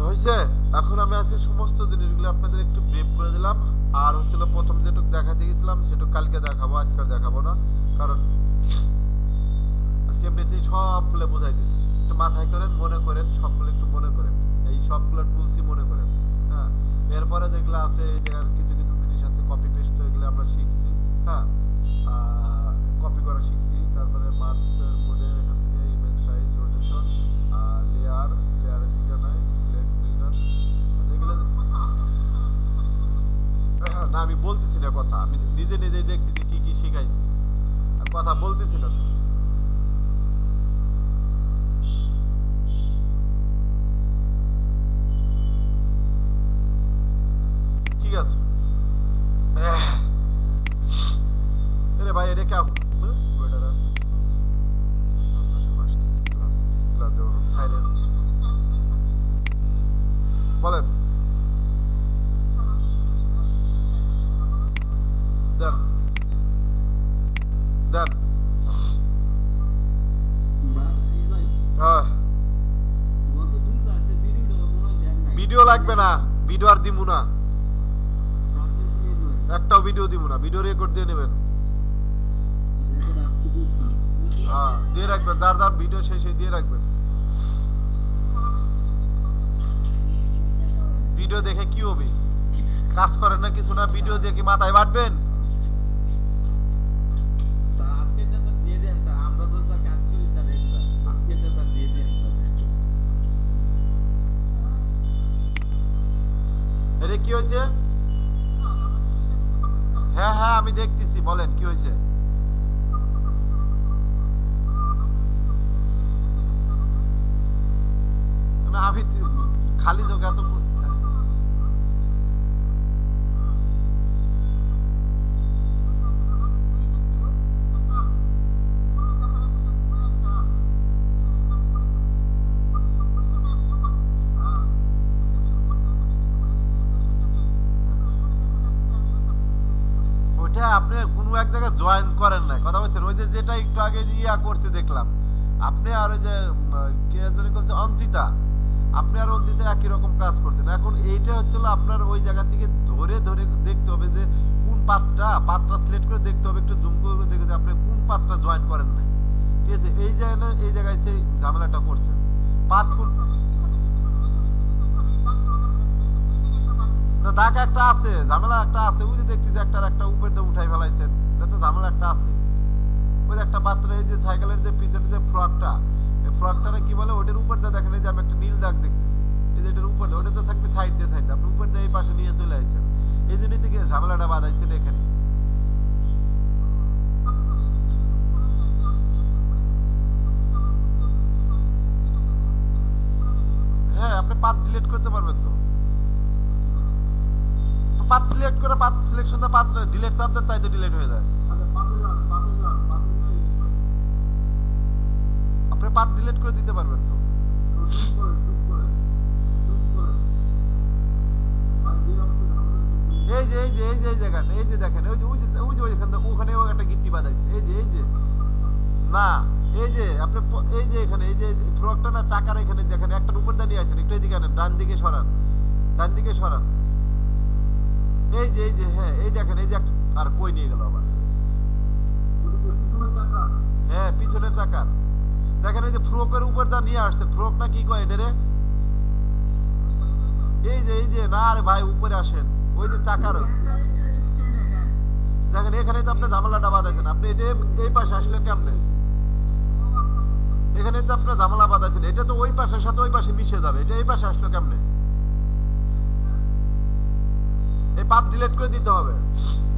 হয়েছে, এখন আমি আজকে সমস্ত জিনিসগুলো আপনাদের একটু ব্রিফ করে দিলাম। আর হচ্ছিল প্রথম যেটুকু দেখাতে গেছিলাম সেটুকু কালকে দেখাবো, আজকে দেখাবো না, কারণ আজকে এমনিতেই সবগুলো বোঝাইতেছি। একটু মাথায় করেন, মনে করেন, সবগুলো একটু মনে করেন, এই সবগুলো টুলসই মনে করেন, হ্যাঁ এরপরে যেগুলো আছে এই জায়গার কিছু কিছু জিনিস আছে কপি পেস্ট, এগুলো আমরা শিখছি, হ্যাঁ কপি করা শিখছি। তারপরে মার্কসের মোডে এখান থেকে ইমেজ সাইজ রোটেশন লেয়ার, লেয়ারের ঠিকানায় সিলেক্ট ফিল্টার, এগুলো না আমি বলতেছি না কথা, আমি নিজে নিজেই দেখতেছি কি কি শিখাইছি, আমি কথা বলতেছি না তো। ঠিক আছে আরে ভাই এটা কেমন বলেন, দেন দেন ভিডিও লাগবে না, ভিডিও আর দিমু না, একটাও ভিডিও দিব না, ভিডিও রেকর্ড দিয়ে নেবেন, হ্যাঁ দিয়ে রাখবেন, যার যার ভিডিও সেই দিয়ে রাখবেন। ভিডিও দেখে কি হবে, কাজ করেন না কিছু না, ভিডিও দিয়ে কি মাথায় বাটবেন? কি হয়েছে? হ্যাঁ হ্যাঁ আমি দেখতেছি, বলেন কি হয়েছে? না আমি খালি চোখে এত আপনি কোনো এক জায়গায় জয়েন করেন না, কথা বলছেন। ওই যে যেটা একটু আগে ইয়া করছে দেখলাম আপনি, আর ওই যে কে জানি করছে অঞ্চিতা, আপনি আর অঞ্চিতা একই রকম কাজ করছেন। এখন এইটা হচ্ছিল আপনার ওই জায়গা থেকে ধরে ধরে দেখতে হবে যে কোন পাত্রটা সিলেক্ট করে দেখতে হবে, একটু জুম করে দেখে যে আপনি কোন পাত্রটা জয়েন করেন নাই, ঠিক আছে। এই জায়গায় যে ঝামেলাটা করছেন পাত কোন না তো দাগ একটা আছে, ঝামেলা একটা আছে। ওই যে দেখছি যে একটা উপর দিয়ে উঠাই ফেলাইছেন, এটা তো ঝামেলা একটা আছে। ওই যে একটা পাত্র, এই যে সাইকেলের যে পিছনে যে ফ্রকটা, এই ফ্রকটারে কি বলে, ওটার উপর দিয়ে দেখেন এই যে আমি একটা নীল দাগ দেখতেছি, এই যে এটার উপর দিয়ে, ওটা তো থাকবে সাইড দিয়ে, আপনি উপর দিয়ে এই পাশে নিয়ে চলে আসছেন, এই জন্যই থেকে ঝামেলাটা বাঁধাইছেন এখানে। হ্যাঁ, আপনি পাথ ডিলিট করতে পারবেন তো। পাথ সিলেক্ট করে পাথ সিলেকশন দা পাথ ডিলিট চাপ দেন, তাই তো ডিলিট হয়ে যায়। আচ্ছা পাতে যান আপনি পাথ ডিলিট করে দিতে পারবেন তো। জুম করে আর যে অংশ ঝামেলা এই যে এই জায়গাটা, এই যে দেখেন, ওইখানে ওখানেও একটা গিট্টি বাঁধাইছে, এই যে না, এই যে আপনি এই যে এখানে এই যে ফ্রকটা না চাকার এখানে দেখেন একটার উপর দাঁড়িয়ে আছেন, একটু এদিকে আনেন, ডান দিকে সরান। এই যে হ্যাঁ, এই দেখেন, এই যে আর কই নিয়ে গেল আবার। পিছনের চাকা হ্যাঁ, পিছনের চাকার দেখেন, এই যে ফ্রকের উপর দা নিয়ে আসছে, ফ্রক না কি কয় এটারে, এই যে না আরে ভাই উপরে আসেন, ওই যে চাকার দেখেন, এখানে তো আপনি ঝামেলাটা বাঁধাইছেন। আপনি এটা এই পাশে আসলে কেমনে, এখানে তো আপনার ঝামেলা বাঁধাইছেন, এটা তো ওই পাশের সাথে ওই পাশে মিশে যাবে, এটা এই পাশে আসলো কেমনে। এই পাথ ডিলিট করে দিতে হবে,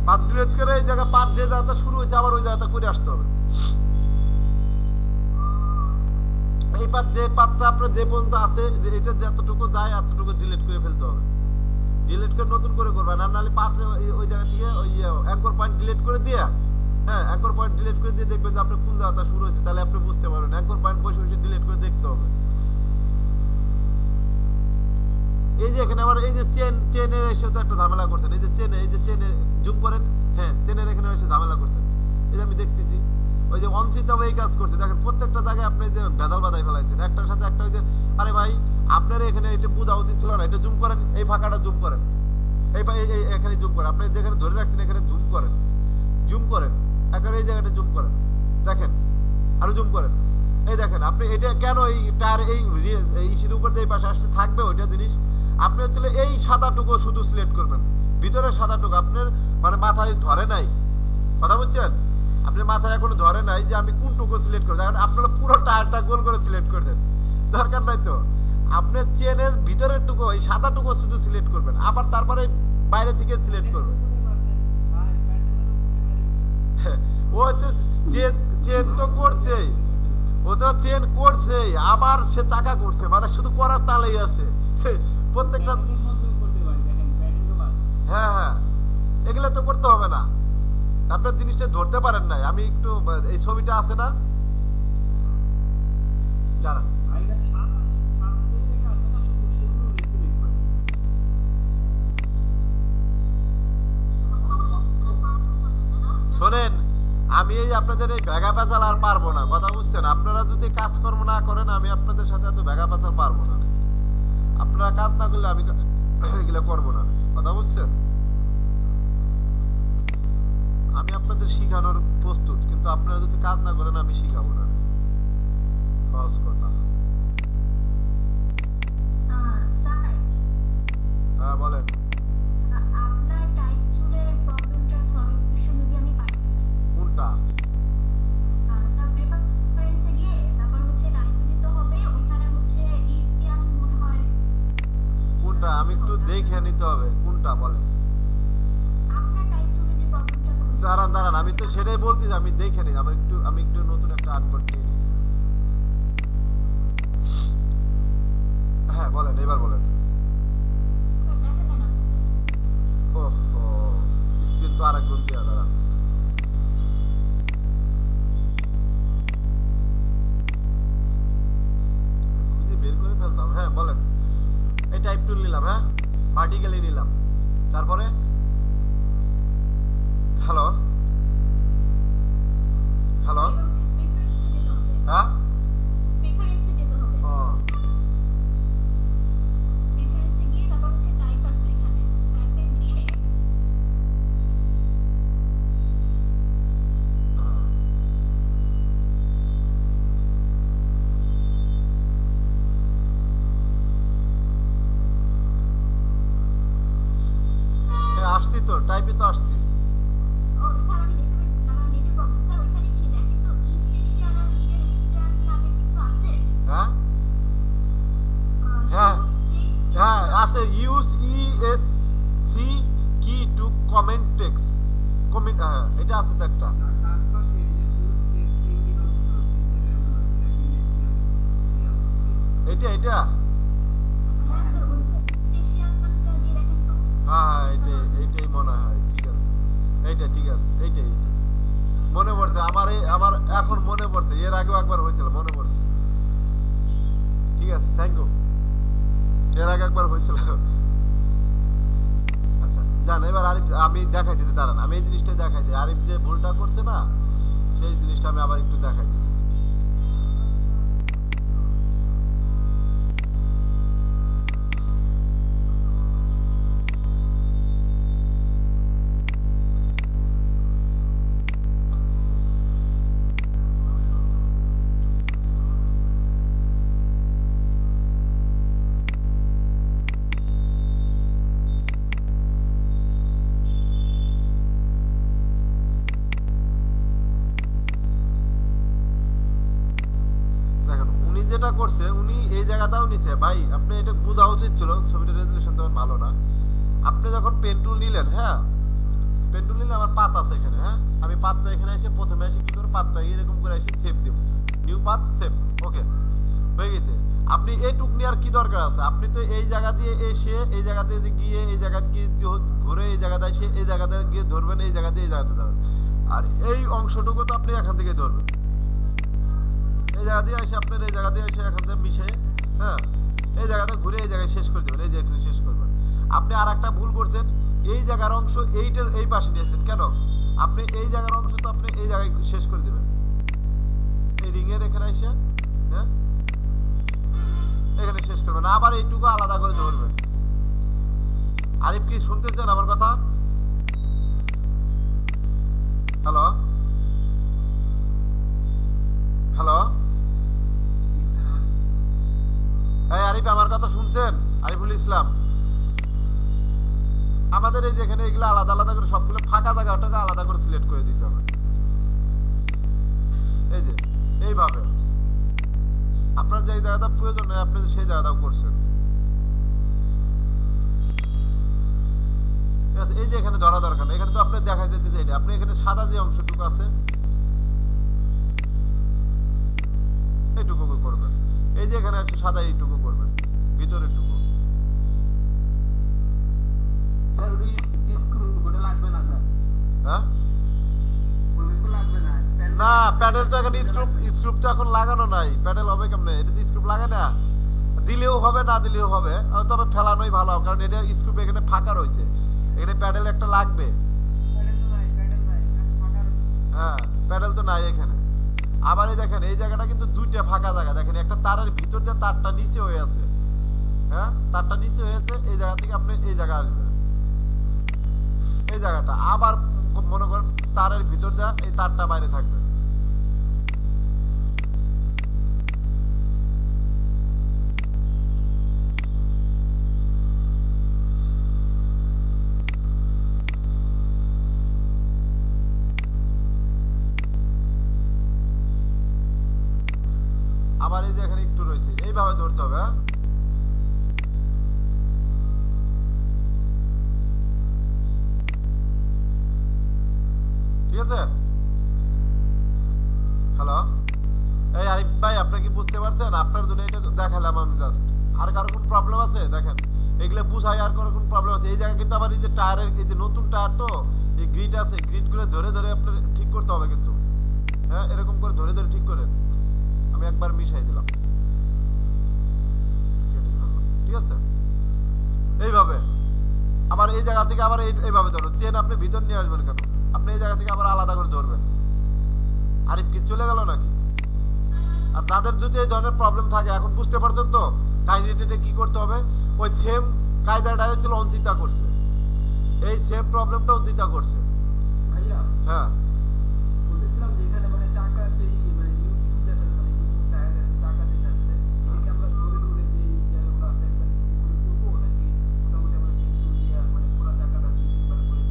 পাথ ডিলিট করে এই জায়গা পাথ যে জায়গাটা শুরু হয়েছে আবার ওই জায়গাটা করে আসতে হবে। এই পাথ যে পাথটা আপনার যে পর্যন্ত আছে, যে এটা যতটুকু যায় এতটুকু ডিলিট করে ফেলতে হবে, ডিলিট করে নতুন করে করবেন, আর নাহলে পাথ ওই জায়গা থেকে ওই অ্যাঙ্কর পয়েন্ট ডিলিট করে দিয়ে, হ্যাঁ অ্যাঙ্কর পয়েন্ট ডিলিট করে দিয়ে দেখবেন যে আপনার কোন জায়গাটা শুরু হয়েছে, তাহলে আপনি বুঝতে পারবেন। অ্যাঙ্কর পয়েন্ট বসে বসে ডিলিট করে দেখতে হবে। এই যে এখানে আবার এই যে চেনের এসে তো একটা ঝামেলা করছেন, এই যে চেনে জুম করেন, হ্যাঁ চেনের এখানে এসে ঝামেলা করছেন, এই যে আমি দেখতেছি ওই যে অনচিন্তাভাবে এই কাজ করছে। দেখেন প্রত্যেকটা জায়গায় আপনি যে ভেজাল বাধাই ফেলাইছেন, একটার সাথে একটা। ওই যে আরে ভাই আপনার এখানে এটা বোঝা উচিত ছিল না, এটা জুম করেন, এই ফাঁকাটা জুম করেন, এখানে জুম করেন, আপনি যেখানে ধরে রাখছেন এখানে জুম করেন এখন এই জায়গাটা জুম করেন, দেখেন আরো জুম করেন, এই দেখেন আপনি এটা কেন এই টায়ার এই ইসির উপর দিয়ে এই পাশে আসলে থাকবে ওইটা জিনিস। আপনি হচ্ছে এই সাদাটুকু শুধু সিলেক্ট করবেন, ভিতরের সাদাটুকু আপনার মানে মাথায় ধরে নাই, কথা বুঝছেন, আপনার মাথায় এখনো ধরে নাই যে আমি কোনটুকু সিলেক্ট করবো। এখন আপনারা পুরো টায়ারটা গোল করে সিলেক্ট করে দেন, দরকার নাই তো। আপনার চেনের ভিতরের টুকু এই সাদাটুকু শুধু সিলেক্ট করবেন, আবার তারপরে বাইরে থেকে সিলেক্ট করবেন। ও হচ্ছে চেন তো করছে, ও তো চেন করছে, আবার সে চাকা করছে, মানে শুধু করার তালেই আছে প্রত্যেকটা। হ্যাঁ এগুলো তো করতে হবে না, আপনার জিনিসটা ধরতে পারেন নাই। আমি একটু এই ছবিটা আছে না জানান, শোনেন আমি এই আপনাদের এই ভেগা পেঁচাল আর পারবো না, কথা বুঝছেন। আপনারা যদি কাজকর্ম না করেন আমি আপনাদের সাথে এত ভেগা পেঁচাল পারবো না। আপনারা কাজ না করলে আমি এগুলো করবো না, কথা বুঝছেন। আমি আপনাদের শিখানোর প্রস্তুত, কিন্তু আপনারা যদি কাজ না করেন আমি শিখাবো না, সহজ কথা। স্যার হ্যাঁ বলেন। আপনার টাইপ চুলের প্রবলেমটা সলিউশন যদি আমি পাইছি। কোনটা? স্যার প্রেফারেন্সে গিয়ে তারপর হচ্ছে টাইপ যেতে হবে, ওইখানে হচ্ছে ইসিয়ান মনে হয়। কোনটা আমি একটু দেখে নিতে হবে, কোনটা বলেন। আপনার টাইপ চুলে যে প্রবলেমটা হচ্ছে, দাঁড়ান আমি তো সেটাই বলতেছি, আমি দেখে নিই। আমি একটু নতুন একটা আর্টবোর্ড নিয়ে নিই। হ্যাঁ বলেন, এবার বলেন। স্যার দেখা যায় না। ওহো, স্ক্রিন তো আরেক গুণ দেওয়া, দাঁড়ান। খুঁজে বের করে ফেলতাম। হ্যাঁ বলেন। এই টাইপ টুল নিলাম, হ্যাঁ ভার্টিক্যালি নিলাম, তারপরে হ্যালো হ্যালো হ্যাঁ প্রেফারেন্সে যেতে হবে। ও প্রেফারেন্সে গিয়ে তারপর হচ্ছে টাইপ আছে এখানে, টাইপে গিয়ে আসছি তো, টাইপে তো আসছি। ও স্যার আমি দেখতে পাচ্ছি না, আমার নেটের প্রবলেম। স্যার ওইখানে কি দেখেন তো ইস্ট এশিয়ান আর মিডল ইস্টার্ন নামে কিছু আছে? হ্যাঁ হ্যাঁ হ্যাঁ আছে। ইউজ ইএস সি কি টু কমেন্ট টেক্সট কমেন্ট, হ্যাঁ এটা আছে তো একটা। তার পাশে এই যে চুজ টেক্সট সিঙ্গিং অপশন আছে, এই জায়গায় আমরা এটা এটা হ্যাঁ স্যার ওইটা ইস্ট এশিয়ানটা দিয়ে দেখেন তো। হ্যাঁ হ্যাঁ এইটাই মনে হয়। ঠিক আছে, এইটা ঠিক আছে, এইটাই মনে পড়ছে আমার। আমার এখন মনে পড়ছে, এর আগেও একবার হয়েছিল, মনে পড়ছে। ঠিক আছে, থ্যাংক ইউ। এর আগে একবার হয়েছিল। আচ্ছা জান, এবার আরিফ আমি দেখাই দিতে দাঁড়ান, আমি এই জিনিসটা দেখাই দিই। আরিফ যে ভুলটা করছে না, সেই জিনিসটা আমি আবার একটু দেখাই দিতেছি। দেখেন উনি যেটা করছে, উনি এই জায়গাটাও নিছে। ভাই আপনি এটা বোঝা উচিত ছিল, ছবিটার রেজুলেশন তেমন ভালো না। আপনি যখন পেন টুল নিলেন, হ্যাঁ পেন টুল নিলে আমার পাত আছে এখানে, হ্যাঁ আমি পাতটা এখানে এসে প্রথমে এসে কি করে পাতটা এরকম করে এসে সেভ দিব, নিউ পাত সেভ, ওকে হয়ে গেছে। আপনি এইটুক নেওয়ার কি দরকার আছে? আপনি তো এই জায়গা দিয়ে এসে এই জায়গাতে গিয়ে এই জায়গা গিয়ে ঘুরে এই জায়গাতে এসে এই জায়গাতে গিয়ে ধরবেন, এই জায়গাতে এই জায়গাতে যাবেন। আর এই অংশটুকু তো আপনি এখান থেকে ধরবেন, এই জায়গা দিয়ে এসে আপনার এই জায়গা দিয়ে এসে এখান থেকে মিশে, হ্যাঁ এই জায়গাতে ঘুরে এই জায়গায় শেষ করে দেবেন, এই যে এখানে শেষ করবেন। আপনি আর একটা ভুল করছেন, এই জায়গার অংশ এইটার এই পাশে নিয়েছেন কেন? আপনি এই জায়গার অংশ তো আপনি এই জায়গায় শেষ করে দেবেন, এই রিংয়ের এখানে এসে, হ্যাঁ এখানে শেষ করবেন, আবার এইটুকু আলাদা করে ধরবেন। আরিফ কি শুনতেছেন আমার কথা? হ্যালো হ্যালো, এই আরিফ আমার কথা শুনছেন? আরিফুল ইসলাম, আমাদের এই যেখানে এগুলো আলাদা আলাদা করে সবগুলো ফাঁকা জায়গাটাকে আলাদা করে সিলেক্ট করে দিতে হবে। এই যে এইভাবে আপনার যে জায়গাটা প্রয়োজন নেই আপনি সেই জায়গাটাও করছেন। ঠিক আছে, এই যে এখানে ধরা দরকার না, এখানে তো আপনি দেখা যাচ্ছে যে এটা আপনি এখানে সাদা যে অংশটুকু আছে এইটুকু করবেন, এই যে এখানে আছে সাদা এইটুকু করবেন, ভিতরের টুকু। স্যার ওই স্ক্রু ওটা লাগবে না স্যার, হ্যাঁ ওইগুলো লাগবে না। না প্যাডেল তো এখানে স্ক্রুপ তো এখন লাগানো নাই, প্যাডেল হবে কেমনে? এটা তো স্ক্রুপ লাগে না, দিলেও হবে না দিলেও হবে, তবে ফেলানোই ভালো, কারণ এটা স্ক্রুপ এখানে ফাঁকা রয়েছে, এখানে প্যাডেল একটা লাগবে। হ্যাঁ প্যাডেল তো নাই এখানে। আবার এই দেখেন এই জায়গাটা কিন্তু দুইটা ফাঁকা জায়গা, দেখেন একটা তারের ভিতর দিয়ে তারটা নিচে হয়ে আছে, হ্যাঁ তারটা নিচে হয়েছে, এই জায়গা থেকে আপনি এই জায়গা আসবেন, এই জায়গাটা আবার মনে করেন তারের ভিতর দিয়ে এই তারটা বাইরে থাকবে। আবার এই যে এখানে একটু রয়েছে, এইভাবে ধরতে হবে, হ্যাঁ ঠিক আছে। হ্যালো এই আরিফ ভাই, আপনি কি বুঝতে পারছেন? আপনার জন্য এটা দেখালাম আমি জাস্ট। আর কারো কোনো প্রবলেম আছে? দেখেন এগুলো বুঝাই, আর কারো কোনো প্রবলেম আছে? এই জায়গায় কিন্তু আবার এই যে টায়ারের এই যে নতুন টায়ার তো এই গ্রিড আছে, গ্রিডগুলো ধরে ধরে আপনার ঠিক করতে হবে কিন্তু, হ্যাঁ এরকম করে ধরে ধরে ঠিক করেন। আমি একবার মিশাই দিলাম, ঠিক আছে এইভাবে। আবার এই জায়গা থেকে আবার এইভাবে ধরো, চেন আপনি ভিতর নিয়ে আসবেন কেন? আপনি এই জায়গা থেকে আবার আলাদা করে ধরবেন। আরিফ কি চলে গেল নাকি? আর যাদের যদি এই ধরনের প্রবলেম থাকে এখন বুঝতে পারছেন তো কাহিনীটা কি করতে হবে? ওই সেম কায়দাটাই হচ্ছিল অঞ্চিতা করছে, এই সেম প্রবলেমটা অঞ্চিতা করছে। ভাইয়া হ্যাঁ বলেছিলাম যে এখানে মানে চাকা যে মানে নিউ টিউব দেখা যায়, মানে নিউ টায়ার আছে, চাকা যেটা আছে এটাকে আমরা ধরে ধরে যে জায়গাগুলো আছে একবার করে করবো, নাকি মোটামুটি আমরা পেন টুল দিয়ে মানে পুরো চাকাটা দুইবার করে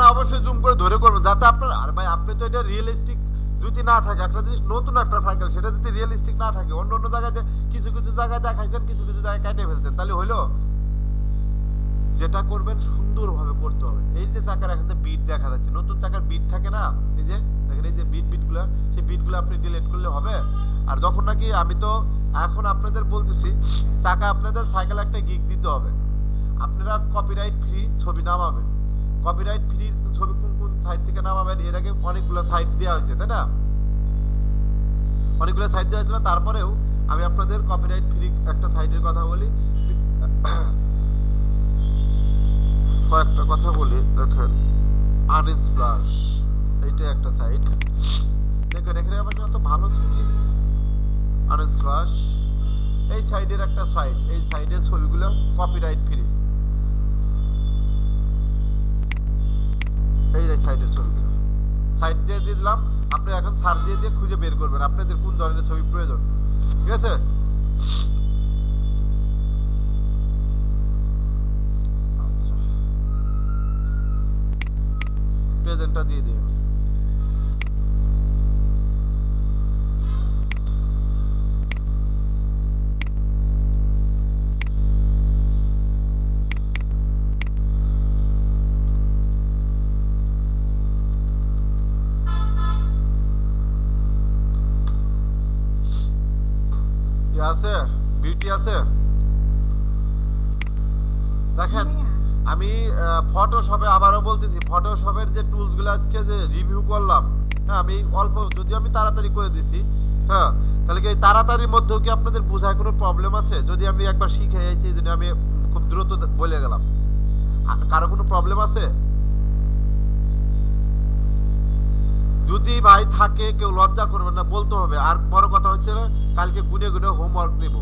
না অবশ্যই জুম করে ধরে করবেন যাতে আপনার, আর ভাই আপনি তো এটা রিয়েলিস্টিক যদি না থাকে একটা জিনিস, নতুন একটা সাইকেল সেটা যদি রিয়েলিস্টিক না থাকে, অন্য অন্য জায়গায় কিছু কিছু জায়গায় দেখাইছেন, কিছু কিছু জায়গায় কেটে ফেলছেন, তাহলে হইলো? যেটা করবেন সুন্দরভাবে করতে হবে। এই যে চাকার এখানে বিট দেখা যাচ্ছে, নতুন চাকার বিট থাকে না, এই যে দেখেন এই যে বিটগুলো, সেই বিটগুলো আপনি ডিলিট করলে হবে। আর যখন নাকি আমি তো এখন আপনাদের বলতেছি চাকা আপনাদের সাইকেল একটা গিগ দিতে হবে, আপনারা কপিরাইট ফ্রি ছবি নামাবেন। কপিরাইট ফ্রি ছবি কোন কোন সাইট থেকে নামাবেন, এর আগে অনেকগুলো সাইট দেওয়া হয়েছে, তাই না? অনেকগুলো সাইট দেওয়া হয়েছিল, তারপরেও আমি আপনাদের কপিরাইট ফ্রি একটা সাইটের কথা বলি, কয়েকটা কথা বলি। দেখেন আনস্প্লাশ, এইটা একটা সাইট, দেখেন এখানে আবার যত ভালো ছবি। আনস্প্লাশ এই সাইডের একটা সাইট, এই সাইডের ছবিগুলো কপিরাইট ফ্রি, এই সাইডের ছবিগুলো সাইড দিয়ে দিয়ে দিলাম। আপনি এখন সার্চ দিয়ে দিয়ে খুঁজে বের করবেন আপনাদের কোন ধরনের ছবি প্রয়োজন, ঠিক আছে? আচ্ছা, প্রেজেন্টটা দিয়ে দিন। আছে বিউটি আছে, দেখেন আমি ফটোশপে আবারও বলতেছি, ফটোশপের যে টুলসগুলো আজকে যে রিভিউ করলাম, হ্যাঁ আমি অল্প, যদিও আমি তাড়াতাড়ি করে দিছি, হ্যাঁ তাহলে কি এই তাড়াতাড়ির মধ্যেও কি আপনাদের বোঝায় কোনো প্রবলেম আছে? যদি আমি একবার শিখে যাইছি এই জন্য আমি খুব দ্রুত বলে গেলাম, কারো কোনো প্রবলেম আছে? যদি ভাই থাকে কেউ লজ্জা করবেন না, বলতে হবে। আর বড় কথা হচ্ছে কালকে গুনে গুনে হোমওয়ার্ক নেব।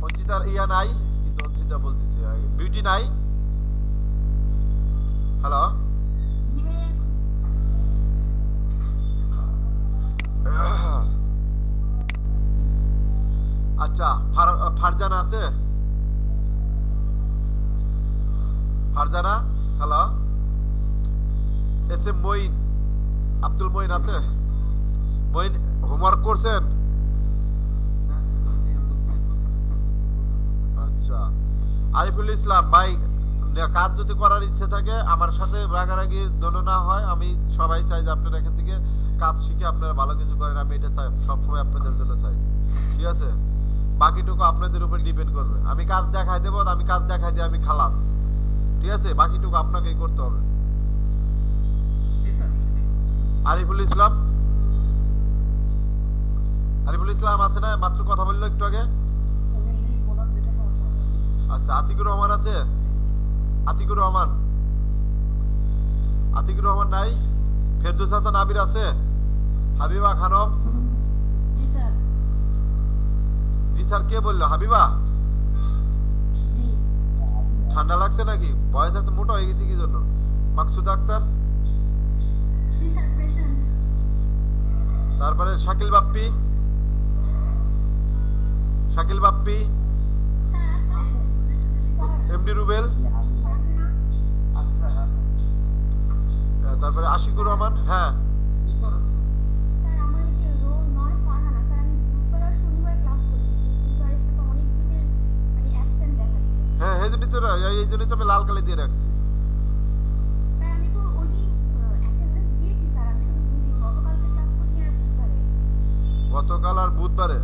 অঞ্চিতার ইয়া নাই, কিন্তু অঞ্চিতা বলতেছি বিউটি নাই। হ্যালো, আচ্ছা ফারজানা আছে? Farzana, hello. S M Moin, Abdul Moin আছে? মঈন হোমওয়ার্ক করছেন? আচ্ছা, আরিফুল ইসলাম ভাই, কাজ যদি করার ইচ্ছে থাকে আমার সাথে রাগারাগি যেন না হয়। আমি সবাই চাই যে আপনারা এখান থেকে কাজ শিখে আপনারা ভালো কিছু করেন, আমি এটা চাই, সবসময় আপনাদের জন্য চাই, ঠিক আছে? বাকিটুকু আপনাদের উপর ডিপেন্ড করবে। আমি কাজ দেখাই দেবো, আমি কাজ দেখাই দিয়ে আমি খালাস, ঠিক আছে? বাকিটুকু আপনাকেই করতে হবে। আরিফুল ইসলাম, আরিফুল ইসলাম আছে না, মাত্র কথা বললো একটু আগে। আচ্ছা, আতিকুর রহমান আছে? আতিকুর রহমান, আতিকুর রহমান নাই? ফেরদৌস হাসান আবির আছে? হাবিবা খানম? জি স্যার। জি স্যার, কে বললো? হাবিবা? জি। ঠান্ডা লাগছে নাকি? বয়স এত মোটা হয়ে গেছে কি জন্য? মাকসুদ আক্তার? জি স্যার, প্রেজেন্ট। তারপরে শাকিল বাপ্পি, শাকিল বাপ্পি, স্যার আছে। এমডি রুবেল, তারপরে আশিকুর রহমান, হ্যাঁ স্যার আমার এই যে রোল 9 ফারহানা স্যার, আমি বুধবার আর শনিবার ক্লাস করি, কিন্তু স্যার এটা তো অনেক দিনের মানে অ্যাবসেন্ট দেখাচ্ছে। হ্যাঁ, এই জন্যই তো আমি লাল কালি দিয়ে রাখছি। স্যার আমি তো ওই দিন অ্যাটেন্ডেন্স দিয়েছি স্যার, আমি শুধু দুদিন গতকালকে ক্লাস করি আর বুধবারে। গতকাল আর বুধবারে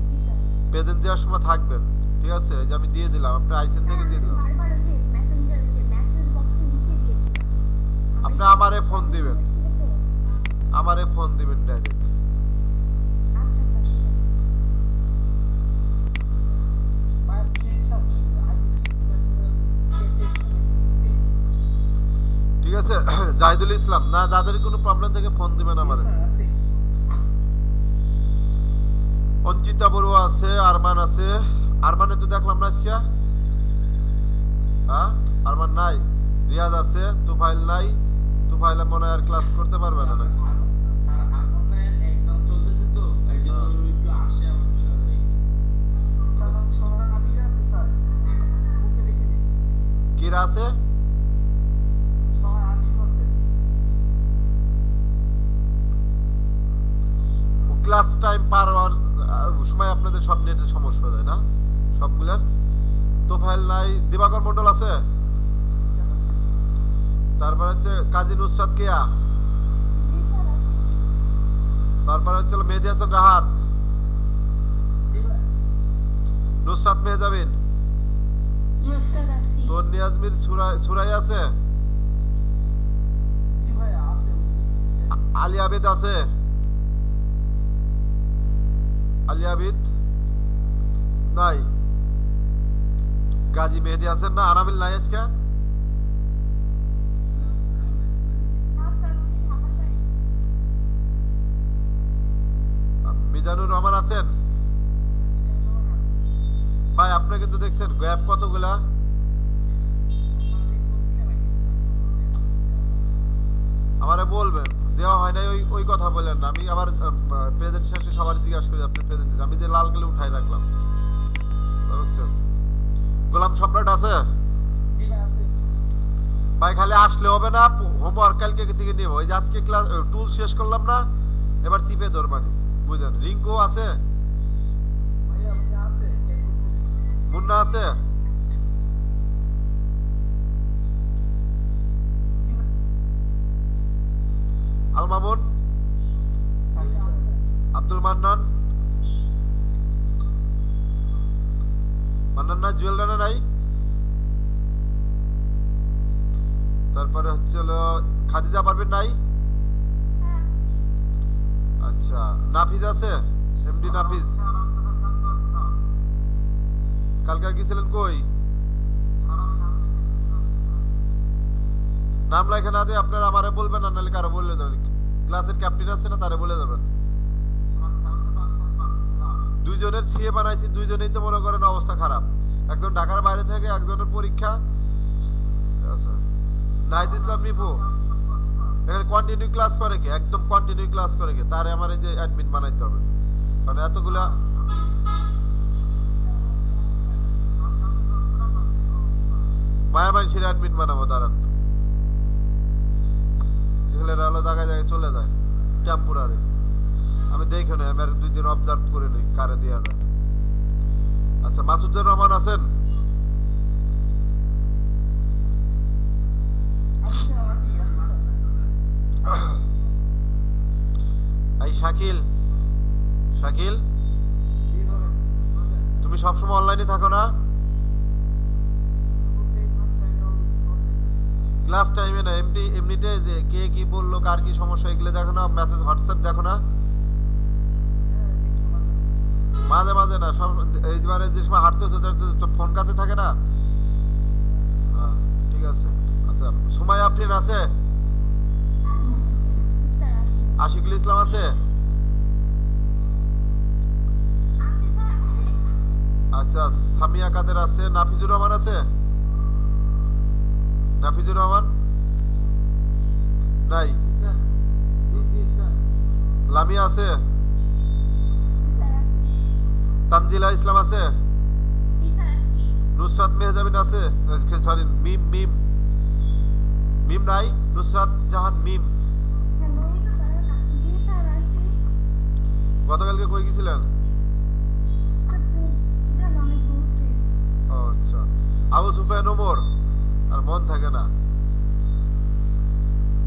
জি স্যার। প্রেজেন্ট দেওয়ার সময় থাকবেন, ঠিক আছে? এই যে আমি দিয়ে দিলাম, আপনি আইসেন থেকে দিয়ে দিলাম। বারবার ওই যে মেসেঞ্জার যে মেসেজ বক্সে লিখে দিয়েছিলাম। আপনি আমারে ফোন দিবেন, আমারে ফোন দিবেন ডাইরেক্ট। আচ্ছা স্যার, ঠিক আছে। ঠিক আছে? জাহিদুল ইসলাম না, যাদের কোনো প্রবলেম থেকে ফোন দিবেন আমারে। অঞ্চিতা বড়ুয়া আছে, আরমান আছে। আরমানে তো দেখলাম না আজকে, হ্যাঁ আরমান নাই। রিয়াজ আছে, তুফাইল নাই। তুফাইল মনে হয় আর ক্লাস করতে পারবে না নাকি? কিরা আছে? ক্লাস টাইম পার হওয়ার সময় আপনাদের সব নেটের সমস্যা হয়ে যায় না সবগুলার? তোফাইল নাই, দিবাকর মন্ডল আছে, তারপর হচ্ছে কাজী নুসরাত কেয়া, জি স্যার আছি। তারপর হচ্ছে মেহেদি হাসান রাহাত, নুসরাত মেহজাবিন, ইয়েস স্যার আছি। তোর নিয়াজমির সুরাই আছে, জি ভাইয়া আছে আলী আবিদ আছে, আলী আবিদ নাই, গাজী মেহেদি হাসান না, আনাবিল নাই আজকে, না স্যার উনি ঢাকার বাইরে। মিজানুর রহমান আছেন? ভাই আপনি কিন্তু দেখছেন গ্যাপ কতগুলা? আমারে বলবেন দেওয়া হয় নাই ওই ওই কথা বলেন না। আমি আবার প্রেজেন্ট শেষে সবার জিজ্ঞাসা করি আপনি প্রেজেন্ট, আমি যে লাল কালি উঠাই রাখলাম বুঝছেন। গোলাম সম্রাট আছে? ভাই খালি আসলে হবে না, হোমওয়ার্ক কালকে থেকে নিব। ওই যে আজকে ক্লাস টুল শেষ করলাম না, এবার চিপে ধরবানি বুঝলেন। রিঙ্কু আছে? ভাইয়া আপনি আছে চেক করতে দিচ্ছি মুন্না আছে? জি আল মামুন, ভাইয়া আব্দুল মান্নান, মান্নান না, জুয়েল রানা নাই, তারপরে হচ্ছে হলো খাদিজা পারবেন নাই, হ্যাঁ আচ্ছা নাফিজ আছে? এমডি নাফিজ কালকে গেছিলেন কই? নাম লেখা না দিয়ে আপনারা আমারে বলবেন না, নাহলে কারো বললে যাবেন। ক্লাসের ক্যাপ্টেন আছে না, তারে বলে যাবেন। দুইজনের সিএ বানাইছি, দুইজনেই তো মনে করেন অবস্থা খারাপ। একজন ঢাকার বাইরে থেকে, একজনের পরীক্ষা। আচ্ছা নাহিদ ইসলাম নিপু এখানে কন্টিনিউ ক্লাস করে কি? একদম কন্টিনিউ ক্লাস করে কি? তারে আমার এই যে অ্যাডমিন বানাইতে হবে, কারণ এতগুলা মায়ামাইশির অ্যাডমিন বানাবো। দাঁড়ান, ছেলেরা হলো জায়গায় জায়গায় চলে যায় টেম্পোরারি। আমি দেখে নেই, আমি আর 2 দিন অবজার্ভ করে নিই কারে দেওয়া যায়। আচ্ছা মাসুদুর রহমান আছেন? এই শাকিল, শাকিল তুমি সবসময় অনলাইনে থাকো না? ক্লাস টাইমে না, এমনিতে যে কে কি বললো, কার কি সমস্যা, এগুলো দেখো না? মেসেজ হোয়াটসঅ্যাপ দেখো না? মাঝে মাঝে না, সব এইবারে যে সময় হাঁটতেছো তো ফোন কাছে থাকে না? হ্যাঁ ঠিক আছে। আচ্ছা সুমাইয়া আফরিন আছে? স্যার আছি। আশিকুল ইসলাম আছে? আছি স্যার আছি। আচ্ছা সামিয়া কাদের আছে? নাফিজুর রহমান আছে? নাফিজুর রহমান নাই? লামিয়া আছে? জি স্যার আছি। তানজিলা ইসলাম আছে? জি স্যার আছি। নুসরাত মেহজাবিন আছে? সরি মিম, মিম মিম নাই? নুসরাত জাহান মিম হ্যালো জি স্যার আছি। গতকালকে কই গেছিলেন? আচ্ছা অনেক বলছি। ও আচ্ছা। আবু সুফিয়ান ওমর, আর মন থাকে না।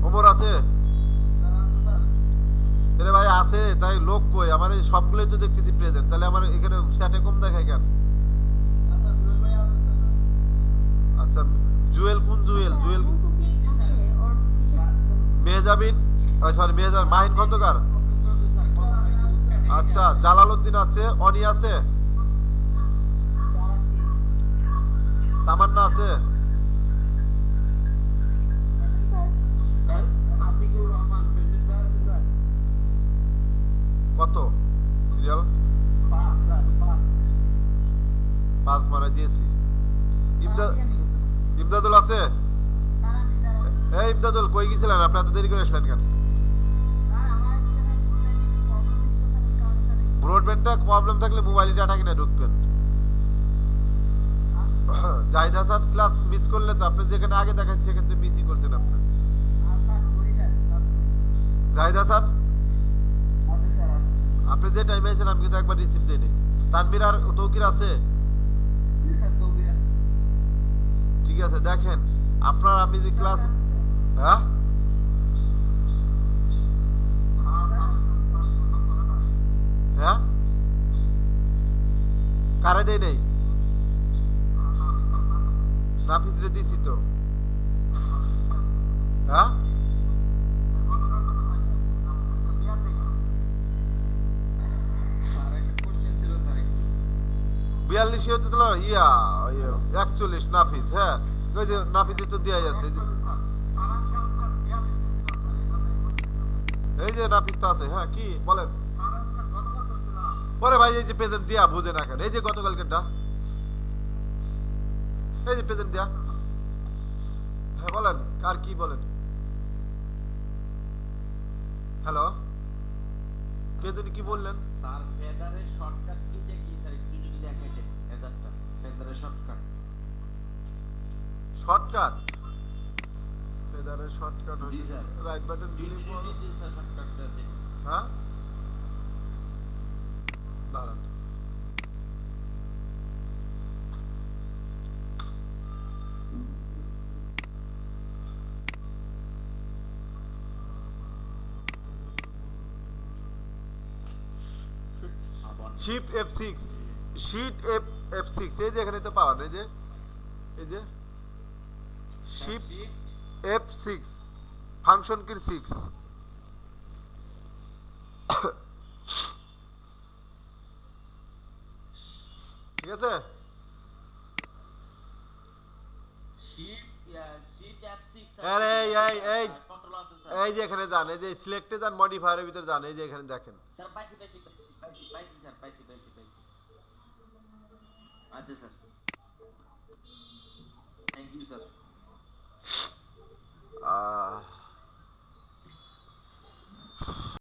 ওমর আছে? আরে ভাই আছে, তাই লোক কই? আমার এই সবগুলোই তো দেখতেছি প্রেজেন্ট, তাহলে আমার এখানে চ্যাটে কম দেখায় কেন? আচ্ছা জুয়েল, কোন জুয়েল? জুয়েল আবু সুফিয়ান আছে ওর কিসের মেহজাবিন, সরি মেহজাবিন, মাহিন খন্দকার। আচ্ছা জালালউদ্দিন আছে, অনি আছে, তামান্না আছে? আতিকুর রহমান প্রেসিডেন্ট আছে স্যার কত সিরিয়াল? 5 স্যার 5 5 মারা দিয়েছি। ইমদাদুল আছে? স্যার আছে স্যার এই ইমদাদুল কই গেছিলেন? আপনি এত দেরি করে আসলেন কেন? স্যার আমার এখানে ব্রডব্যান্ড প্রবলেম ছিল স্যার কারণে স্যার ব্রডব্যান্ডটা প্রবলেম থাকলে মোবাইলে ডাটা কিনে ঢুকবেন। ও জাহিদ হাসান ক্লাস মিস করলে তো আপনি যেখানে আগে দেখাচ্ছেন সেখানে তো মিসই করছেন আপনি। জাহিদ হাসান আপনি যে টাইমে আছেন আমি কিন্তু একবার রিসিভ দিই নাই। তানভীর আর তৌকির আছে? ঠিক আছে দেখেন আপনার আমি যে ক্লাস হ্যাঁ হ্যাঁ কারে দেই নাই? নাফিসরে দিছি তো। হ্যাঁ স্যার একটা কোশ্চেন ছিল স্যার একটু 42 হতে তো ইয়া 41 নাফিস। হ্যাঁ ওই যে নাফিসে তো দেয়াই আছে এই যে নাফিস তো আছে। হ্যাঁ কি বলেন? পরে ভাই এই যে প্রেজেন্ট দিয়া বুঝে না কেন? এই যে গতকালকেরটা এই যে প্রেজেন্ট দিয়া। হ্যাঁ বলেন কার কি বলেন? হ্যালো কে জানি কি বললেন? তার ফেদারের শর্টকাট কিটা কি স্যার একটু যদি দেখাইতেন ফেদারটা ফেদারের শর্টকাট শর্টকাট ফেদারের শর্টকাট জি হচ্ছে স্যার রাইট বাটন দিলে পর জি স্যার শর্টকাটটা আছে হ্যাঁ দাঁড়ান আবার শিফট F6 শিট F6 এই যে এখানে তো পাওয়া এই যে এই যে শিফট F6 ফাংশন কি 6 ঠিক আছে শিট শিট F6 আরে এই কন্ট্রোল আছে স্যার এই যে এখানে যান এই যে সিলেক্টে যান মডিফায়ারের ভিতর যান এই যে এখানে দেখেন স্যার পাইছি স্যার পাইছি আচ্ছা স্যার থ্যাংক ইউ স্যার